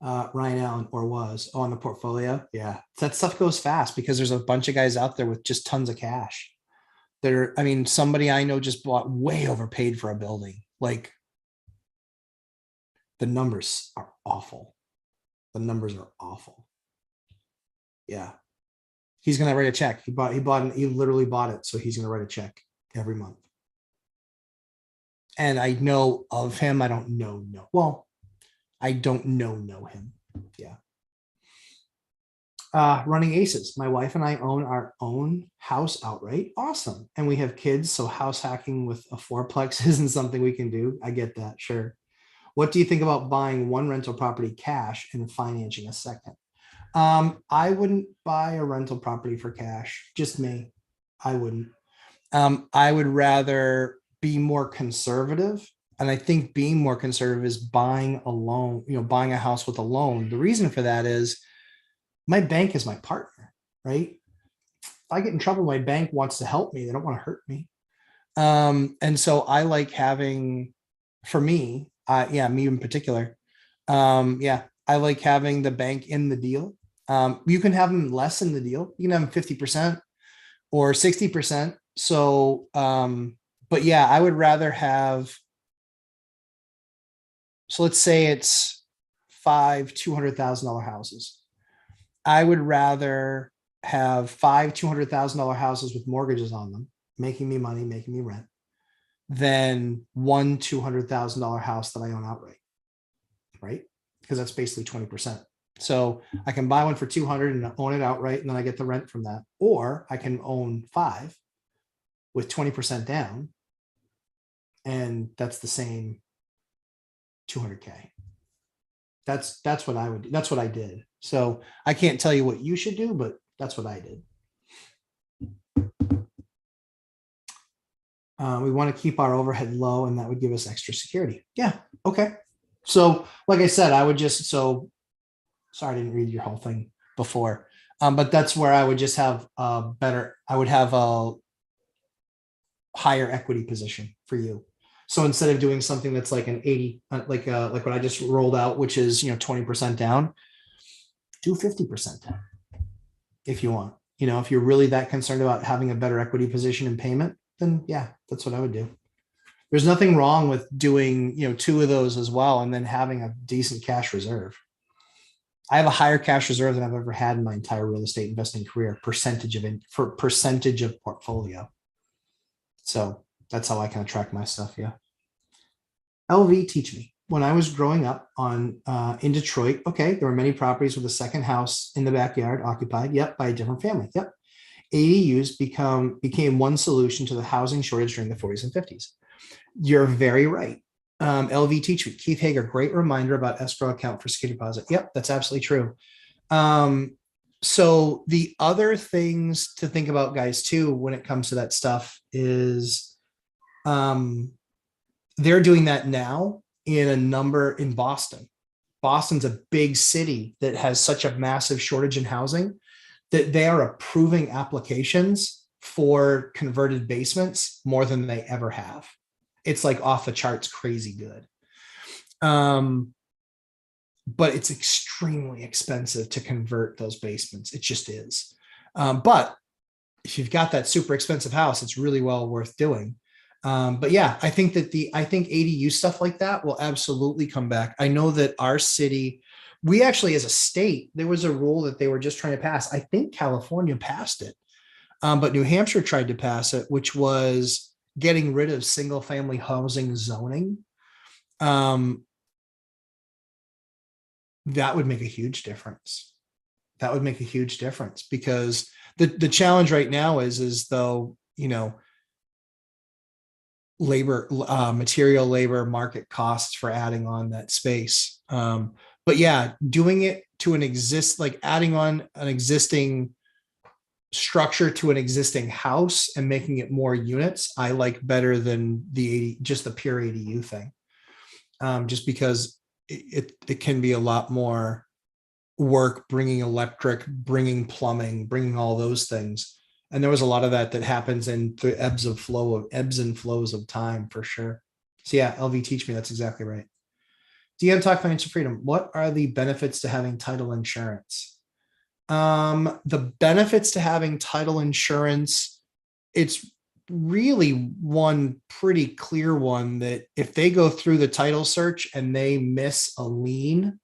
Speaker 1: Ryan Allen, or was on the portfolio. Yeah. That stuff goes fast because there's a bunch of guys out there with just tons of cash. I mean, somebody I know just bought way overpaid for a building. Like, the numbers are awful. The numbers are awful. Yeah. He's going to write a check. He literally bought it. So he's going to write a check every month. And I know of him. I don't know. No. Well, I don't know him. Yeah. Running aces. My wife and I own our own house outright. Awesome. And we have kids. So house hacking with a fourplex isn't something we can do. I get that. Sure. What do you think about buying one rental property cash and financing a second? I wouldn't buy a rental property for cash. Just me. I wouldn't. I would rather be more conservative. And I think being more conservative is buying a loan, buying a house with a loan. The reason for that is my bank is my partner, right? If I get in trouble, my bank wants to help me. They don't want to hurt me. And so I like having, for me, me in particular, I like having the bank in the deal. You can have them less in the deal. You can have them 50% or 60%. So, but yeah, I would rather have, so let's say it's 5 $200,000 houses. I would rather have 5 $200,000 houses with mortgages on them, making me money, making me rent, than one $200,000 house that I own outright, right? Because that's basically 20%. So I can buy one for 200 and own it outright, and then I get the rent from that. Or I can own 5 with 20% down, and that's the same 200K. That's what I would do. That's what I did. So I can't tell you what you should do, but that's what I did. We want to keep our overhead low, and that would give us extra security. Yeah. Okay. So like I said, I would just, sorry, I didn't read your whole thing before. But that's where I would just have I would have a higher equity position for you. So instead of doing something that's like an 80, like what I just rolled out, which is, 20% down, do 50% down if you want. If you're really that concerned about having a better equity position in payment, then yeah, that's what I would do. There's nothing wrong with doing, 2 of those as well, and then having a decent cash reserve. I have a higher cash reserve than I've ever had in my entire real estate investing career, percentage of portfolio. So that's how I kind of track my stuff. Yeah. LV teach me. When I was growing up in Detroit, okay, there were many properties with a second house in the backyard occupied. Yep, by a different family. Yep. ADUs became one solution to the housing shortage during the 40s and 50s. You're very right. LV teach me. Keith Hager, great reminder about escrow account for security deposit. Yep, that's absolutely true. So the other things to think about, guys, too, when it comes to that stuff is they're doing that now in Boston. Boston's a big city that has such a massive shortage in housing that they are approving applications for converted basements more than they ever have. It's like off the charts, crazy good. But it's extremely expensive to convert those basements. It just is. But if you've got that super expensive house, it's really well worth doing. But yeah, I think ADU stuff like that will absolutely come back. I know that our city, we actually, as a state, there was a rule that they were just trying to pass. I think California passed it, but New Hampshire tried to pass it, which was getting rid of single family housing zoning. That would make a huge difference. That would make a huge difference because the challenge right now is though, material labor market costs for adding on that space. But yeah, doing it to an like adding on an existing structure to an existing house and making it more units, I like better than just the pure ADU thing. Just because it can be a lot more work, bringing electric, bringing plumbing, bringing all those things. And there was a lot of that happens in the ebbs and flows of time, for sure. So yeah, LV teach me, that's exactly right. DM talk financial freedom. What are the benefits to having title insurance? The benefits to having title insurance, it's really one pretty clear one, that if they go through the title search and they miss a lien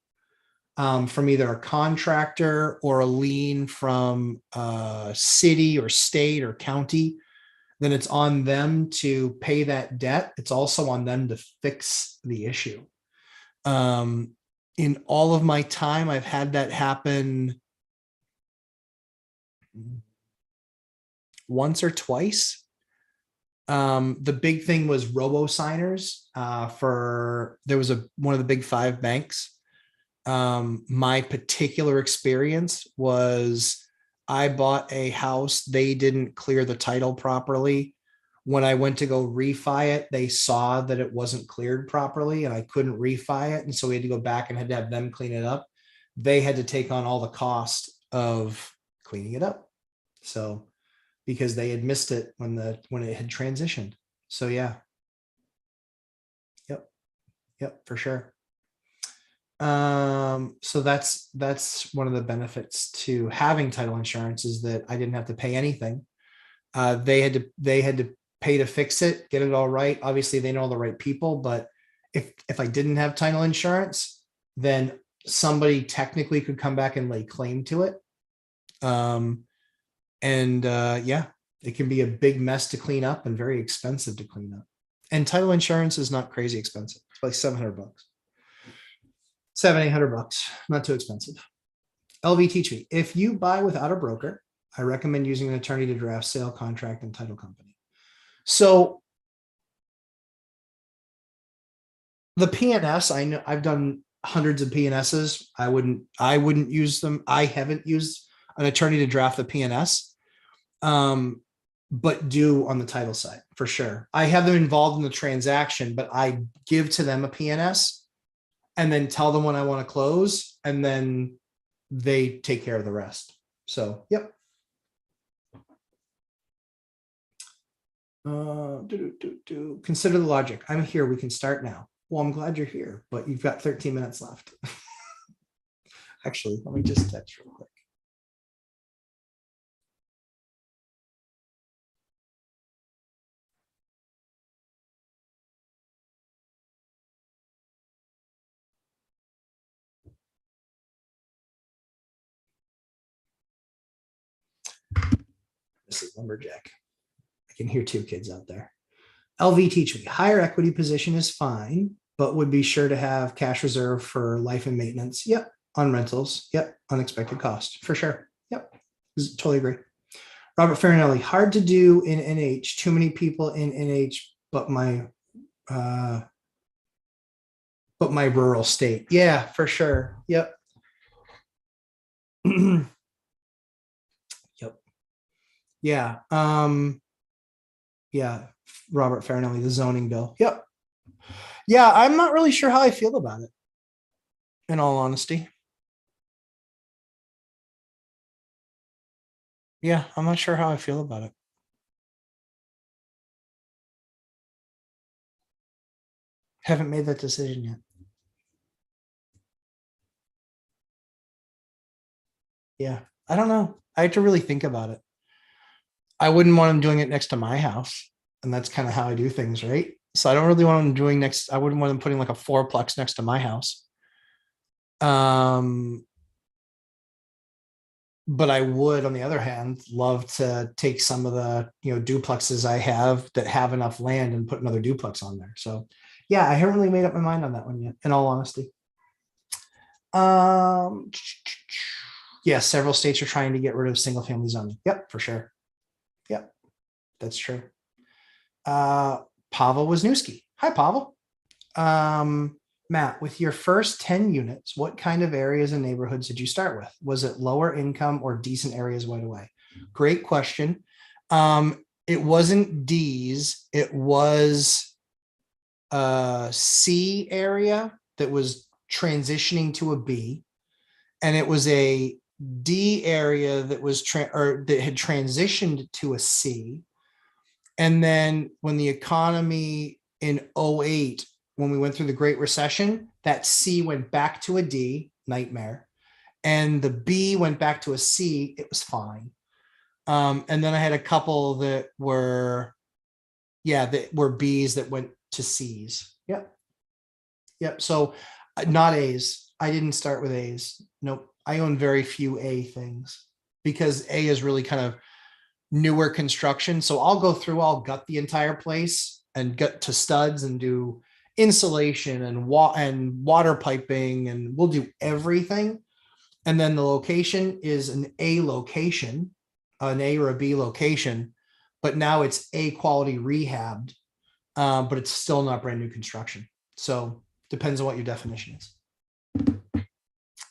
Speaker 1: from either a contractor or a lien from a city or state or county, then it's on them to pay that debt. It's also on them to fix the issue. In all of my time, I've had that happen once or twice. The big thing was robo signers. There was one of the big 5 banks. My particular experience was I bought a house. They didn't clear the title properly. When I went to go refi it, they saw that it wasn't cleared properly and I couldn't refi it. And so we had to go back and had to have them clean it up. They had to take on all the cost of cleaning it up. So, because they had missed it when it had transitioned. So yeah. Yep, for sure. So that's one of the benefits to having title insurance, is that I didn't have to pay anything. They had to pay to fix it, get it all right. Obviously they know the right people, but if I didn't have title insurance, then somebody technically could come back and lay claim to it. Yeah, it can be a big mess to clean up and very expensive to clean up. And title insurance is not crazy expensive. It's like $700. $700-800, not too expensive. LV teach me, if you buy without a broker, I recommend using an attorney to draft sale contract and title company. So the PNS, I know I've done hundreds of PNSs. I wouldn't use them. I haven't used an attorney to draft the PNS, but do on the title side for sure. I have them involved in the transaction, but I give to them a PNS and then tell them when I want to close, and then they take care of the rest. So, yep. Consider the logic. I'm here. We can start now. Well, I'm glad you're here, but you've got 13 minutes left. Actually, let me just text real quick. This is Lumberjack. I can hear 2 kids out there. LV teach me, higher equity position is fine, but would be sure to have cash reserve for life and maintenance. Yep. On rentals. Yep. Unexpected cost for sure. Yep. Totally agree. Robert Farinelli, hard to do in NH. Too many people in NH, but my rural state. Yeah, for sure. Yep. Yep. Yeah. Yeah. Robert Farinelli, the zoning bill. Yep. Yeah, I'm not really sure how I feel about it, in all honesty. Yeah, I'm not sure how I feel about it. Haven't made that decision yet. Yeah, I don't know. I have to really think about it. I wouldn't want him doing it next to my house. And that's kind of how I do things, right? So I don't really want him doing I wouldn't want him putting like a 4-plex next to my house. But I would, on the other hand, love to take some of the, duplexes I have that have enough land and put another duplex on there. So yeah, I haven't really made up my mind on that one yet, in all honesty. Yeah, several states are trying to get rid of single family zoning. Yep, for sure. Yep, that's true. Pavel Wisniewski. Hi, Pavel. Matt, with your first 10 units, what kind of areas and neighborhoods did you start with? Was it lower income or decent areas right away? Great question. It wasn't D's, it was a C area that was transitioning to a B, and it was a D area that was that had transitioned to a C. And then when the economy in '08, when we went through the Great Recession, that C went back to a D, nightmare. And the B went back to a C, it was fine. And then I had a couple that were, yeah, that were B's that went to C's. Yep. Yep. So not A's. I didn't start with A's. Nope. I own very few A things because A is really kind of newer construction. So I'll gut the entire place and gut to studs and do insulation and water piping, and we'll do everything. And then the location is an A location, an A or a B location, but now it's A quality rehabbed, but it's still not brand new construction. So depends on what your definition is.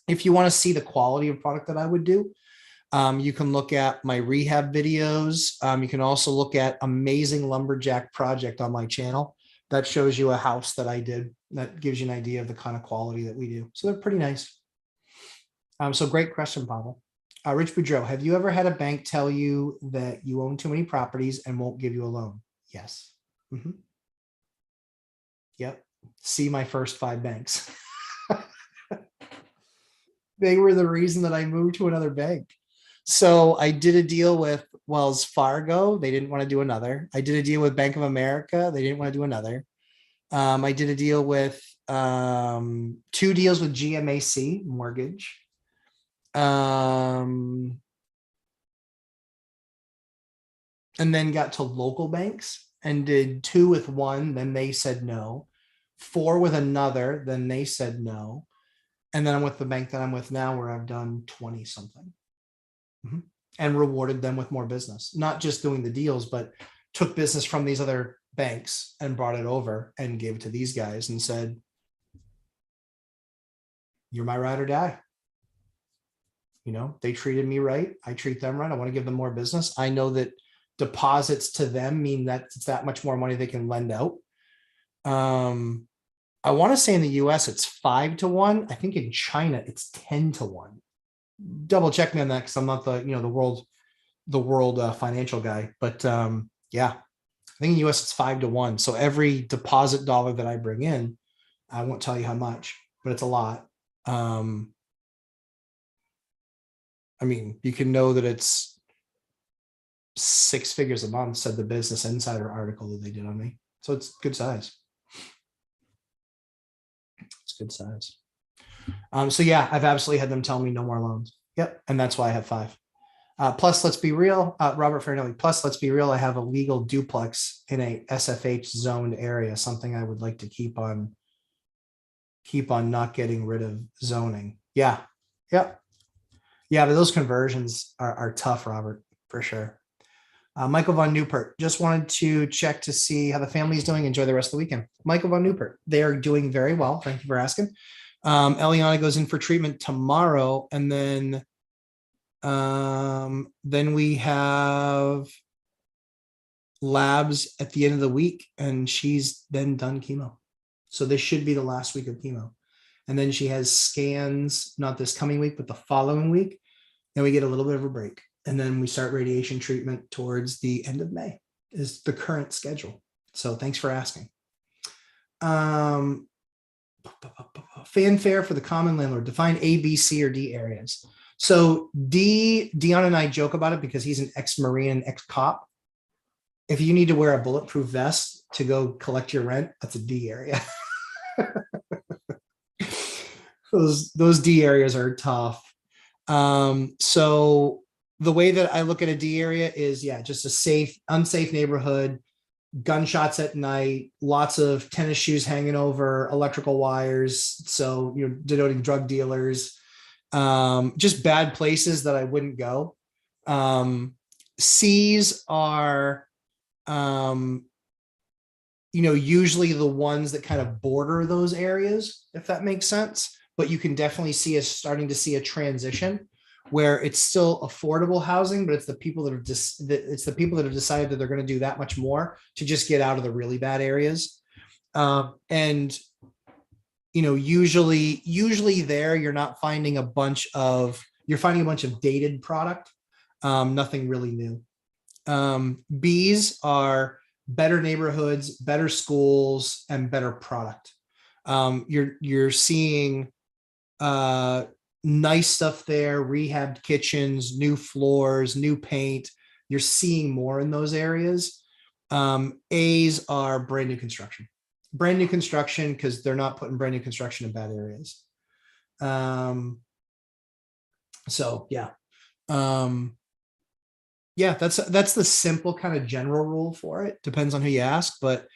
Speaker 1: If you want to see the quality of product that I would do, you can look at my rehab videos. You can also look at Amazing Lumberjack Project on my channel. That shows you a house that I did. That gives you an idea of the kind of quality that we do. So they're pretty nice. So great question, Pavel. Rich Boudreau, have you ever had a bank tell you that you own too many properties and won't give you a loan? Yes. Mm-hmm. Yep. See my first 5 banks. They were the reason that I moved to another bank. So I did a deal with Wells Fargo. They didn't want to do another. I did a deal with Bank of America. They didn't want to do another. I did a deal with 2 deals with GMAC mortgage. And then got to local banks and did 2 with one. Then they said no. 4 with another. Then they said no. And then I'm with the bank that I'm with now, where I've done 20 something. Mm-hmm. And rewarded them with more business, not just doing the deals, but took business from these other banks and brought it over and gave it to these guys and said, you're my ride or die. You know, they treated me right. I treat them right. I want to give them more business. I know that deposits to them mean that it's that much more money they can lend out. I want to say in the US it's 5 to 1. I think in China it's 10 to 1. Double check me on that because I'm not the world financial guy. But yeah, I think in the US it's 5 to 1. So every deposit dollar that I bring in, I won't tell you how much, but it's a lot. I mean, you can know that it's 6 figures a month, said the Business Insider article that they did on me. So it's good size. It's good size. So yeah, I've absolutely had them tell me no more loans. Yep. And that's why I have 5. Plus, let's be real, Robert Farinelli, plus, let's be real, I have a legal duplex in a SFH zoned area, something I would like to keep on not getting rid of zoning. Yeah. Yep. Yeah, but those conversions are tough, Robert, for sure. Michael Von Newport, just wanted to check to see how the family is doing. Enjoy the rest of the weekend. Michael Von Newport, they are doing very well. Thank you for asking. Eliana goes in for treatment tomorrow, and then we have labs at the end of the week, and she's then done chemo. So this should be the last week of chemo. And then she has scans, not this coming week, but the following week. Then we get a little bit of a break. And then we start radiation treatment towards the end of May is the current schedule. So thanks for asking. Fanfare for the common landlord. Define A, B, C, or D areas. So Dion and I joke about it because he's an ex-Marine and ex-cop. If you need to wear a bulletproof vest to go collect your rent, that's a D area. Those D areas are tough. So the way that I look at a D area is, yeah, just a unsafe neighborhood, gunshots at night, lots of tennis shoes hanging over electrical wires. So, denoting drug dealers, just bad places that I wouldn't go. C's are, usually the ones that kind of border those areas, if that makes sense. But you can definitely see us starting to see a transition where it's still affordable housing, but it's the people that have it's the people that have decided that they're going to do that much more to just get out of the really bad areas. And usually there you're not finding you're finding a bunch of dated product, nothing really new. B's are better neighborhoods, better schools, and better product. You're seeing nice stuff there, rehabbed kitchens, new floors, new paint. You're seeing more in those areas. A's are brand new construction because they're not putting brand new construction in bad areas. So yeah. Yeah, that's the simple kind of general rule for it. Depends on who you ask, but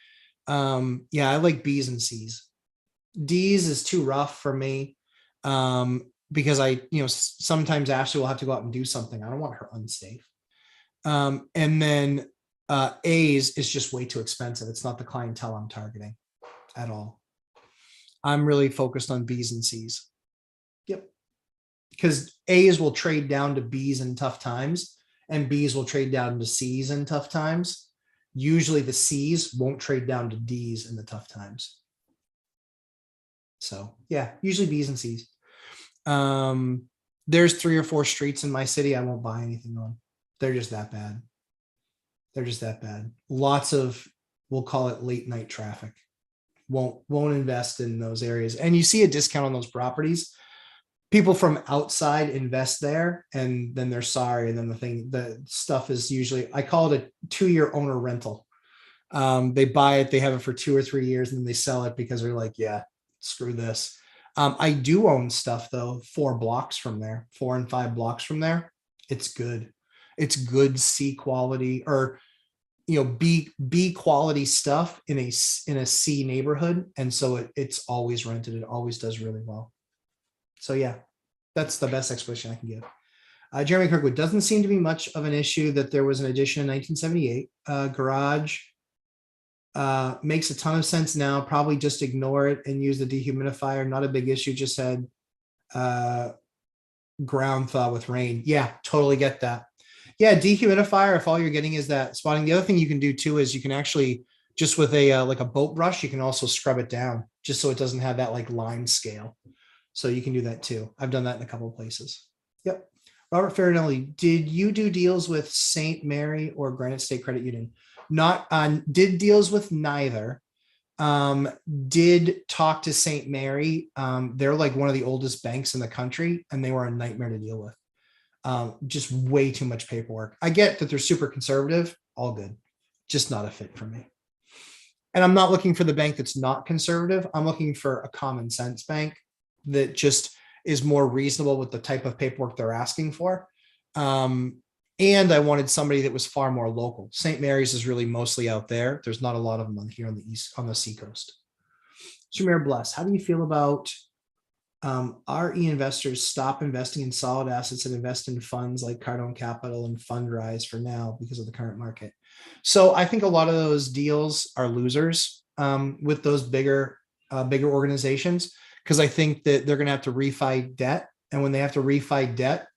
Speaker 1: yeah, I like B's and C's. D's is too rough for me, because sometimes Ashley will have to go out and do something. I don't want her unsafe. And then A's is just way too expensive. It's not the clientele I'm targeting at all. I'm really focused on B's and C's. Yep. Because A's will trade down to B's in tough times, and B's will trade down to C's in tough times. Usually the C's won't trade down to D's in the tough times. So yeah, usually B's and C's. There's 3 or 4 streets in my city I won't buy anything on. They're just that bad. They're just that bad. Lots of, we'll call it late night traffic. Won't invest in those areas. And you see a discount on those properties. People from outside invest there and then they're sorry. And then the stuff is usually, I call it a 2-year owner rental. They buy it, they have it for 2 or 3 years, and then they sell it because they're like, yeah, screw this. I do own stuff though, 4 blocks from there, 4 and 5 blocks from there. It's good. It's good C quality, or B quality stuff in a C neighborhood. And so it's always rented. It always does really well. So yeah, that's the best explanation I can give. Jeremy Kirkwood, doesn't seem to be much of an issue that there was an addition in 1978. Garage makes a ton of sense now. Probably just ignore it and use the dehumidifier. Not a big issue. Just had ground thaw with rain. Yeah, totally get that. Yeah, dehumidifier, if all you're getting is that spotting. The other thing you can do too is you can actually just with a like a boat brush, you can also scrub it down just so it doesn't have that like line scale. So you can do that too. I've done that in a couple of places. Yep. Robert Farinelli, did you do deals with St. Mary or Granite State Credit Union? Not on, did deals with neither. Did talk to St. Mary. They're like one of the oldest banks in the country, and they were a nightmare to deal with. Just way too much paperwork. I get that they're super conservative, all good, just not a fit for me. And I'm not looking for the bank that's not conservative. I'm looking for a common sense bank that just is more reasonable with the type of paperwork they're asking for. And I wanted somebody that was far more local. St. Mary's is really mostly out there. There's not a lot of them here on the seacoast. Shamir Bless, how do you feel about RE investors stop investing in solid assets and invest in funds like Cardone Capital and Fundrise for now because of the current market? So I think a lot of those deals are losers with those bigger organizations, because I think that they're going to have to refi debt. And when they have to refi debt,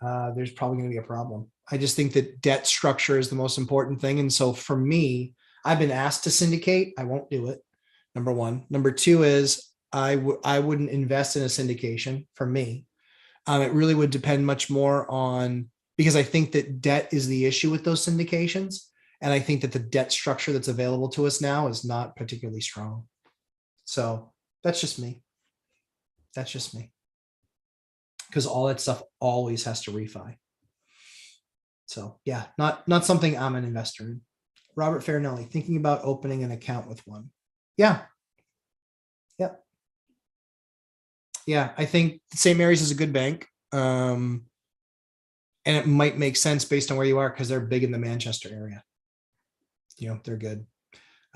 Speaker 1: there's probably going to be a problem. I just think that debt structure is the most important thing. And so for me, I've been asked to syndicate. I won't do it. Number one. Number two is I wouldn't invest in a syndication for me. It really would depend much more on, because I think that debt is the issue with those syndications. And I think that the debt structure that's available to us now is not particularly strong. So that's just me. That's just me. Because all that stuff always has to refi. So yeah, not something I'm an investor in. Robert Farinelli, thinking about opening an account with one. Yeah. Yep. Yeah, I think St. Mary's is a good bank. And it might make sense based on where you are, because they're big in the Manchester area. They're good.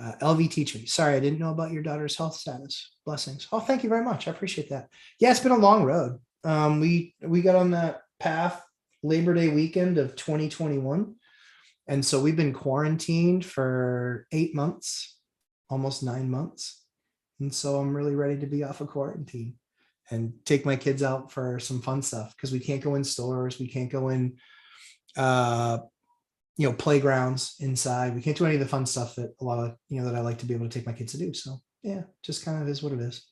Speaker 1: LV Teach Me. Sorry, I didn't know about your daughter's health status. Blessings. Oh, thank you very much. I appreciate that. Yeah, it's been a long road. We got on that path Labor Day weekend of 2021. And so we've been quarantined for 8 months, almost 9 months. And so I'm really ready to be off of quarantine and take my kids out for some fun stuff because we can't go in stores. We can't go in, uh, playgrounds inside. We can't do any of the fun stuff that a lot of, that I like to be able to take my kids to do. So yeah, just kind of is what it is.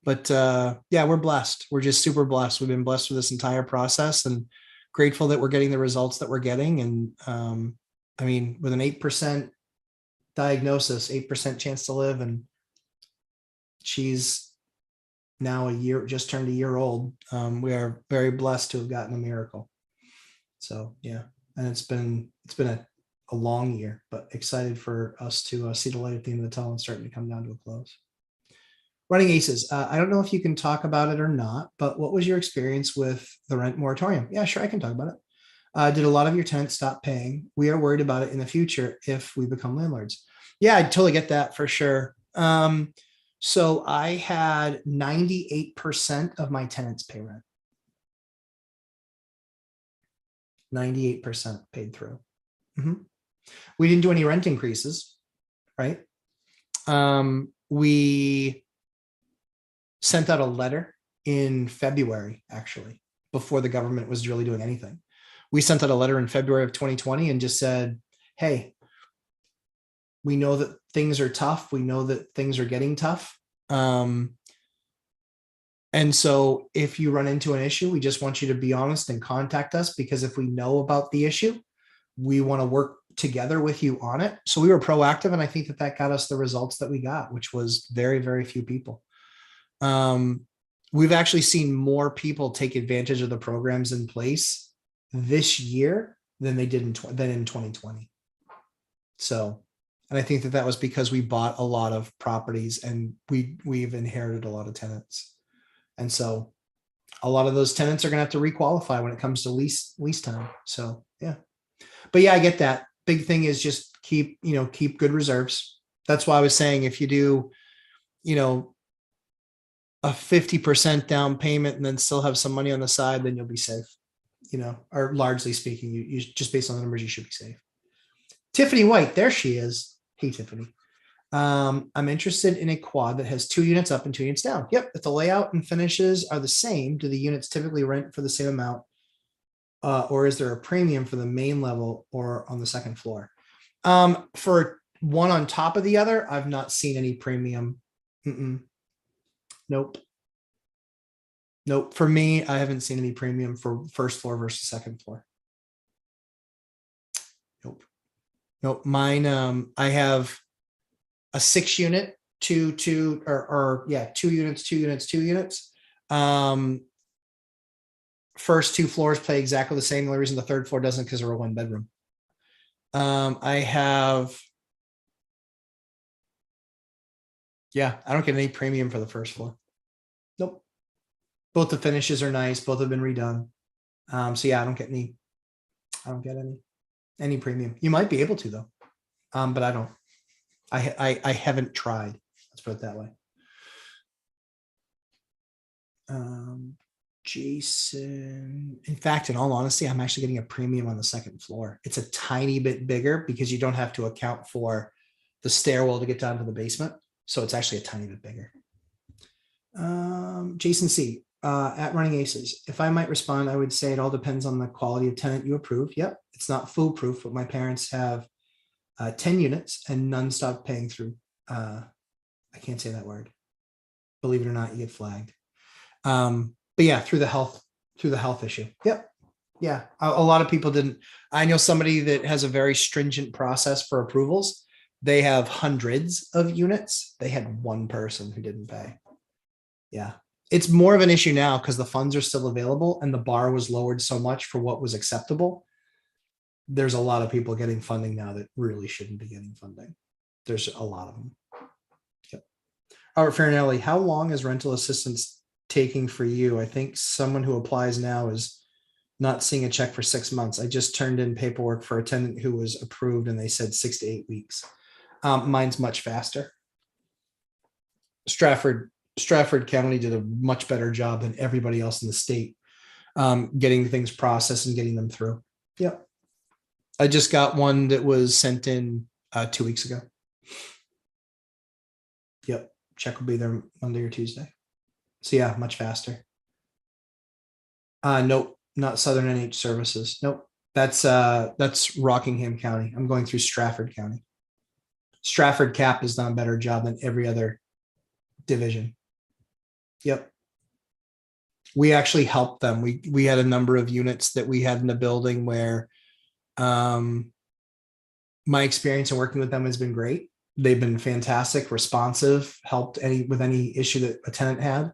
Speaker 1: But yeah, we're blessed. We're just super blessed. We've been blessed with this entire process and grateful that we're getting the results that we're getting. And I mean, with an 8% diagnosis, 8% chance to live, and she's now just turned a year old. We are very blessed to have gotten a miracle. So yeah, and it's been a long year, but excited for us to see the light at the end of the tunnel and starting to come down to a close. Running Aces. I don't know if you can talk about it or not, but what was your experience with the rent moratorium? Yeah, sure, I can talk about it. Did a lot of your tenants stop paying? We are worried about it in the future if we become landlords. Yeah, I totally get that for sure. So I had 98% of my tenants pay rent. 98% paid through. We didn't do any rent increases, right? We sent out a letter in February, actually, before the government was really doing anything. We sent out a letter in February of 2020 and just said, hey, we know that things are tough. We know that things are getting tough. And so if you run into an issue, we just want you to be honest and contact us, because if we know about the issue, we want to work together with you on it. So we were proactive. And I think that got us the results that we got, which was very, very few people. We've actually seen more people take advantage of the programs in place this year than they did in 2020. So, and I think that was because we bought a lot of properties and we've inherited a lot of tenants. And so a lot of those tenants are going to have to requalify when it comes to lease time. So yeah, but yeah, I get that. Big thing is just keep good reserves. That's why I was saying, if you do, a 50% down payment and then still have some money on the side, then you'll be safe, or largely speaking, you just based on the numbers, you should be safe. Tiffany White, there she is. Hey, Tiffany. I'm interested in a quad that has 2 units up and 2 units down. Yep. If the layout and finishes are the same, do the units typically rent for the same amount? Or is there a premium for the main level or on the second floor? For one on top of the other, I've not seen any premium. Nope. For me, I haven't seen any premium for first floor versus second floor. Nope. Mine, I have a 6 unit, 2 units. First 2 floors play exactly the same. The only reason the third floor doesn't, because they're a 1 bedroom. I have, I don't get any premium for the first floor. Nope. Both the finishes are nice. Both have been redone. So yeah, I don't get any premium. You might be able to though. But I don't. I haven't tried. Let's put it that way. Jason, in fact, in all honesty, I'm actually getting a premium on the second floor. It's a tiny bit bigger because you don't have to account for the stairwell to get down to the basement. So it's actually a tiny bit bigger. Jason C, at Running Aces. If I might respond, I would say it all depends on the quality of tenant you approve. Yep. It's not foolproof, but my parents have 10 units and none stopped paying through. I can't say that word. Believe it or not, you get flagged. But yeah, through the health issue. Yep. Yeah. A lot of people didn't. I know somebody that has a very stringent process for approvals. They have hundreds of units. They had 1 person who didn't pay. Yeah. It's more of an issue now because the funds are still available and the bar was lowered so much for what was acceptable. There's a lot of people getting funding now that really shouldn't be getting funding. There's a lot of them. Yep. Robert Farinelli, how long is rental assistance taking for you? I think someone who applies now is not seeing a check for 6 months. I just turned in paperwork for a tenant who was approved and they said 6 to 8 weeks. Mine's much faster. Stratford County did a much better job than everybody else in the state, getting things processed and getting them through. Yep. I just got one that was sent in 2 weeks ago. Yep. Check will be there Monday or Tuesday. So yeah, much faster. Nope, not Southern NH Services. Nope. That's Rockingham County. I'm going through Stratford County. Stratford Cap has done a better job than every other division. Yep. We actually helped them. We had a number of units that we had in the building where my experience in working with them has been great. They've been fantastic, responsive, helped with any issue that a tenant had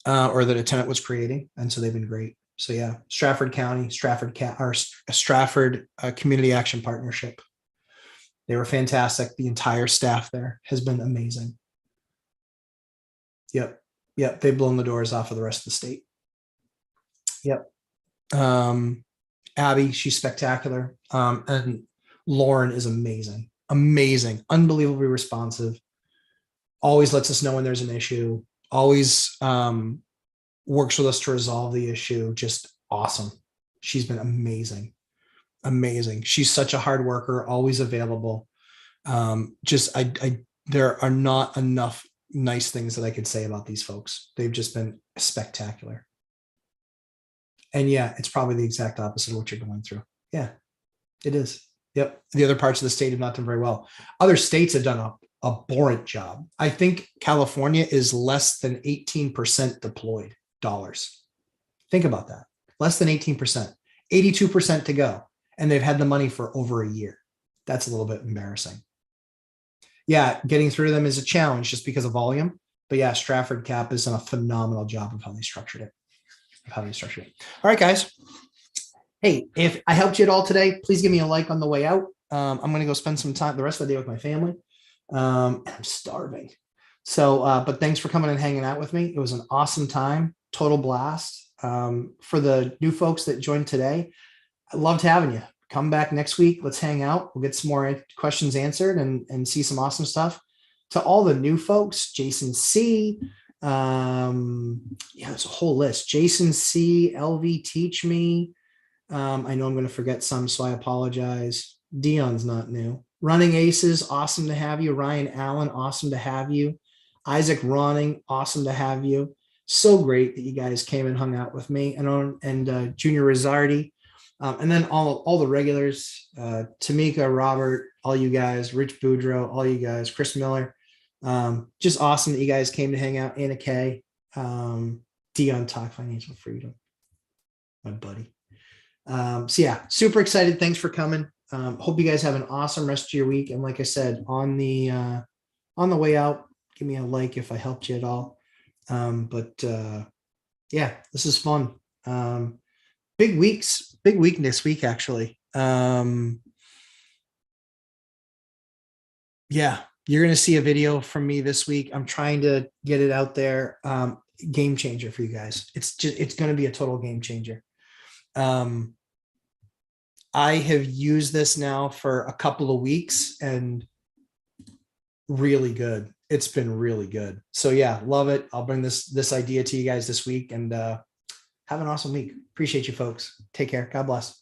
Speaker 1: or that a tenant was creating. And so they've been great. So yeah, Stratford County, Stratford Community Action Partnership. They were fantastic. The entire staff there has been amazing. Yep. Yep. They've blown the doors off of the rest of the state. Yep. Abby, she's spectacular. And Lauren is amazing, amazing, unbelievably responsive. Always lets us know when there's an issue. Always works with us to resolve the issue. Just awesome. She's been amazing, amazing. She's such a hard worker, always available. There are not enough nice things that I could say about these folks. They've just been spectacular. And yeah, it's probably the exact opposite of what you're going through. Yeah, it is. Yep. The other parts of the state have not done very well. Other states have done a abhorrent job. I think California is less than 18% deployed dollars. Think about that. Less than 18%, 82% to go. And they've had the money for over a year. That's a little bit embarrassing. Yeah, getting through to them is a challenge just because of volume. But yeah, Stratford Cap has done a phenomenal job of how they structured it. All right, guys. Hey, if I helped you at all today, please give me a like on the way out. I'm going to go spend some time the rest of the day with my family. I'm starving. So, but thanks for coming and hanging out with me. It was an awesome time, total blast. For the new folks that joined today, I loved having you. Come back next week. Let's hang out. We'll get some more questions answered and see some awesome stuff. To all the new folks, Jason C. Yeah, there's a whole list. Jason C. LV Teach Me. I know I'm going to forget some, so I apologize. Dion's not new. Running Aces, awesome to have you. Ryan Allen, awesome to have you. Isaac Ronning, awesome to have you. So great that you guys came and hung out with me. And Junior Rizzardi. And then all the regulars, Tamika, Robert, all you guys, Rich Boudreau, all you guys, Chris Miller. Just awesome that you guys came to hang out. Anna Kay, Dion Talk Financial Freedom, my buddy. So yeah, super excited. Thanks for coming. Hope you guys have an awesome rest of your week. And like I said, on the way out, give me a like if I helped you at all. Yeah, this is fun. Big week this week, actually. Yeah, you're going to see a video from me this week. I'm trying to get it out there. Game changer for you guys. It's going to be a total game changer. I have used this now for a couple of weeks and really good. It's been really good. So yeah, love it. I'll bring this idea to you guys this week and have an awesome week. Appreciate you folks. Take care. God bless.